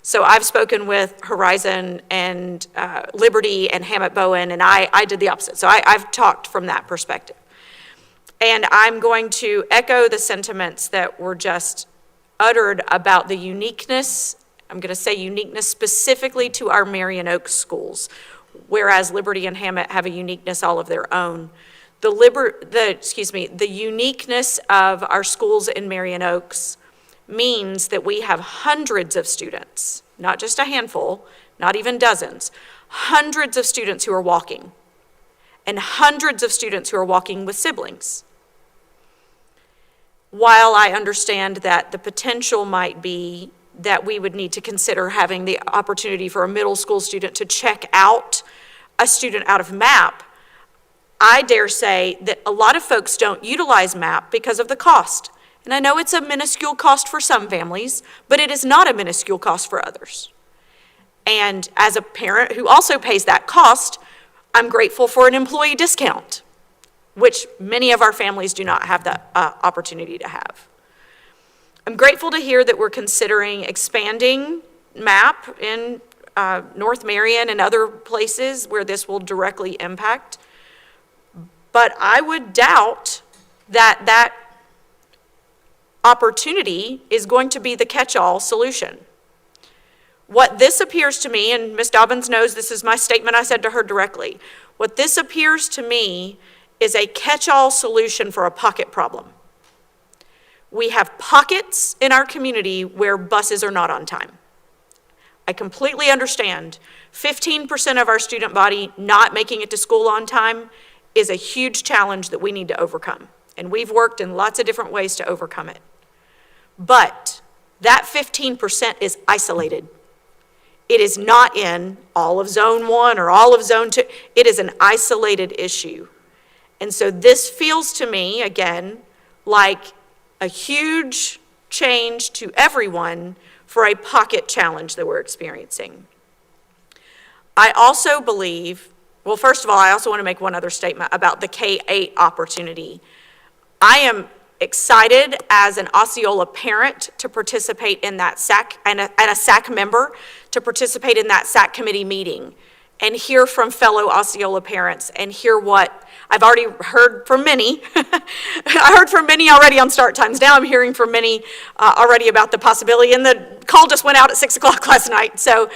So I've spoken with Horizon and Liberty and Hammett Bowen, and I did the opposite. So I've talked from that perspective. And I'm going to echo the sentiments that were just uttered about the uniqueness, I'm going to say uniqueness specifically to our Marion Oaks schools, whereas Liberty and Hammett have a uniqueness all of their own. The uniqueness of our schools in Marion Oaks means that we have hundreds of students, not just a handful, not even dozens, hundreds of students who are walking, and hundreds of students who are walking with siblings. While I understand that the potential might be that we would need to consider having the opportunity for a middle school student to check out a student out of MAP, I dare say that a lot of folks don't utilize MAP because of the cost. And I know it's a minuscule cost for some families, but it is not a minuscule cost for others. And as a parent who also pays that cost, I'm grateful for an employee discount, which many of our families do not have that opportunity to have. I'm grateful to hear that we're considering expanding MAP in North Marion and other places where this will directly impact. But I would doubt that that opportunity is going to be the catch-all solution. What this appears to me, and Ms. Dobbins knows this is my statement I said to her directly, what this appears to me is a catch-all solution for a pocket problem. We have pockets in our community where buses are not on time. I completely understand 15% of our student body not making it to school on time is a huge challenge that we need to overcome. And we've worked in lots of different ways to overcome it. But that 15% is isolated. It is not in all of Zone 1 or all of Zone 2. It is an isolated issue. And so this feels to me, again, like a huge change to everyone for a pocket challenge that we're experiencing. I also believe, well, first of all, I also want to make one other statement about the K-8 opportunity. I am excited as an Osceola parent to participate in that SAC, and a SAC member to participate in that SAC committee meeting and hear from fellow Osceola parents and hear what I've already heard from many. I heard from many already on start times. Now I'm hearing from many already about the possibility, and the call just went out at 6 o'clock last night. So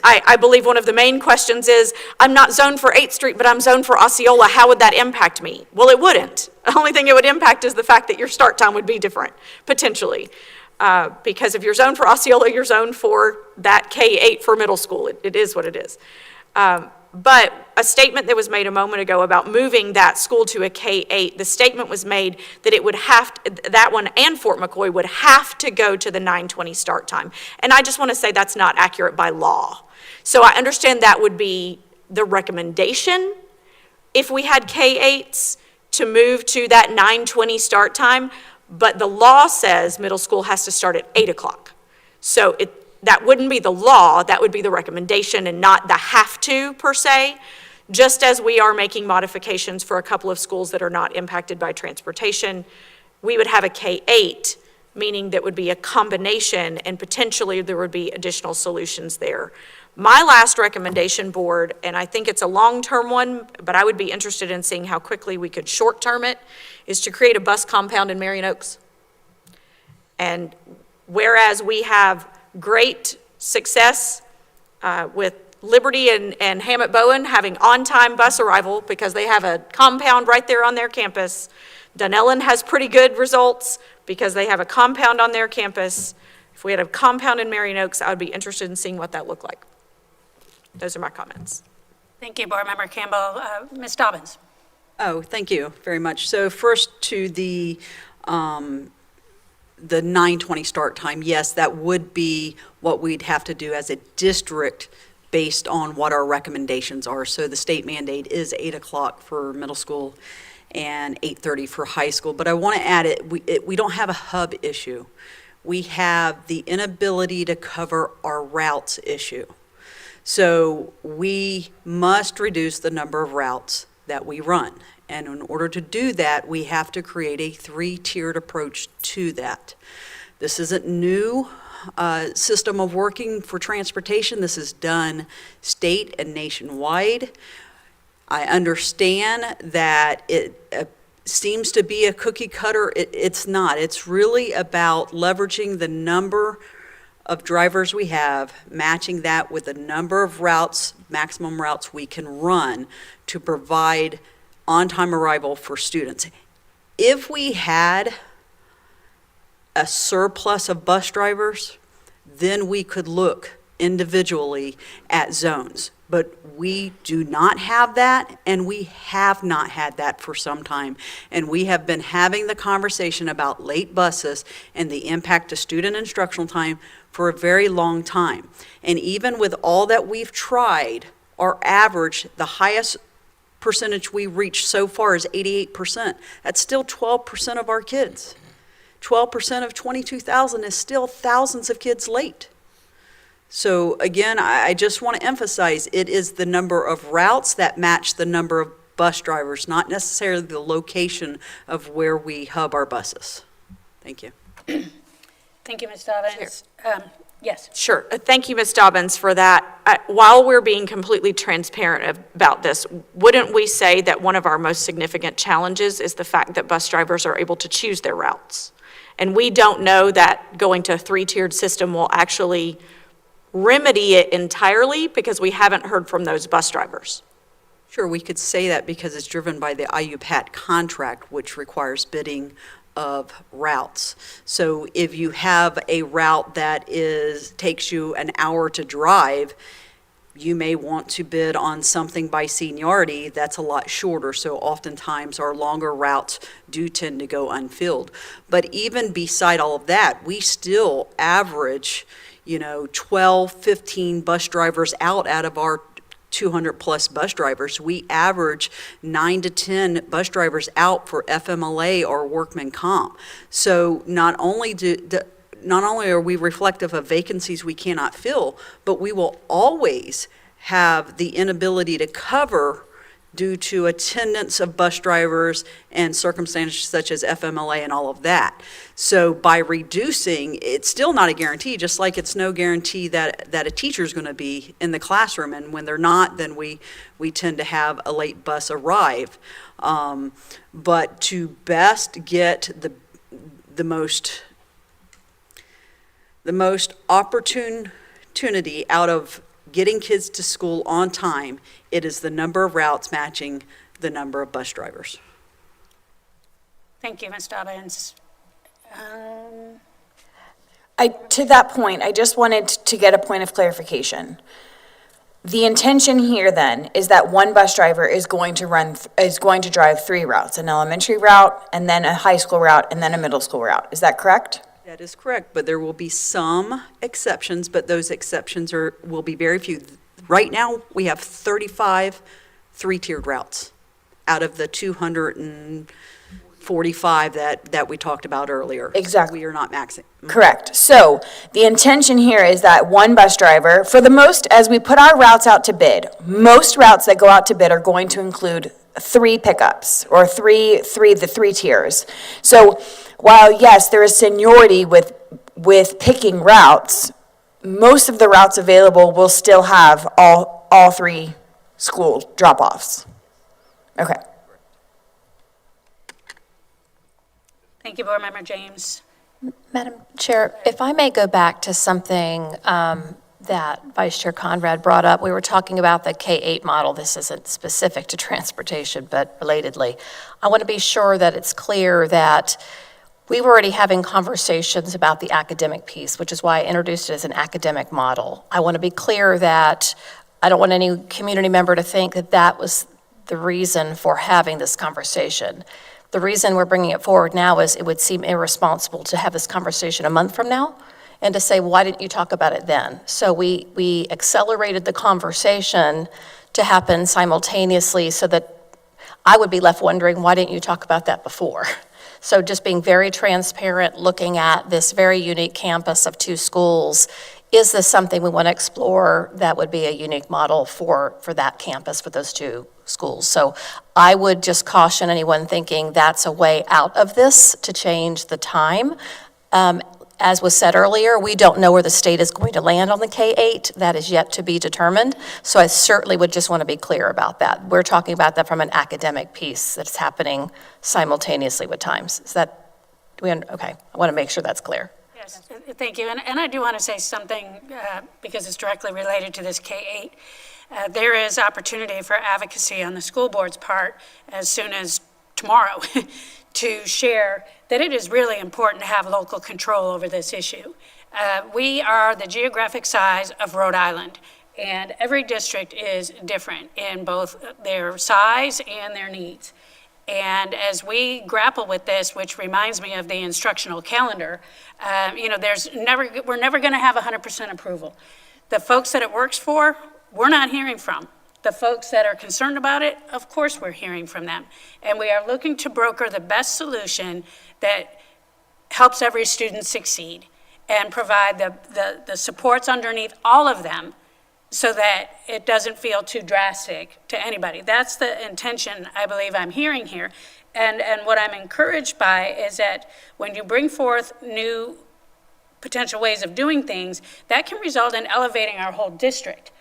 I believe one of the main questions is, I'm not zoned for 8th Street, but I'm zoned for Osceola. How would that impact me? Well, it wouldn't. The only thing it would impact is the fact that your start time would be different, potentially. Because if you're zoned for Osceola, you're zoned for that K-8 for middle school. It is what it is. But a statement that was made a moment ago about moving that school to a K-8, the statement was made that it would have, that one and Fort McCoy would have to go to the 9:20 start time. And I just want to say that's not accurate by law. So I understand that would be the recommendation if we had K-8s to move to that 9:20 start time, but the law says middle school has to start at 8 o'clock. So that wouldn't be the law, that would be the recommendation and not the have to per se, just as we are making modifications for a couple of schools that are not impacted by transportation. We would have a K-8, meaning that would be a combination and potentially there would be additional solutions there. My last recommendation, board, and I think it's a long-term one, but I would be interested in seeing how quickly we could short-term it, is to create a bus compound in Marion Oaks. And whereas we have great success with Liberty and Hammett Bowen having on-time bus arrival because they have a compound right there on their campus, Dunellen has pretty good results because they have a compound on their campus. If we had a compound in Marion Oaks, I would be interested in seeing what that looked like. Those are my comments. Thank you, Board Member Campbell. Ms. Dobbins. Oh, thank you very much. So first to the 9:20 start time, yes, that would be what we'd have to do as a district based on what our recommendations are. So the state mandate is 8 o'clock for middle school and 8:30 for high school. But I want to add we don't have a hub issue. We have the inability to cover our routes issue. So we must reduce the number of routes that we run. And in order to do that, we have to create a 3-tiered approach to that. This isn't new system of working for transportation. This is done state and nationwide. I understand that it seems to be a cookie cutter. It's not. It's really about leveraging the number of drivers we have, matching that with the number of routes, maximum routes we can run to provide on-time arrival for students. If we had a surplus of bus drivers, then we could look individually at zones. But we do not have that, and we have not had that for some time. And we have been having the conversation about late buses and the impact to student instructional time for a very long time. And even with all that we've tried, our average, the highest percentage we reached so far is 88%. That's still 12% of our kids. 12% of 22,000 is still thousands of kids late. So again, I just want to emphasize, it is the number of routes that match the number of bus drivers, not necessarily the location of where we hub our buses. Thank you. Thank you, Ms. Dobbins. Yes. Sure. Thank you, Ms. Dobbins, for that. While we're being completely transparent about this, wouldn't we say that one of our most significant challenges is the fact that bus drivers are able to choose their routes? And we don't know that going to a 3-tiered system will actually remedy it entirely because we haven't heard from those bus drivers. Sure, we could say that because it's driven by the IUPAT contract, which requires bidding of routes. So if you have a route that takes you an hour to drive, you may want to bid on something by seniority that's a lot shorter. So oftentimes our longer routes do tend to go unfilled. But even beside all of that, we still average, 12, 15 bus drivers out of our 200 plus bus drivers. We average 9 to 10 bus drivers out for FMLA or workman comp. So not only are we reflective of vacancies we cannot fill, but we will always have the inability to cover due to attendance of bus drivers and circumstances such as FMLA and all of that. So by reducing, it's still not a guarantee, just like it's no guarantee that a teacher's going to be in the classroom. And when they're not, then we tend to have a late bus arrive. But to best get the most opportunity out of getting kids to school on time, it is the number of routes matching the number of bus drivers. Thank you, Ms. Dobbins. To that point, I just wanted to get a point of clarification. The intention here then is that one bus driver is going to drive 3 routes, an elementary route, and then a high school route, and then a middle school route. Is that correct? That is correct, but there will be some exceptions, but those exceptions will be very few. Right now, we have 35 3-tiered routes out of the 245 that we talked about earlier. Exactly. We are not maxing. Correct. So the intention here is that one bus driver, for the most, as we put our routes out to bid, most routes that go out to bid are going to include 3 pickups or the 3 tiers. So while yes, there is seniority with picking routes, most of the routes available will still have all 3 school drop-offs. Okay. Thank you, Board Member James. Madam Chair, if I may go back to something that Vice Chair Conrad brought up. We were talking about the K-8 model. This isn't specific to transportation, but relatedly. I want to be sure that it's clear that we were already having conversations about the academic piece, which is why I introduced it as an academic model. I want to be clear that I don't want any community member to think that that was the reason for having this conversation. The reason we're bringing it forward now is it would seem irresponsible to have this conversation a month from now and to say, why didn't you talk about it then? So we accelerated the conversation to happen simultaneously so that I would be left wondering, why didn't you talk about that before? So just being very transparent, looking at this very unique campus of 2 schools, is this something we want to explore that would be a unique model for that campus, for those 2 schools? So I would just caution anyone thinking that's a way out of this to change the time. As was said earlier, we don't know where the state is going to land on the K-8. That is yet to be determined. So I certainly would just want to be clear about that. We're talking about that from an academic piece that's happening simultaneously with times. Is that, okay, I want to make sure that's clear. Yes, thank you. And I do want to say something because it's directly related to this K-8. There is opportunity for advocacy on the school board's part as soon as tomorrow to share that it is really important to have local control over this issue. We are the geographic size of Rhode Island, and every district is different in both their size and their needs. And as we grapple with this, which reminds me of the instructional calendar, we're never going to have 100% approval. The folks that it works for, we're not hearing from. The folks that are concerned about it, of course we're hearing from them. And we are looking to broker the best solution that helps every student succeed and provide the supports underneath all of them so that it doesn't feel too drastic to anybody. That's the intention I believe I'm hearing here. And what I'm encouraged by is that when you bring forth new potential ways of doing things, that can result in elevating our whole district,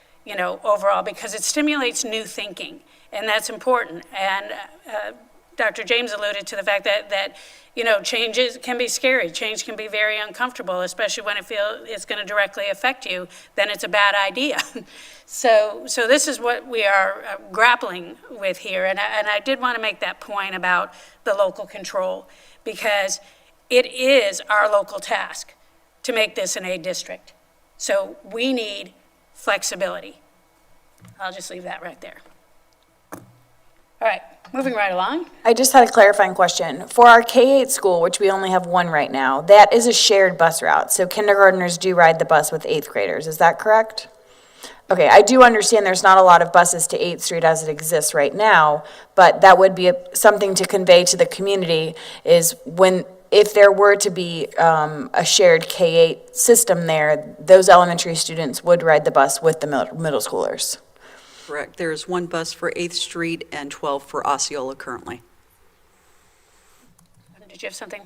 overall, because it stimulates new thinking, and that's important. And Dr. James alluded to the fact that changes can be scary. Change can be very uncomfortable, especially when it's going to directly affect you. Then it's a bad idea. So this is what we are grappling with here. And I did want to make that point about the local control, because it is our local task to make this an A district. So we need flexibility. I'll just leave that right there. All right, moving right along. I just had a clarifying question. For our K-8 school, which we only have one right now, that is a shared bus route. So kindergartners do ride the bus with 8th graders. Is that correct? Okay, I do understand there's not a lot of buses to 8th Street as it exists right now, but that would be something to convey to the community is if there were to be a shared K-8 system there, those elementary students would ride the bus with the middle schoolers. Correct. There is one bus for 8th Street and 12 for Osceola currently. Did you have something?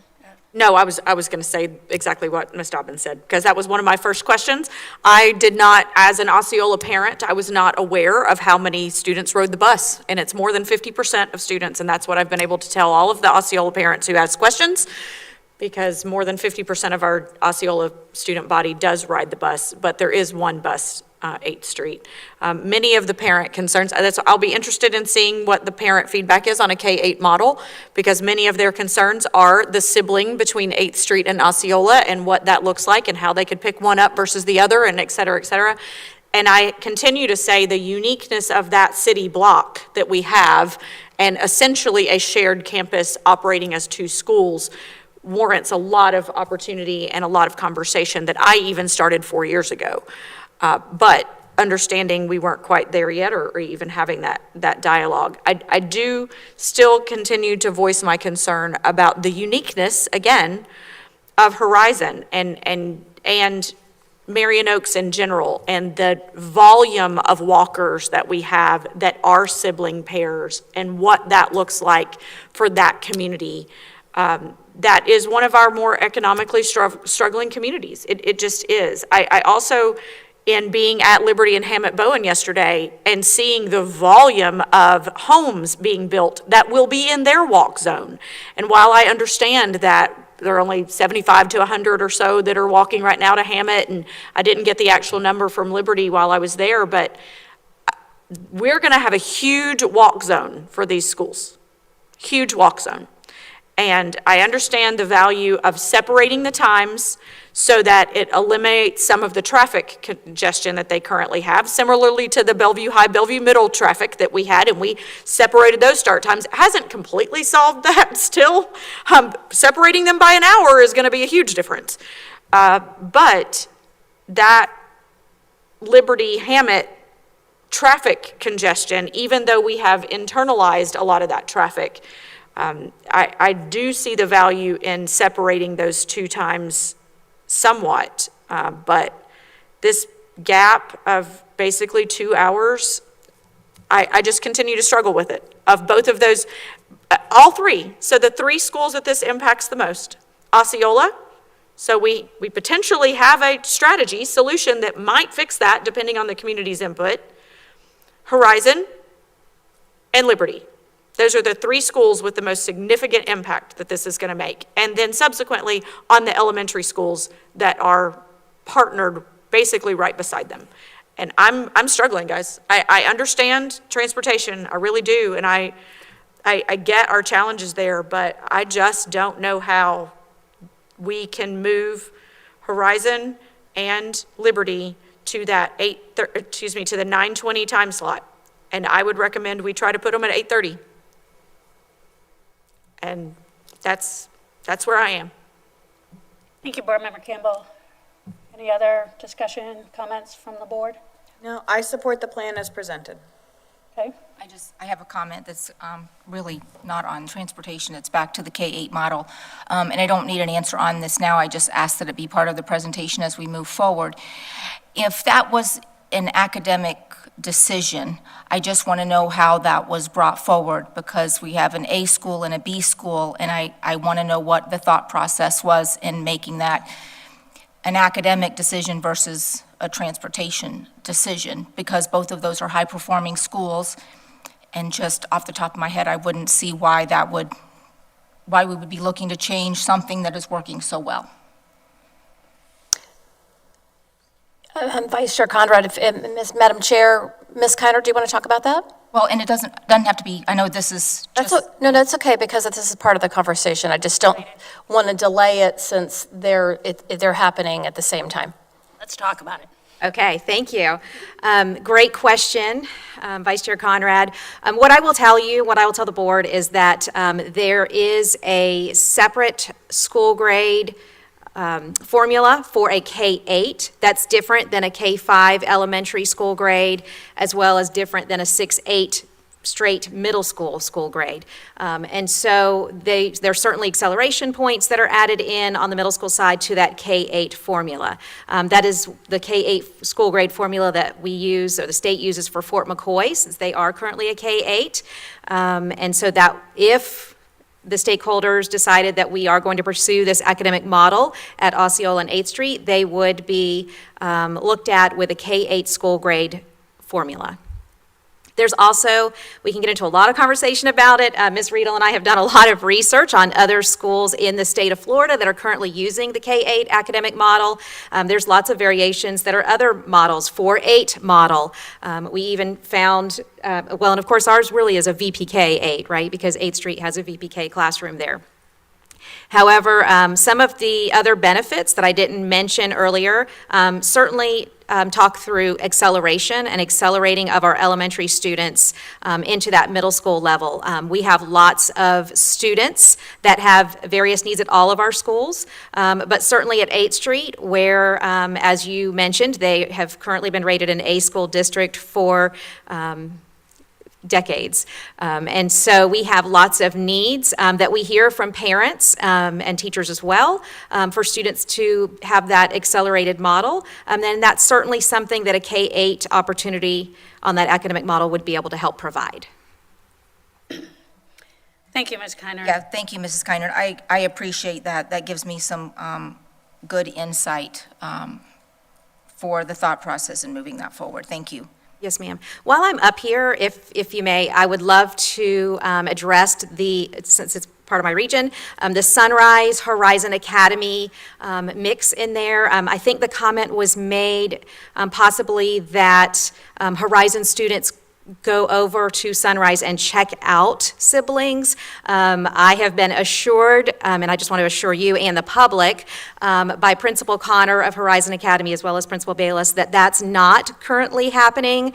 No, I was going to say exactly what Ms. Dobbins said, because that was one of my first questions. I did not, as an Osceola parent, I was not aware of how many students rode the bus, and it's more than 50% of students, and that's what I've been able to tell all of the Osceola parents who ask questions, because more than 50% of our Osceola student body does ride the bus, but there is one bus 8th Street. Many of the parent concerns, I'll be interested in seeing what the parent feedback is on a K-8 model, because many of their concerns are the sibling between 8th Street and Osceola and what that looks like and how they could pick one up versus the other, and et cetera, et cetera. And I continue to say the uniqueness of that city block that we have, and essentially a shared campus operating as two schools, warrants a lot of opportunity and a lot of conversation that I even started 4 years ago. But understanding we weren't quite there yet, or even having that dialogue. I do still continue to voice my concern about the uniqueness, again, of Horizon and Marion Oaks in general, and the volume of walkers that we have that are sibling pairs, and what that looks like for that community. That is one of our more economically struggling communities. It just is. I also, in being at Liberty and Hammett Bowen yesterday and seeing the volume of homes being built that will be in their walk zone. And while I understand that there are only 75 to 100 or so that are walking right now to Hammett, and I didn't get the actual number from Liberty while I was there, but we're going to have a huge walk zone for these schools. Huge walk zone. And I understand the value of separating the times so that it eliminates some of the traffic congestion that they currently have, similarly to the Bellevue High, Bellevue Middle traffic that we had, and we separated those start times. It hasn't completely solved that still. Separating them by an hour is going to be a huge difference. But that Liberty Hammett traffic congestion, even though we have internalized a lot of that traffic, I do see the value in separating those two times somewhat, but this gap of basically 2 hours, I just continue to struggle with it, of both of those, all three. So the three schools that this impacts the most: Osceola, so we potentially have a strategy, solution that might fix that depending on the community's input, Horizon, and Liberty. Those are the three schools with the most significant impact that this is going to make. And then subsequently on the elementary schools that are partnered basically right beside them. And I'm struggling, guys. I understand transportation, I really do, and I get our challenges there, but I just don't know how we can move Horizon and Liberty to that to the 9:20 time slot. And I would recommend we try to put them at 8:30. And that's where I am. Thank you, Board Member Campbell. Any other discussion, comments from the board? No, I support the plan as presented. Okay. I have a comment that's really not on transportation. It's back to the K-8 model. And I don't need an answer on this now. I just ask that it be part of the presentation as we move forward. If that was an academic decision, I just want to know how that was brought forward, because we have an A school and a B school, and I want to know what the thought process was in making that an academic decision versus a transportation decision, because both of those are high-performing schools, And just off the top of my head, I wouldn't see why we would be looking to change something that is working so well. Vice Chair Conrad, Madam Chair, Ms. Kiner, do you want to talk about that? Well, and it doesn't have to be, I know this is just. No, that's okay, because this is part of the conversation. I just don't want to delay it since they're happening at the same time. Let's talk about it. Okay, thank you. Great question, Vice Chair Conrad. What I will tell the board is that there is a separate school grade formula for a K-8 that's different than a K-5 elementary school grade, as well as different than a 6-8 straight middle school grade. And so there's certainly acceleration points that are added in on the middle school side to that K-8 formula. That is the K-8 school grade formula that we use, or the state uses for Fort McCoy, since they are currently a K-8. And so that if the stakeholders decided that we are going to pursue this academic model at Osceola and 8th Street, they would be looked at with a K-8 school grade formula. There's also, we can get into a lot of conversation about it. Ms. Riedel and I have done a lot of research on other schools in the state of Florida that are currently using the K-8 academic model. There's lots of variations that are other models, 4-8 model. We even found, well, and of course ours really is a VPK 8, right? Because 8th Street has a VPK classroom there. However, some of the other benefits that I didn't mention earlier certainly talk through acceleration and accelerating of our elementary students into that middle school level. We have lots of students that have various needs at all of our schools, but certainly at 8th Street, where, as you mentioned, they have currently been rated an A school district for decades. And so we have lots of needs that we hear from parents and teachers as well for students to have that accelerated model. And that's certainly something that a K-8 opportunity on that academic model would be able to help provide. Thank you, Ms. Kiner. Yeah, thank you, Mrs. Kiner. I appreciate that. That gives me some good insight for the thought process in moving that forward. Thank you. Yes, ma'am. While I'm up here, if you may, I would love to address since it's part of my region, the Sunrise Horizon Academy mix in there. I think the comment was made possibly that Horizon students go over to Sunrise and check out siblings. I have been assured, and I just want to assure you and the public, by Principal Connor of Horizon Academy as well as Principal Bayless, that that's not currently happening.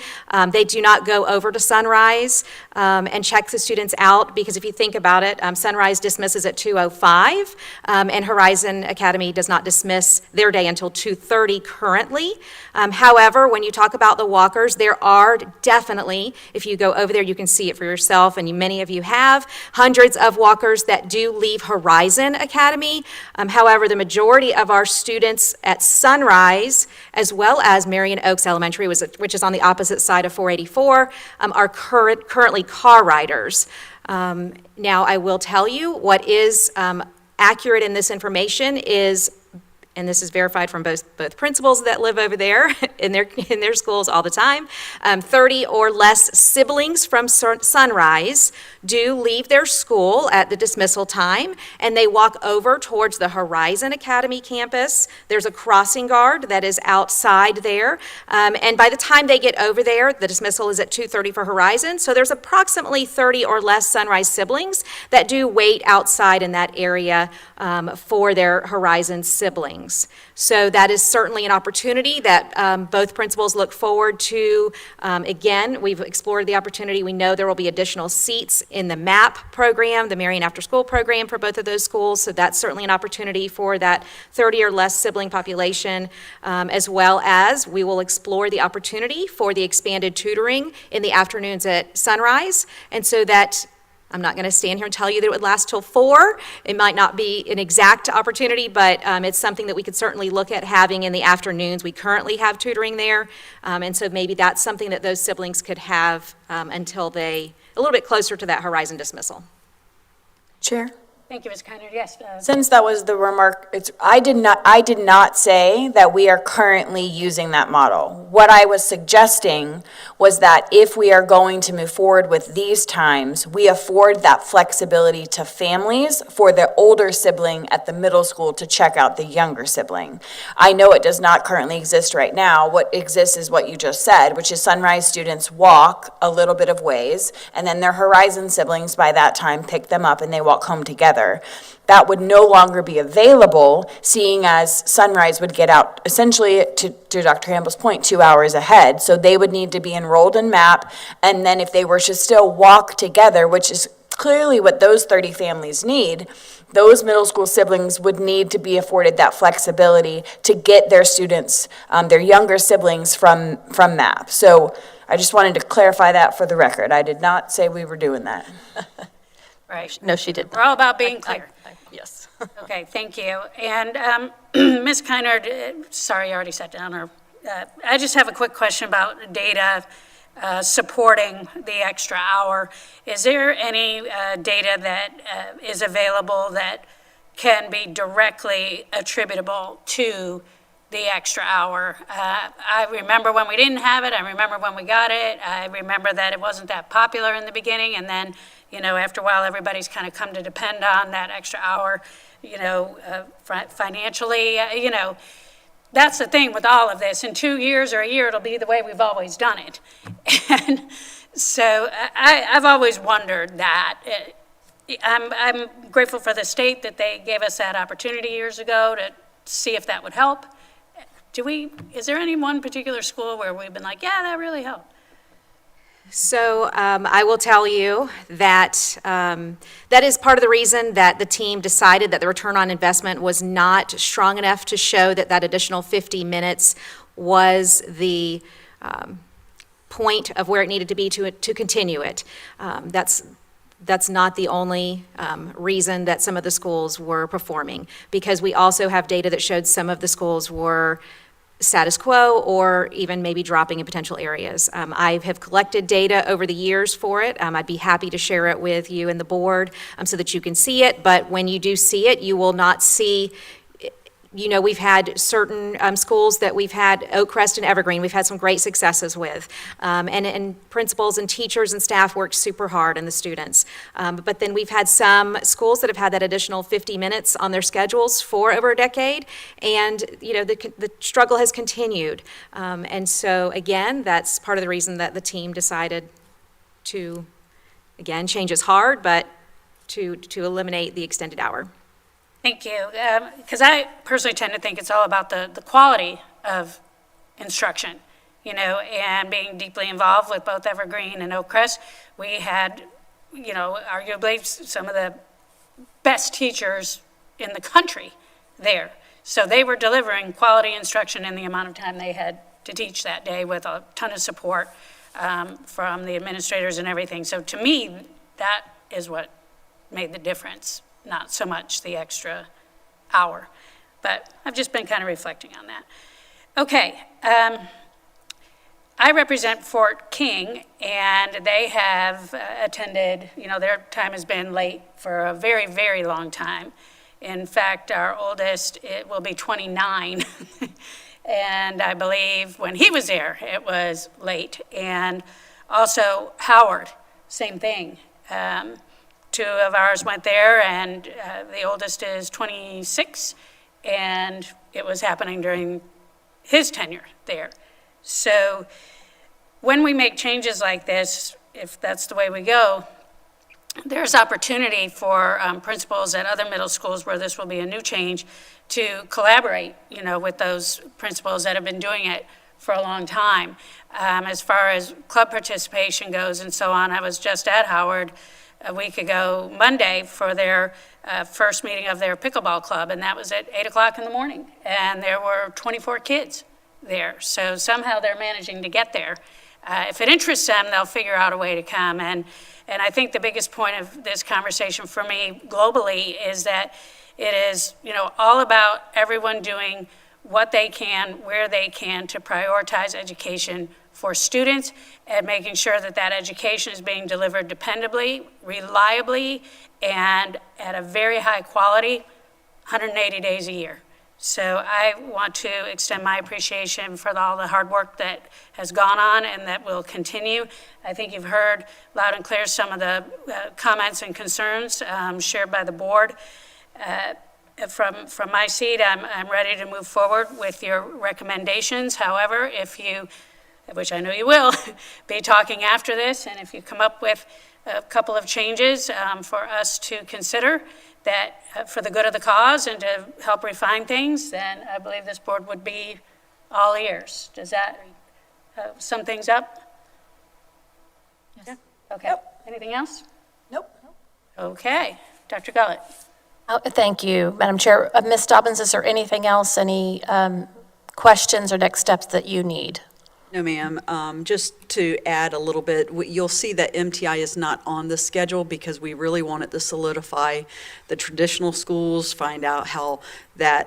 They do not go over to Sunrise and check the students out, because if you think about it, Sunrise dismisses at 2:05, and Horizon Academy does not dismiss their day until 2:30 currently. However, when you talk about the walkers, there are definitely, if you go over there, you can see it for yourself, and many of you have, hundreds of walkers that do leave Horizon Academy. However, the majority of our students at Sunrise, as well as Marion Oaks Elementary, which is on the opposite side of 484, are currently car riders. Now, I will tell you what is accurate in this information is, and this is verified from both principals that live over there in their schools all the time, 30 or less siblings from Sunrise do leave their school at the dismissal time, and they walk over towards the Horizon Academy campus. There's a crossing guard that is outside there, and by the time they get over there, the dismissal is at 2:30 for Horizon, so there's approximately 30 or less Sunrise siblings that do wait outside in that area for their Horizon siblings. So that is certainly an opportunity that both principals look forward to. Again, we've explored the opportunity. We know there will be additional seats in the MAP program, the Marion After School program for both of those schools. So that's certainly an opportunity for that 30 or less sibling population, as well as we will explore the opportunity for the expanded tutoring in the afternoons at Sunrise. And so that I'm not going to stand here and tell you that it would last till 4. It might not be an exact opportunity, but it's something that we could certainly look at having in the afternoons. We currently have tutoring there, and so maybe that's something that those siblings could have until a little bit closer to that Horizon dismissal. Chair? Thank you, Ms. Kiner. Yes. Since that was the remark, I did not say that we are currently using that model. What I was suggesting was that if we are going to move forward with these times, we afford that flexibility to families for the older sibling at the middle school to check out the younger sibling. I know it does not currently exist right now. What exists is what you just said, which is Sunrise students walk a little bit of ways, and then their Horizon siblings by that time pick them up and they walk home together. That would no longer be available, seeing as Sunrise would get out, essentially, to Dr. Campbell's point, 2 hours ahead. So they would need to be enrolled in MAP, and then if they were to still walk together, which is clearly what those 30 families need, those middle school siblings would need to be afforded that flexibility to get their students, their younger siblings from MAP. So I just wanted to clarify that for the record. I did not say we were doing that. Right. No, she didn't. We're all about being clear. Yes. Okay, thank you. And Ms. Kiner, sorry, you already sat down. I just have a quick question about data supporting the extra hour. Is there any data that is available that can be directly attributable to the extra hour? I remember when we didn't have it. I remember when we got it. I remember that it wasn't that popular in the beginning, and then, after a while, everybody's kind of come to depend on that extra hour, financially. That's the thing with all of this. In 2 years or a year, it'll be the way we've always done it. And so I've always wondered that. I'm grateful for the state that they gave us that opportunity years ago to see if that would help. Is there any one particular school where we've been like, yeah, that really helped? So I will tell you that that is part of the reason that the team decided that the return on investment was not strong enough to show that that additional 50 minutes was the point of where it needed to be to continue it. That's not the only reason that some of the schools were performing, because we also have data that showed some of the schools were status quo or even maybe dropping in potential areas. I have collected data over the years for it. I'd be happy to share it with you and the board so that you can see it, but when you do see it, you will not see. We've had certain schools that we've had, Oakcrest and Evergreen, we've had some great successes with. And principals and teachers and staff worked super hard, and the students. But then we've had some schools that have had that additional 50 minutes on their schedules for over a decade, and the struggle has continued. And so again, that's part of the reason that the team decided to, again, change is hard, but to eliminate the extended hour. Thank you. Because I personally tend to think it's all about the quality of instruction, and being deeply involved with both Evergreen and Oakcrest. We had, arguably some of the best teachers in the country there. So they were delivering quality instruction in the amount of time they had to teach that day, with a ton of support from the administrators and everything. So to me, that is what made the difference, not so much the extra hour. But I've just been kind of reflecting on that. Okay, I represent Fort King, and they have attended, their time has been late for a very, very long time. In fact, our oldest, it will be 29, and I believe when he was there, it was late. And also Howard, same thing. Two of ours went there, and the oldest is 26, and it was happening during his tenure there. So when we make changes like this, if that's the way we go, there's opportunity for principals at other middle schools where this will be a new change to collaborate, with those principals that have been doing it for a long time. As far as club participation goes and so on, I was just at Howard a week ago, Monday, for their first meeting of their pickleball club, and that was at 8 o'clock in the morning, and there were 24 kids there. So somehow they're managing to get there. If it interests them, they'll figure out a way to come. And I think the biggest point of this conversation for me globally is that it is, all about everyone doing what they can, where they can, to prioritize education for students and making sure that that education is being delivered dependably, reliably, and at a very high quality, 180 days a year. So I want to extend my appreciation for all the hard work that has gone on and that will continue. I think you've heard loud and clear some of the comments and concerns shared by the board. From my seat, I'm ready to move forward with your recommendations. However, if you, which I know you will, be talking after this, and if you come up with a couple of changes for us to consider that for the good of the cause and to help refine things, then I believe this board would be all ears. Does that sum things up? Yes. Yeah. Okay. Yep. Anything else? Nope. Okay. Dr. Gullett. Thank you, Madam Chair. Ms. Dobbins, is there anything else, any questions or next steps that you need? No, ma'am. Just to add a little bit, you'll see that MTI is not on the schedule because we really wanted to solidify the traditional schools, find out how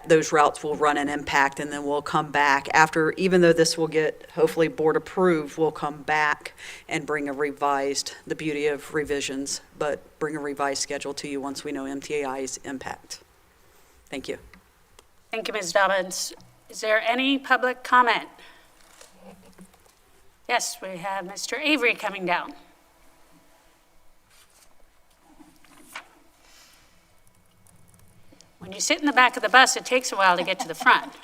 those routes will run and impact, and then we'll come back after, even though this will get hopefully board approved, we'll come back and bring the beauty of revisions, but bring a revised schedule to you once we know MTI's impact. Thank you. Thank you, Ms. Dobbins. Is there any public comment? Yes, we have Mr. Avery coming down. When you sit in the back of the bus, it takes a while to get to the front.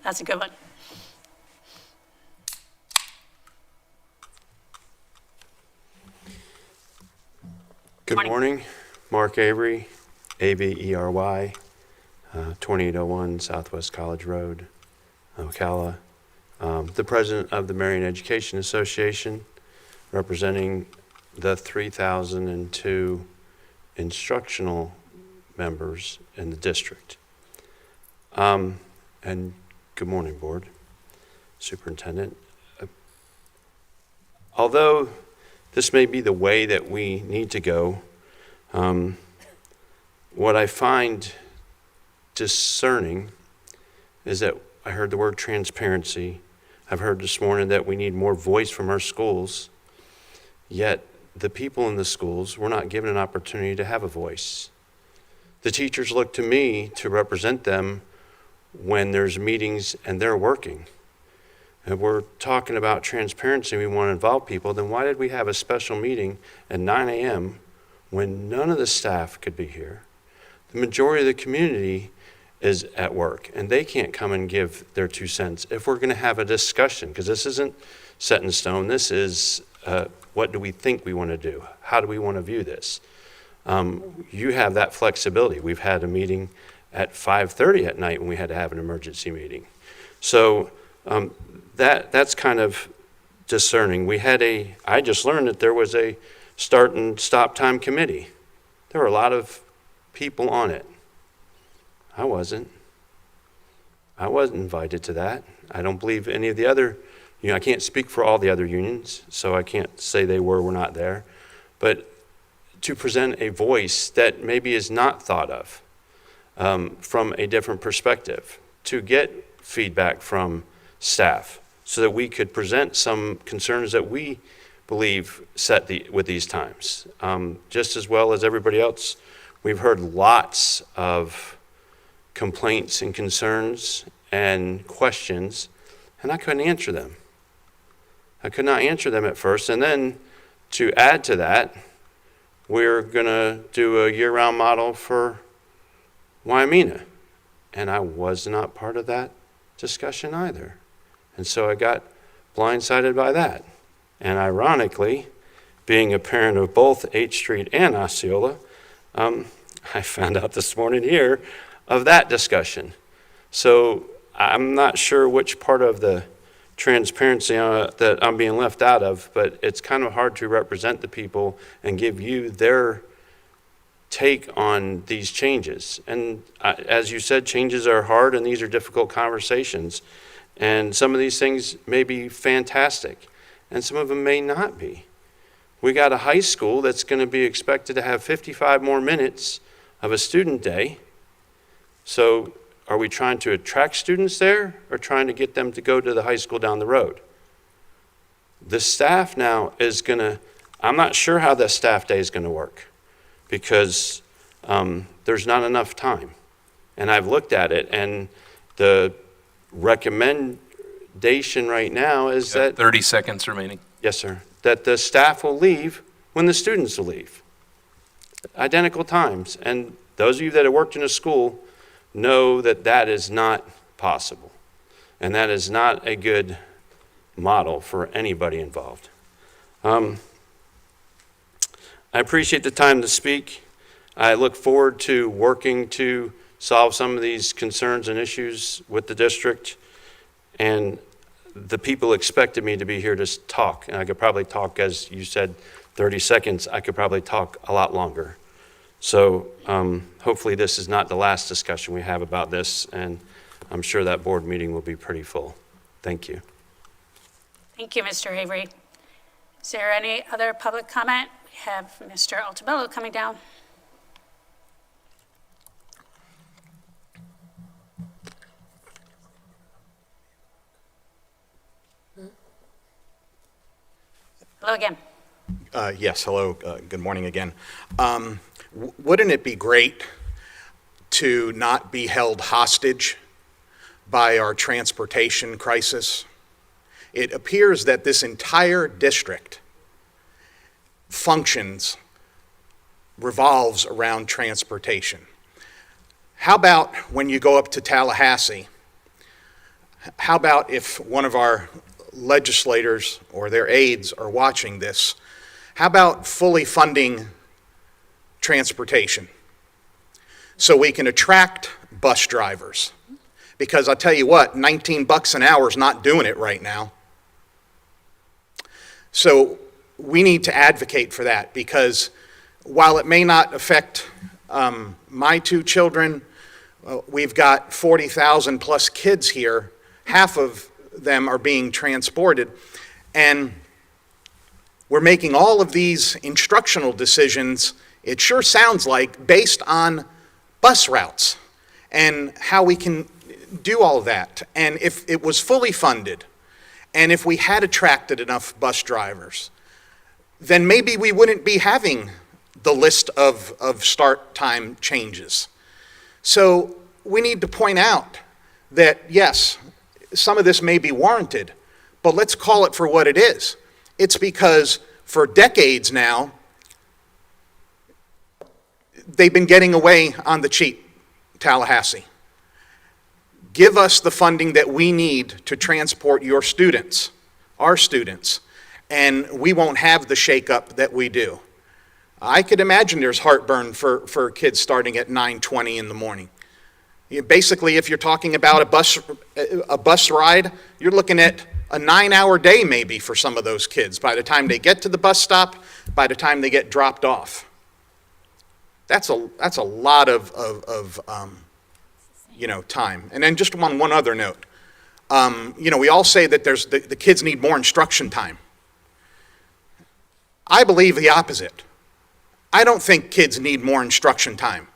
That's a good one. Good morning. Mark Avery, A-V-E-R-Y, 2801 Southwest College Road, Ocala. The president of the Marion Education Association, representing the 3,002 instructional members in the district. And good morning, board, superintendent. Although this may be the way that we need to go, what I find discerning is that I heard the word transparency. I've heard this morning that we need more voice from our schools, yet the people in the schools were not given an opportunity to have a voice. The teachers look to me to represent them when there's meetings and they're working. If we're talking about transparency, we want to involve people, then why did we have a special meeting at 9 a.m. when none of the staff could be here? The majority of the community is at work, and they can't come and give their 2 cents. If we're going to have a discussion, because this isn't set in stone, this is what do we think we want to do? How do we want to view this? You have that flexibility. We've had a meeting at 5:30 at night when we had to have an emergency meeting. So that's kind of discerning. I just learned that there was a start and stop time committee. There were a lot of people on it. I wasn't invited to that. I don't believe any of the other, I can't speak for all the other unions, so I can't say they were not there. But to present a voice that maybe is not thought of from a different perspective, to get feedback from staff so that we could present some concerns that we believe with these times. Just as well as everybody else, we've heard lots of complaints and concerns and questions, and I couldn't answer them. I could not answer them at first, and then to add to that, we're going to do a year-round model for Waimea, and I was not part of that discussion either. And so I got blindsided by that. And ironically, being a parent of both H Street and Osceola, I found out this morning here of that discussion. So I'm not sure which part of the transparency that I'm being left out of, but it's kind of hard to represent the people and give you their take on these changes. And as you said, changes are hard and these are difficult conversations. And some of these things may be fantastic and some of them may not be. We got a high school that's going to be expected to have 55 more minutes of a student day. So are we trying to attract students there or trying to get them to go to the high school down the road? The staff now is going to, I'm not sure how the staff day is going to work because there's not enough time. And I've looked at it, and the recommendation right now is that 30 seconds remaining. yes, sir, that the staff will leave when the students will leave. Identical times. And those of you that have worked in a school know that that is not possible. And that is not a good model for anybody involved. I appreciate the time to speak. I look forward to working to solve some of these concerns and issues with the district. And the people expected me to be here to talk. And I could probably talk, as you said, 30 seconds. I could probably talk a lot longer. So hopefully this is not the last discussion we have about this, and I'm sure that board meeting will be pretty full. Thank you. Thank you, Mr. Avery. Is there any other public comment? We have Mr. Altabello coming down. Hello again. Yes, hello, good morning again. Wouldn't it be great to not be held hostage by our transportation crisis? It appears that this entire district revolves around transportation. How about when you go up to Tallahassee? How about if one of our legislators or their aides are watching this? How about fully funding transportation so we can attract bus drivers? Because I'll tell you what, $19 an hour is not doing it right now. So we need to advocate for that, because while it may not affect my two children, we've got 40,000 plus kids here. Half of them are being transported, and we're making all of these instructional decisions, it sure sounds like, based on bus routes and how we can do all of that. And if it was fully funded, and if we had attracted enough bus drivers, then maybe we wouldn't be having the list of start time changes. So we need to point out that, yes, some of this may be warranted, but let's call it for what it is. It's because for decades now, they've been getting away on the cheap, Tallahassee. Give us the funding that we need to transport your students, our students, and we won't have the shakeup that we do. I could imagine there's heartburn for kids starting at 9:20 in the morning. Basically, if you're talking about a bus ride, you're looking at a 9-hour day maybe for some of those kids by the time they get to the bus stop, by the time they get dropped off. That's a lot of time. And then just one other note. We all say that the kids need more instruction time. I believe the opposite. I don't think kids need more instruction time.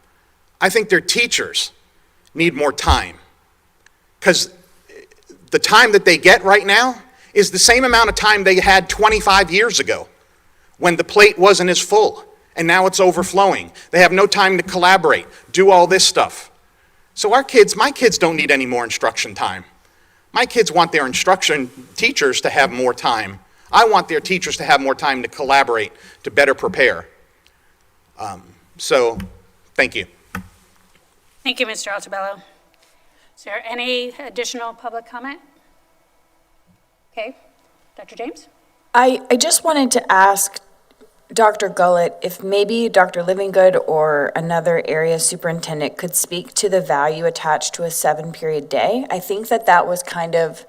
I think their teachers need more time, because the time that they get right now is the same amount of time they had 25 years ago when the plate wasn't as full, and now it's overflowing. They have no time to collaborate, do all this stuff. So my kids don't need any more instruction time. My kids want their instruction teachers to have more time. I want their teachers to have more time to collaborate, to better prepare. So, thank you. Thank you, Mr. Altabello. Is there any additional public comment? Okay, Dr. James? I just wanted to ask Dr. Gullett if maybe Dr. Livingood or another area superintendent could speak to the value attached to a 7-period day. I think that was kind of,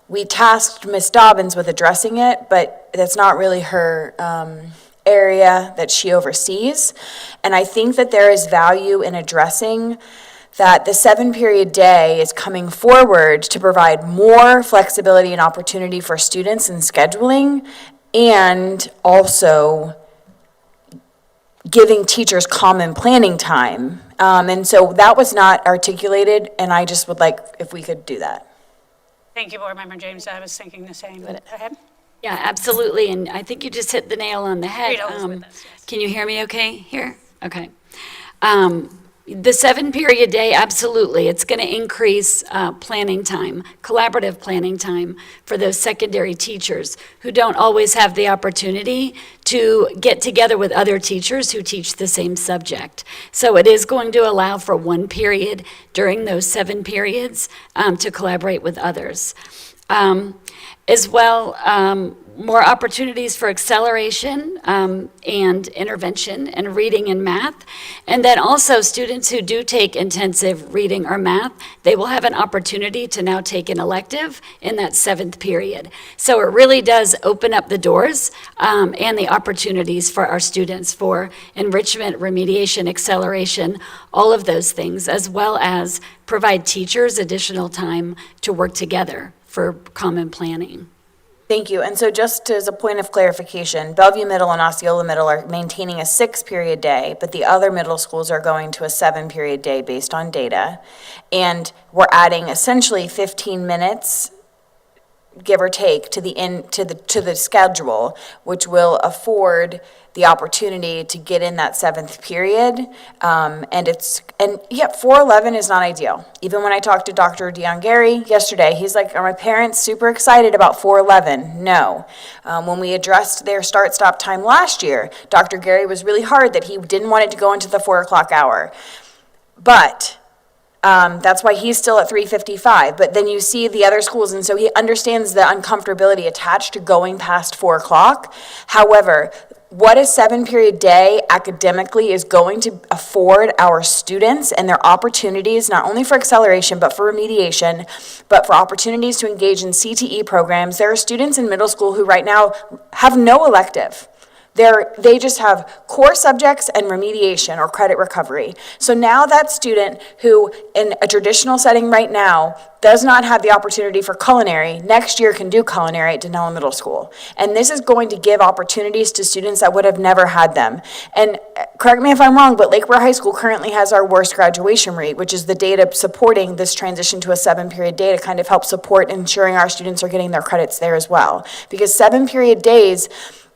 we tasked Ms. Dobbins with addressing it, but that's not really her area that she oversees. And I think that there is value in addressing that the 7-period day is coming forward to provide more flexibility and opportunity for students in scheduling, and also giving teachers common planning time And so that was not articulated, and I just would like if we could do that. Thank you, Board Member James. I was thinking the same. Go ahead. Yeah, absolutely, and I think you just hit the nail on the head. Rita was with us, yes. Can you hear me okay here? Okay. The 7-period day, absolutely. It's going to increase planning time, collaborative planning time for those secondary teachers who don't always have the opportunity to get together with other teachers who teach the same subject. So it is going to allow for 1 period during those 7 periods to collaborate with others. As well, more opportunities for acceleration and intervention and reading and math. And then also students who do take intensive reading or math, they will have an opportunity to now take an elective in that 7th period. So it really does open up the doors and the opportunities for our students for enrichment, remediation, acceleration, all of those things, as well as provide teachers additional time to work together for common planning. Thank you. And so just as a point of clarification, Bellevue Middle and Osceola Middle are maintaining a 6-period day, but the other middle schools are going to a 7-period day based on data. And we're adding essentially 15 minutes, give or take, to the schedule, which will afford the opportunity to get in that 7th period. And yeah, 411 is not ideal. Even when I talked to Dr. Gary yesterday, he's like, are my parents super excited about 411? No. When we addressed their start-stop time last year, Dr. Gary was really hard that he didn't want it to go into the 4 o'clock hour. But that's why he's still at 3:55. But then you see the other schools, and so he understands the uncomfortability attached to going past 4 o'clock. However, what a 7-period day academically is going to afford our students and their opportunities, not only for acceleration, but for remediation, but for opportunities to engage in CTE programs. There are students in middle school who right now have no elective. They just have core subjects and remediation or credit recovery. So now that student who in a traditional setting right now does not have the opportunity for culinary, next year can do culinary at Denellen Middle School. And this is going to give opportunities to students that would have never had them. And correct me if I'm wrong, but Lakeport High School currently has our worst graduation rate, which is the data supporting this transition to a 7-period day to kind of help support ensuring our students are getting their credits there as well. Because 7-period days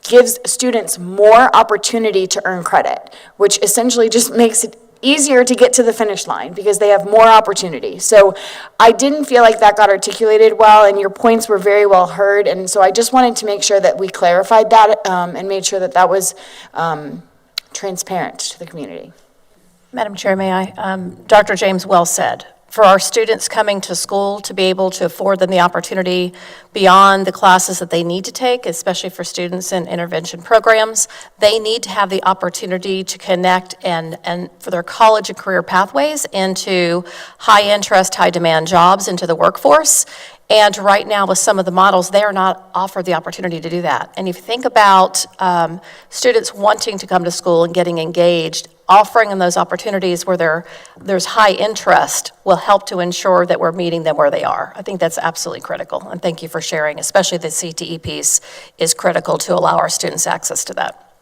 gives students more opportunity to earn credit, which essentially just makes it easier to get to the finish line because they have more opportunity. So I didn't feel like that got articulated well, and your points were very well heard, and so I just wanted to make sure that we clarified that and made sure that that was transparent to the community. Madam Chair, may I? Dr. James well said. For our students coming to school to be able to afford them the opportunity beyond the classes that they need to take, especially for students in intervention programs, they need to have the opportunity to connect and for their college and career pathways into high interest, high demand jobs into the workforce. And right now, with some of the models, they are not offered the opportunity to do that. And if you think about students wanting to come to school and getting engaged, offering them those opportunities where there's high interest will help to ensure that we're meeting them where they are. I think that's absolutely critical, and thank you for sharing, especially the CTE piece is critical to allow our students access to that.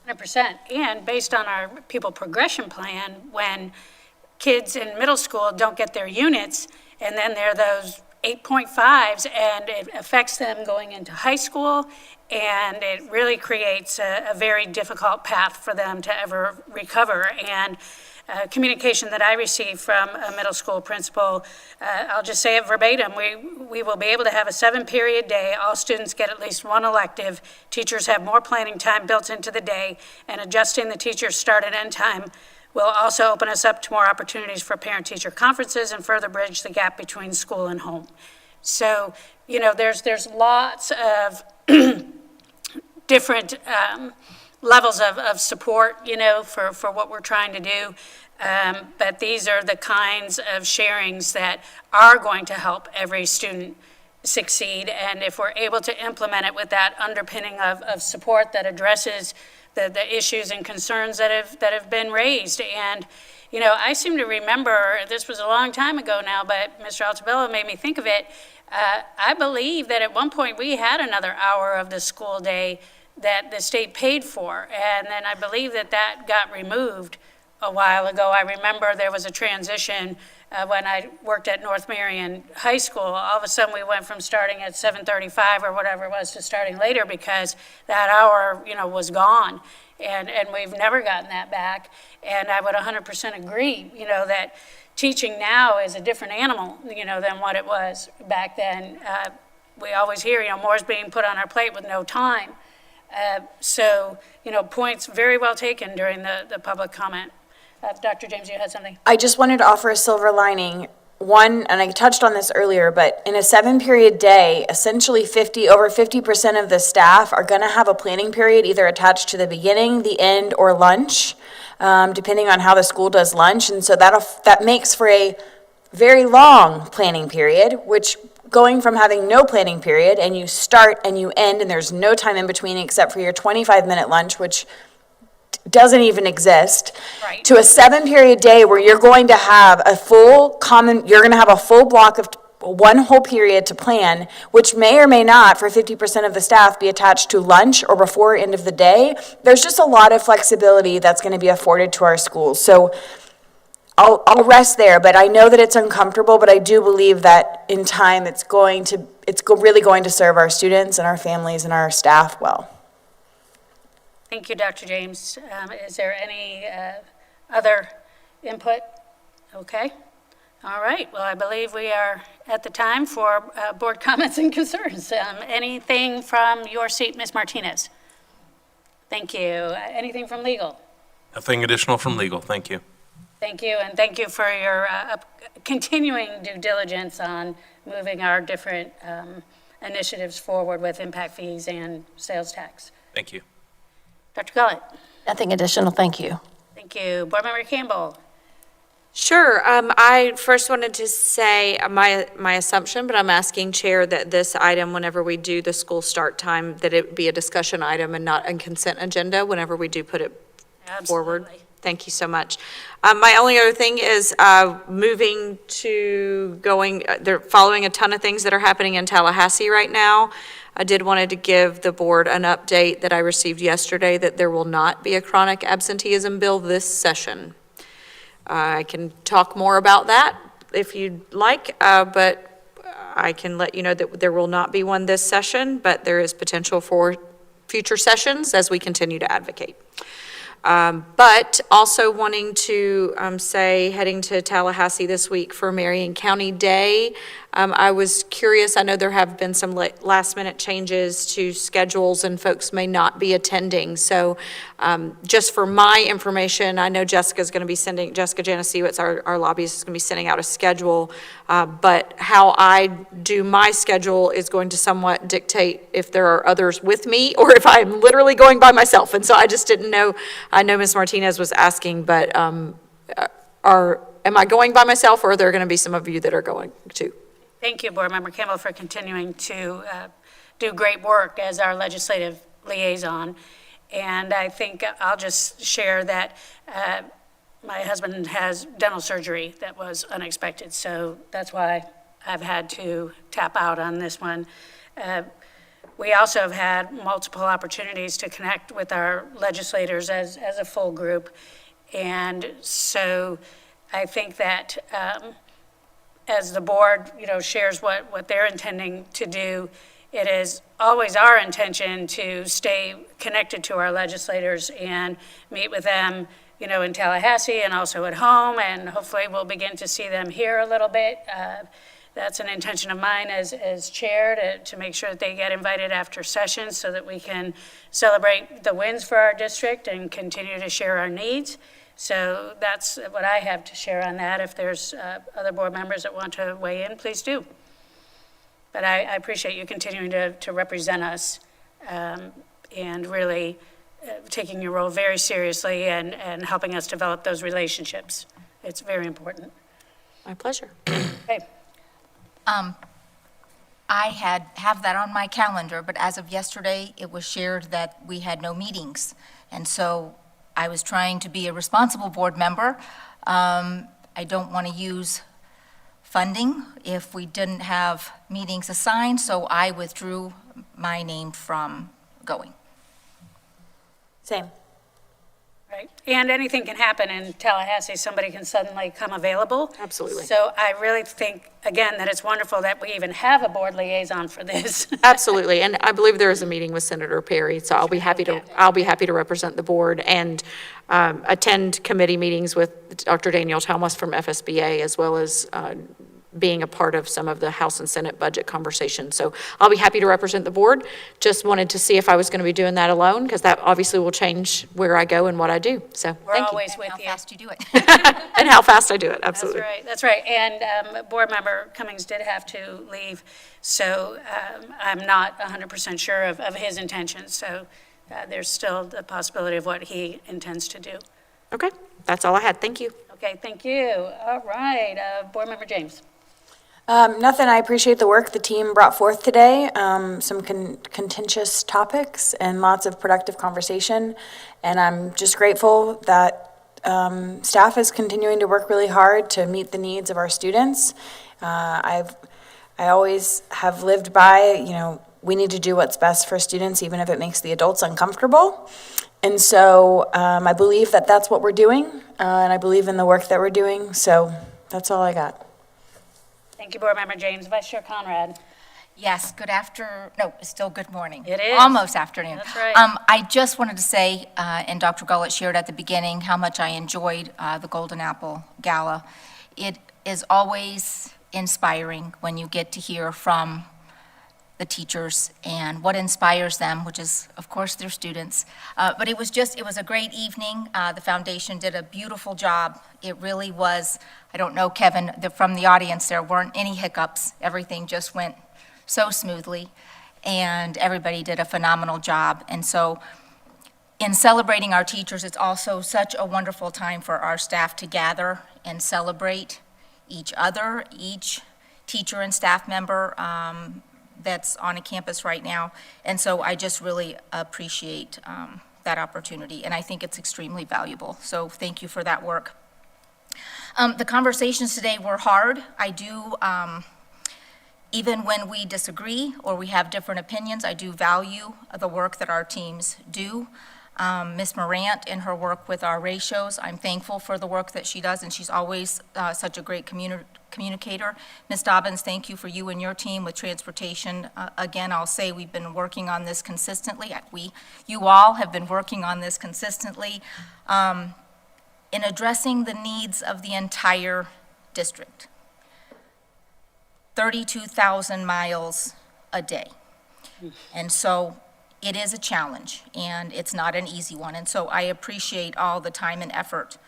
100%. And based on our pupil progression plan, when kids in middle school don't get their units, and then they're those 8.5s, and it affects them going into high school, and it really creates a very difficult path for them to ever recover. And communication that I received from a middle school principal, I'll just say it verbatim, we will be able to have a 7-period day. All students get at least 1 elective. Teachers have more planning time built into the day, and adjusting the teacher's start and end time will also open us up to more opportunities for parent-teacher conferences and further bridge the gap between school and home. So, you know, there's lots of different levels of support, you know, for what we're trying to do. But these are the kinds of sharings that are going to help every student succeed. And if we're able to implement it with that underpinning of support that addresses the issues and concerns that have been raised. And, you know, I seem to remember, this was a long time ago now, but Mr. Altabello made me think of it. I believe that at one point we had another hour of the school day that the state paid for, and then I believe that got removed a while ago. I remember there was a transition when I worked at North Marion High School. All of a sudden, we went from starting at 7:35 or whatever it was to starting later because that hour, was gone. And we've never gotten that back. And I would 100% agree, that teaching now is a different animal, than what it was back then. We always hear, more's being put on our plate with no time. So, points very well taken during the public comment. Dr. James, you had something? I just wanted to offer a silver lining. One, and I touched on this earlier, but in a 7-period day, essentially over 50% of the staff are going to have a planning period either attached to the beginning, the end, or lunch, depending on how the school does lunch. And so that makes for a very long planning period, which going from having no planning period and you start and you end and there's no time in between except for your 25-minute lunch, which doesn't even exist, Right. to a 7-period day where you're going to have a full block of one whole period to plan, which may or may not, for 50% of the staff, be attached to lunch or before end of the day. There's just a lot of flexibility that's going to be afforded to our schools. So I'll rest there, but I know that it's uncomfortable, but I do believe that in time it's really going to serve our students and our families and our staff well. Thank you, Dr. James. Is there any other input? Okay. All right. Well, I believe we are at the time for board comments and concerns. Anything from your seat, Ms. Martinez? Thank you. Anything from legal? Nothing additional from legal. Thank you. Thank you, and thank you for your continuing due diligence on moving our different initiatives forward with impact fees and sales tax. Thank you. Dr. Gullett? Nothing additional, thank you. Thank you. Board Member Campbell? Sure. I first wanted to say my assumption, but I'm asking Chair that this item, whenever we do the school start time, that it be a discussion item and not a consent agenda whenever we do put it forward. Absolutely. Thank you so much. My only other thing is moving to they're following a ton of things that are happening in Tallahassee right now. I did wanted to give the board an update that I received yesterday that there will not be a chronic absenteeism bill this session. I can talk more about that if you'd like, but I can let you know that there will not be one this session, but there is potential for future sessions as we continue to advocate. But also wanting to say, heading to Tallahassee this week for Marion County Day, I was curious, I know there have been some last-minute changes to schedules and folks may not be attending. So just for my information, I know Jessica Janasiewicz, our lobbyist, is going to be sending out a schedule, but how I do my schedule is going to somewhat dictate if there are others with me or if I'm literally going by myself. And so I just didn't know. I know Ms. Martinez was asking, but am I going by myself, or are there going to be some of you that are going too? Thank you, Board Member Campbell, for continuing to do great work as our legislative liaison. And I think I'll just share that my husband has dental surgery that was unexpected, so that's why I've had to tap out on this one. We also have had multiple opportunities to connect with our legislators as a full group. And so I think that as the board, shares what they're intending to do, it is always our intention to stay connected to our legislators and meet with them, in Tallahassee and also at home, and hopefully we'll begin to see them here a little bit. That's an intention of mine as chair to make sure that they get invited after sessions so that we can celebrate the wins for our district and continue to share our needs. So that's what I have to share on that. If there's other board members that want to weigh in, please do. But I appreciate you continuing to represent us and really taking your role very seriously and helping us develop those relationships. It's very important. My pleasure. Okay. I have that on my calendar, but as of yesterday, it was shared that we had no meetings. And so I was trying to be a responsible board member. I don't want to use funding if we didn't have meetings assigned, so I withdrew my name from going. Same. Right. And anything can happen in Tallahassee. Somebody can suddenly come available. Absolutely. So I really think, again, that it's wonderful that we even have a board liaison for this. Absolutely, and I believe there is a meeting with Senator Perry, so I'll be happy to represent the board and attend committee meetings with Dr. Danielle Thomas from FSBA, as well as being a part of some of the House and Senate budget conversations. So I'll be happy to represent the board. Just wanted to see if I was going to be doing that alone, because that obviously will change where I go and what I do. So We're thank you. always with you. How fast you do it. And how fast I do it, absolutely. That's right. And Board Member Cummings did have to leave, so I'm not 100% sure of his intentions. So there's still the possibility of what he intends to do. Okay, that's all I had. Thank you. Okay, thank you. All right, Board Member James. Nothing. I appreciate the work the team brought forth today. Some contentious topics and lots of productive conversation. And I'm just grateful that staff is continuing to work really hard to meet the needs of our students. I always have lived by, we need to do what's best for students, even if it makes the adults uncomfortable. And so I believe that that's what we're doing, and I believe in the work that we're doing. So that's all I got. Thank you, Board Member James. Vice Chair Conrad. Yes, it's still good morning. It is. Almost afternoon. That's right. I just wanted to say, and Dr. Gullett shared at the beginning, how much I enjoyed the Golden Apple Gala. It is always inspiring when you get to hear from the teachers and what inspires them, which is, of course, their students. But it was a great evening. The foundation did a beautiful job. It really was, I don't know, Kevin, from the audience, there weren't any hiccups. Everything just went so smoothly, and everybody did a phenomenal job. And so in celebrating our teachers, it's also such a wonderful time for our staff to gather and celebrate each other, each teacher and staff member that's on a campus right now. And so I just really appreciate that opportunity, and I think it's extremely valuable. So thank you for that work. The conversations today were hard. I do, even when we disagree or we have different opinions, I do value the work that our teams do. Ms. Morant in her work with our ratios, I'm thankful for the work that she does, and she's always such a great communicator. Ms. Dobbins, thank you for you and your team with transportation. Again, I'll say we've been working on this consistently. You all have been working on this consistently in addressing the needs of the entire district. 32,000 miles a day. And so it is a challenge, and it's not an easy one. And so I appreciate all the time and effort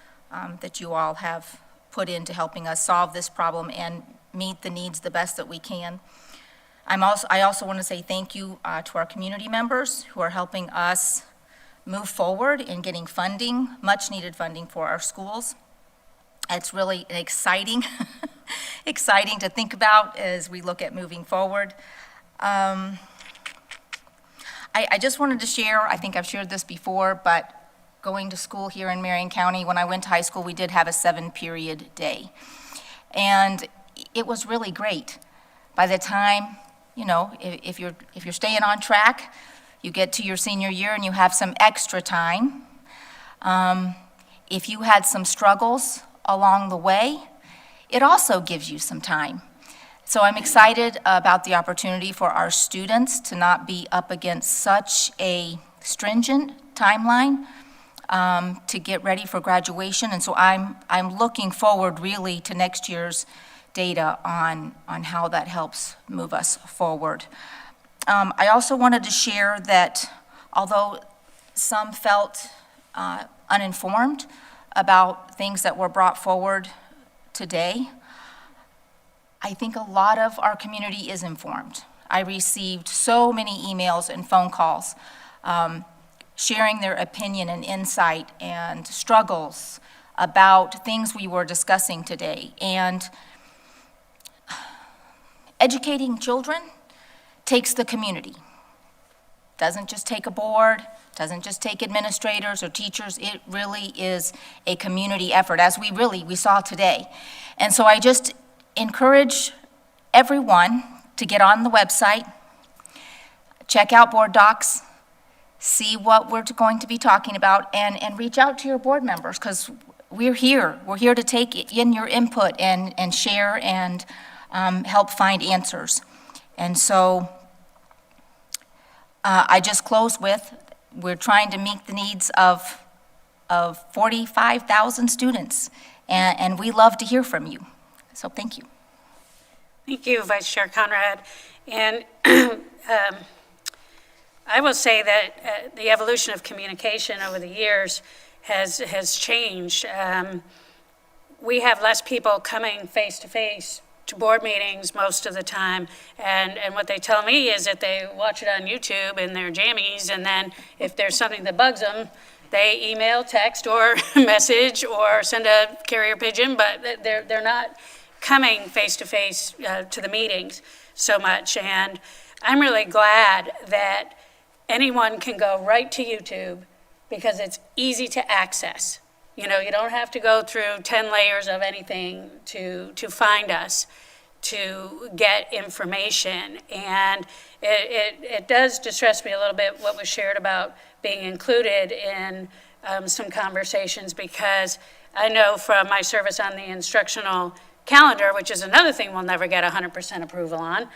that you all have put into helping us solve this problem and meet the needs the best that we can. I also want to say thank you to our community members who are helping us move forward in getting funding, much-needed funding for our schools. It's really exciting, exciting to think about as we look at moving forward. I just wanted to share, I think I've shared this before, but going to school here in Marion County, when I went to high school, we did have a 7-period day. And it was really great. By the time, if you're staying on track, you get to your senior year and you have some extra time. If you had some struggles along the way, it also gives you some time. So I'm excited about the opportunity for our students to not be up against such a stringent timeline to get ready for graduation. And so I'm looking forward really to next year's data on how that helps move us forward. I also wanted to share that although some felt uninformed about things that were brought forward today, I think a lot of our community is informed. I received so many emails and phone calls sharing their opinion and insight and struggles about things we were discussing today. And educating children takes the community. Doesn't just take a board, doesn't just take administrators or teachers. It really is a community effort, as we saw today. And so I just encourage everyone to get on the website, check out board docs, see what we're going to be talking about, and reach out to your board members, because we're here. We're here to take in your input and share and help find answers. And so I just close with, we're trying to meet the needs of 45,000 students, and we love to hear from you. So thank you. Thank you, Vice Chair Conrad. And I will say that the evolution of communication over the years has changed. We have less people coming face-to-face to board meetings most of the time, and what they tell me is that they watch it on YouTube in their jammies, and then if there's something that bugs them, they email, text, or message, or send a carrier pigeon, but they're not coming face-to-face to the meetings so much. And I'm really glad that anyone can go right to YouTube because it's easy to access. You know, you don't have to go through 10 layers of anything to find us, to get information. And it does distress me a little bit what was shared about being included in some conversations, because I know from my service on the instructional calendar, which is another thing we'll never get 100% approval on,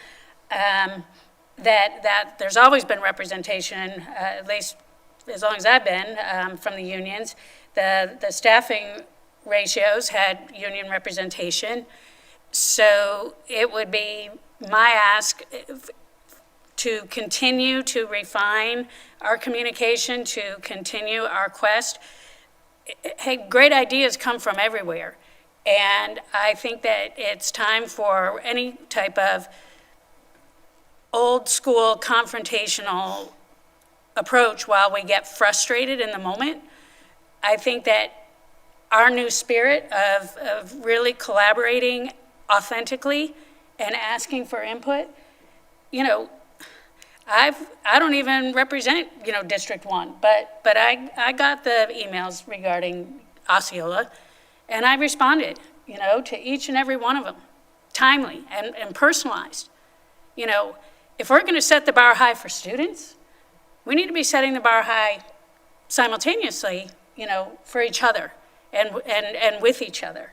that there's always been representation, at least as long as I've been, from the unions. The staffing ratios had union representation. So it would be my ask to continue to refine our communication, to continue our quest. Hey, great ideas come from everywhere. And I think that it's time for any type of old school confrontational approach while we get frustrated in the moment. I think that our new spirit of really collaborating authentically and asking for input, you know, I don't even represent, you know, District 1, but I got the emails regarding Osceola, and I responded, you know, to each and every one of them, timely and personalized. You know, if we're going to set the bar high for students, we need to be setting the bar high simultaneously, you know, for each other and with each other.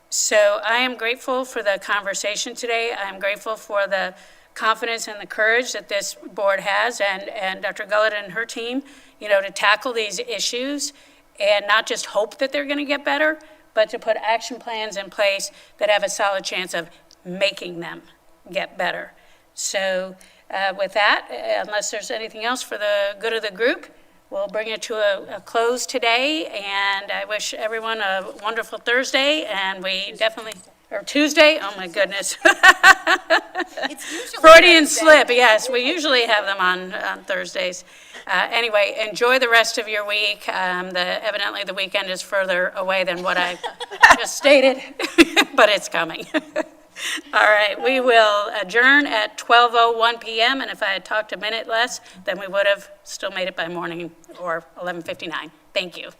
So I am grateful for the conversation today. I'm grateful for the confidence and the courage that this board has, and Dr. Gullett and her team, you know, to tackle these issues and not just hope that they're going to get better, but to put action plans in place that have a solid chance of making them get better. So with that, unless there's anything else for the good of the group, we'll bring it to a close today, and I wish everyone a wonderful Thursday, and we definitely, or Tuesday, oh my goodness. Freudian slip, yes, we usually have them on Thursdays. Anyway, enjoy the rest of your week. Evidently the weekend is further away than what I just stated, but it's coming. All right, we will adjourn at 12:01 p.m., and if I had talked a minute less, then we would have still made it by morning or 11:59. Thank you.